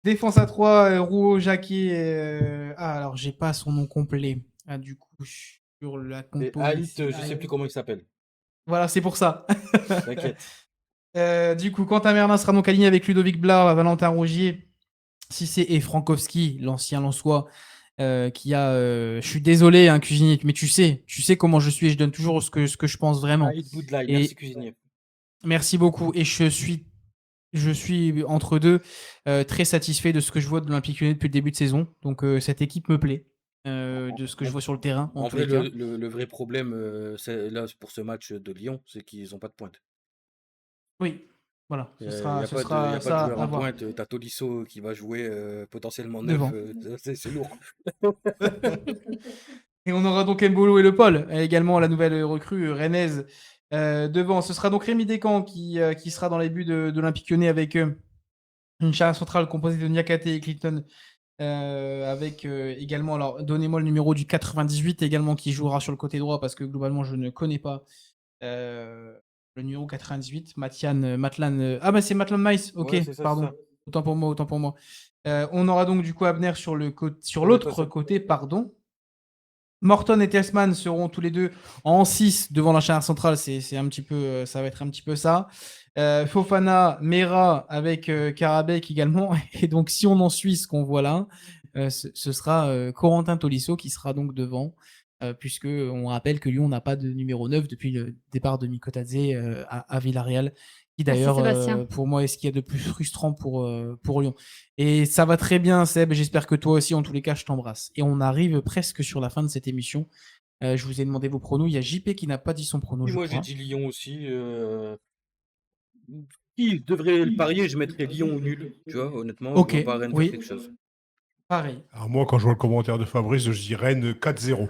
Défense à 3, Rouault, Jacquet. Alors, j'ai pas son nom complet. Du coup, sur la compo. Je sais plus comment il s'appelle. Voilà, c'est pour ça. T'inquiète. Du coup, Quentin Merlin sera donc aligné avec Ludovic Blas, Valentin Rogier, Cissé et Frankowski, l'ancien Lensois, qui a... je suis désolé, hein, cuisinier, mais tu sais comment je suis et je donne toujours ce que je pense vraiment. Merci, cuisinier. Merci beaucoup. Et je suis entre deux très satisfait de ce que je vois de l'Olympique Lyonnais depuis le début de saison. Donc, cette équipe me plaît. De ce que je vois sur le terrain. En vrai, le vrai problème là, pour ce match de Lyon, c'est qu'ils n'ont pas de pointe. Oui, voilà. Il n'y a pas de joueur en pointe. T'as Tolisso qui va jouer potentiellement neuf. C'est lourd. Et on aura donc Mbolo et Le Paul, également la nouvelle recrue rennaise devant. Ce sera donc Rémi Descamps qui sera dans les buts de l'Olympique Lyonnais avec une charnière centrale composée de Niakhaté et Clinton. Avec également, alors donnez-moi le numéro du 98 également qui jouera sur le côté droit parce que globalement je ne connais pas le numéro 98, Matlan. C'est Matlan Mice, ok, ouais, pardon. Autant pour moi. On aura donc du coup Abner sur l'autre côté, pardon. Morton et Telsman seront tous les deux en 6 devant la charnière centrale, c'est un petit peu, ça va être un petit peu ça. Fofana, Mera avec Karabek également. Et donc, si on en suit ce qu'on voit là, ce sera Corentin Tolisso qui sera donc devant, puisque on rappelle que Lyon n'a pas de numéro 9 depuis le départ de Mikotadze à Villarreal, Qui Merci d'ailleurs, Sébastien. pour moi, est ce qu'il y a de plus frustrant pour Lyon. Et ça va très bien, Seb. J'espère que toi aussi, en tous les cas, je t'embrasse. Et on arrive presque sur la fin de cette émission. Je vous ai demandé vos pronos. Il y a JP qui n'a pas dit son prono, Et je moi, j'ai crois. dit Lyon aussi. Qui devrait le parier, je mettrais Lyon ou nul. Tu vois, honnêtement, Ok, je vois pas Rennes oui. faire quelque chose. Pareil. Alors moi, quand je vois le commentaire de Fabrice, je dis Rennes 4-0.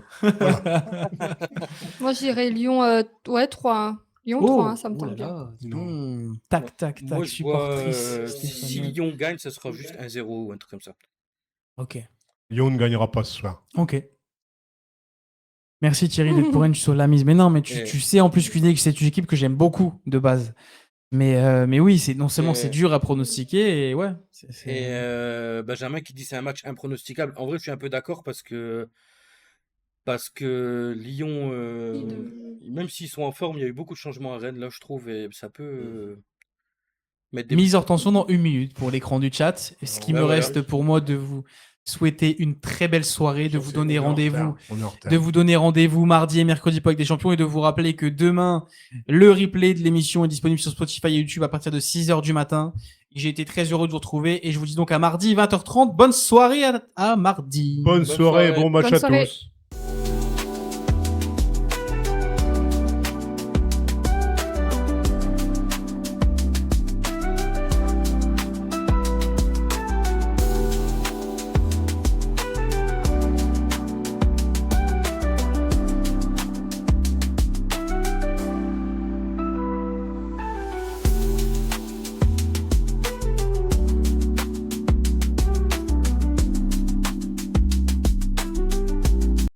Moi, je dirais Lyon, ouais, 3-1. Lyon 3-1, ça me oh tente là bien. là, dis Non. donc. Tac, tac, Moi, tac, je vois supportrice. si Stéphanoise. Lyon gagne, ça sera juste 1-0 ou un truc comme ça. Ok, Lyon ne gagnera pas ce soir. ok. Merci Thierry d'être pour Rennes sur la mise. Mais non, mais Et- tu sais en plus que c'est une équipe que j'aime beaucoup de base. Mais oui, non seulement c'est dur à pronostiquer, et ouais. Et Benjamin qui dit c'est un match impronosticable. En vrai, je suis un peu d'accord parce que Lyon, même s'ils sont en forme, il y a eu beaucoup de changements à Rennes, là, je trouve, et ça peut mettre des Mise buts. hors tension dans 1 minute pour l'écran du chat. Ce qui Ouais, me voilà. reste pour moi de vous souhaiter une très belle soirée, de vous donner On est en rendez-vous. retard, on est en retard. De vous donner rendez-vous mardi et mercredi pour avec des champions et de vous rappeler que demain, le replay de l'émission est disponible sur Spotify et YouTube à partir de 6h du matin. J'ai été très heureux de vous retrouver et je vous dis donc à mardi 20h30. Bonne soirée à mardi. Bonne soirée, soirée. bon match Bonne à soirée. tous.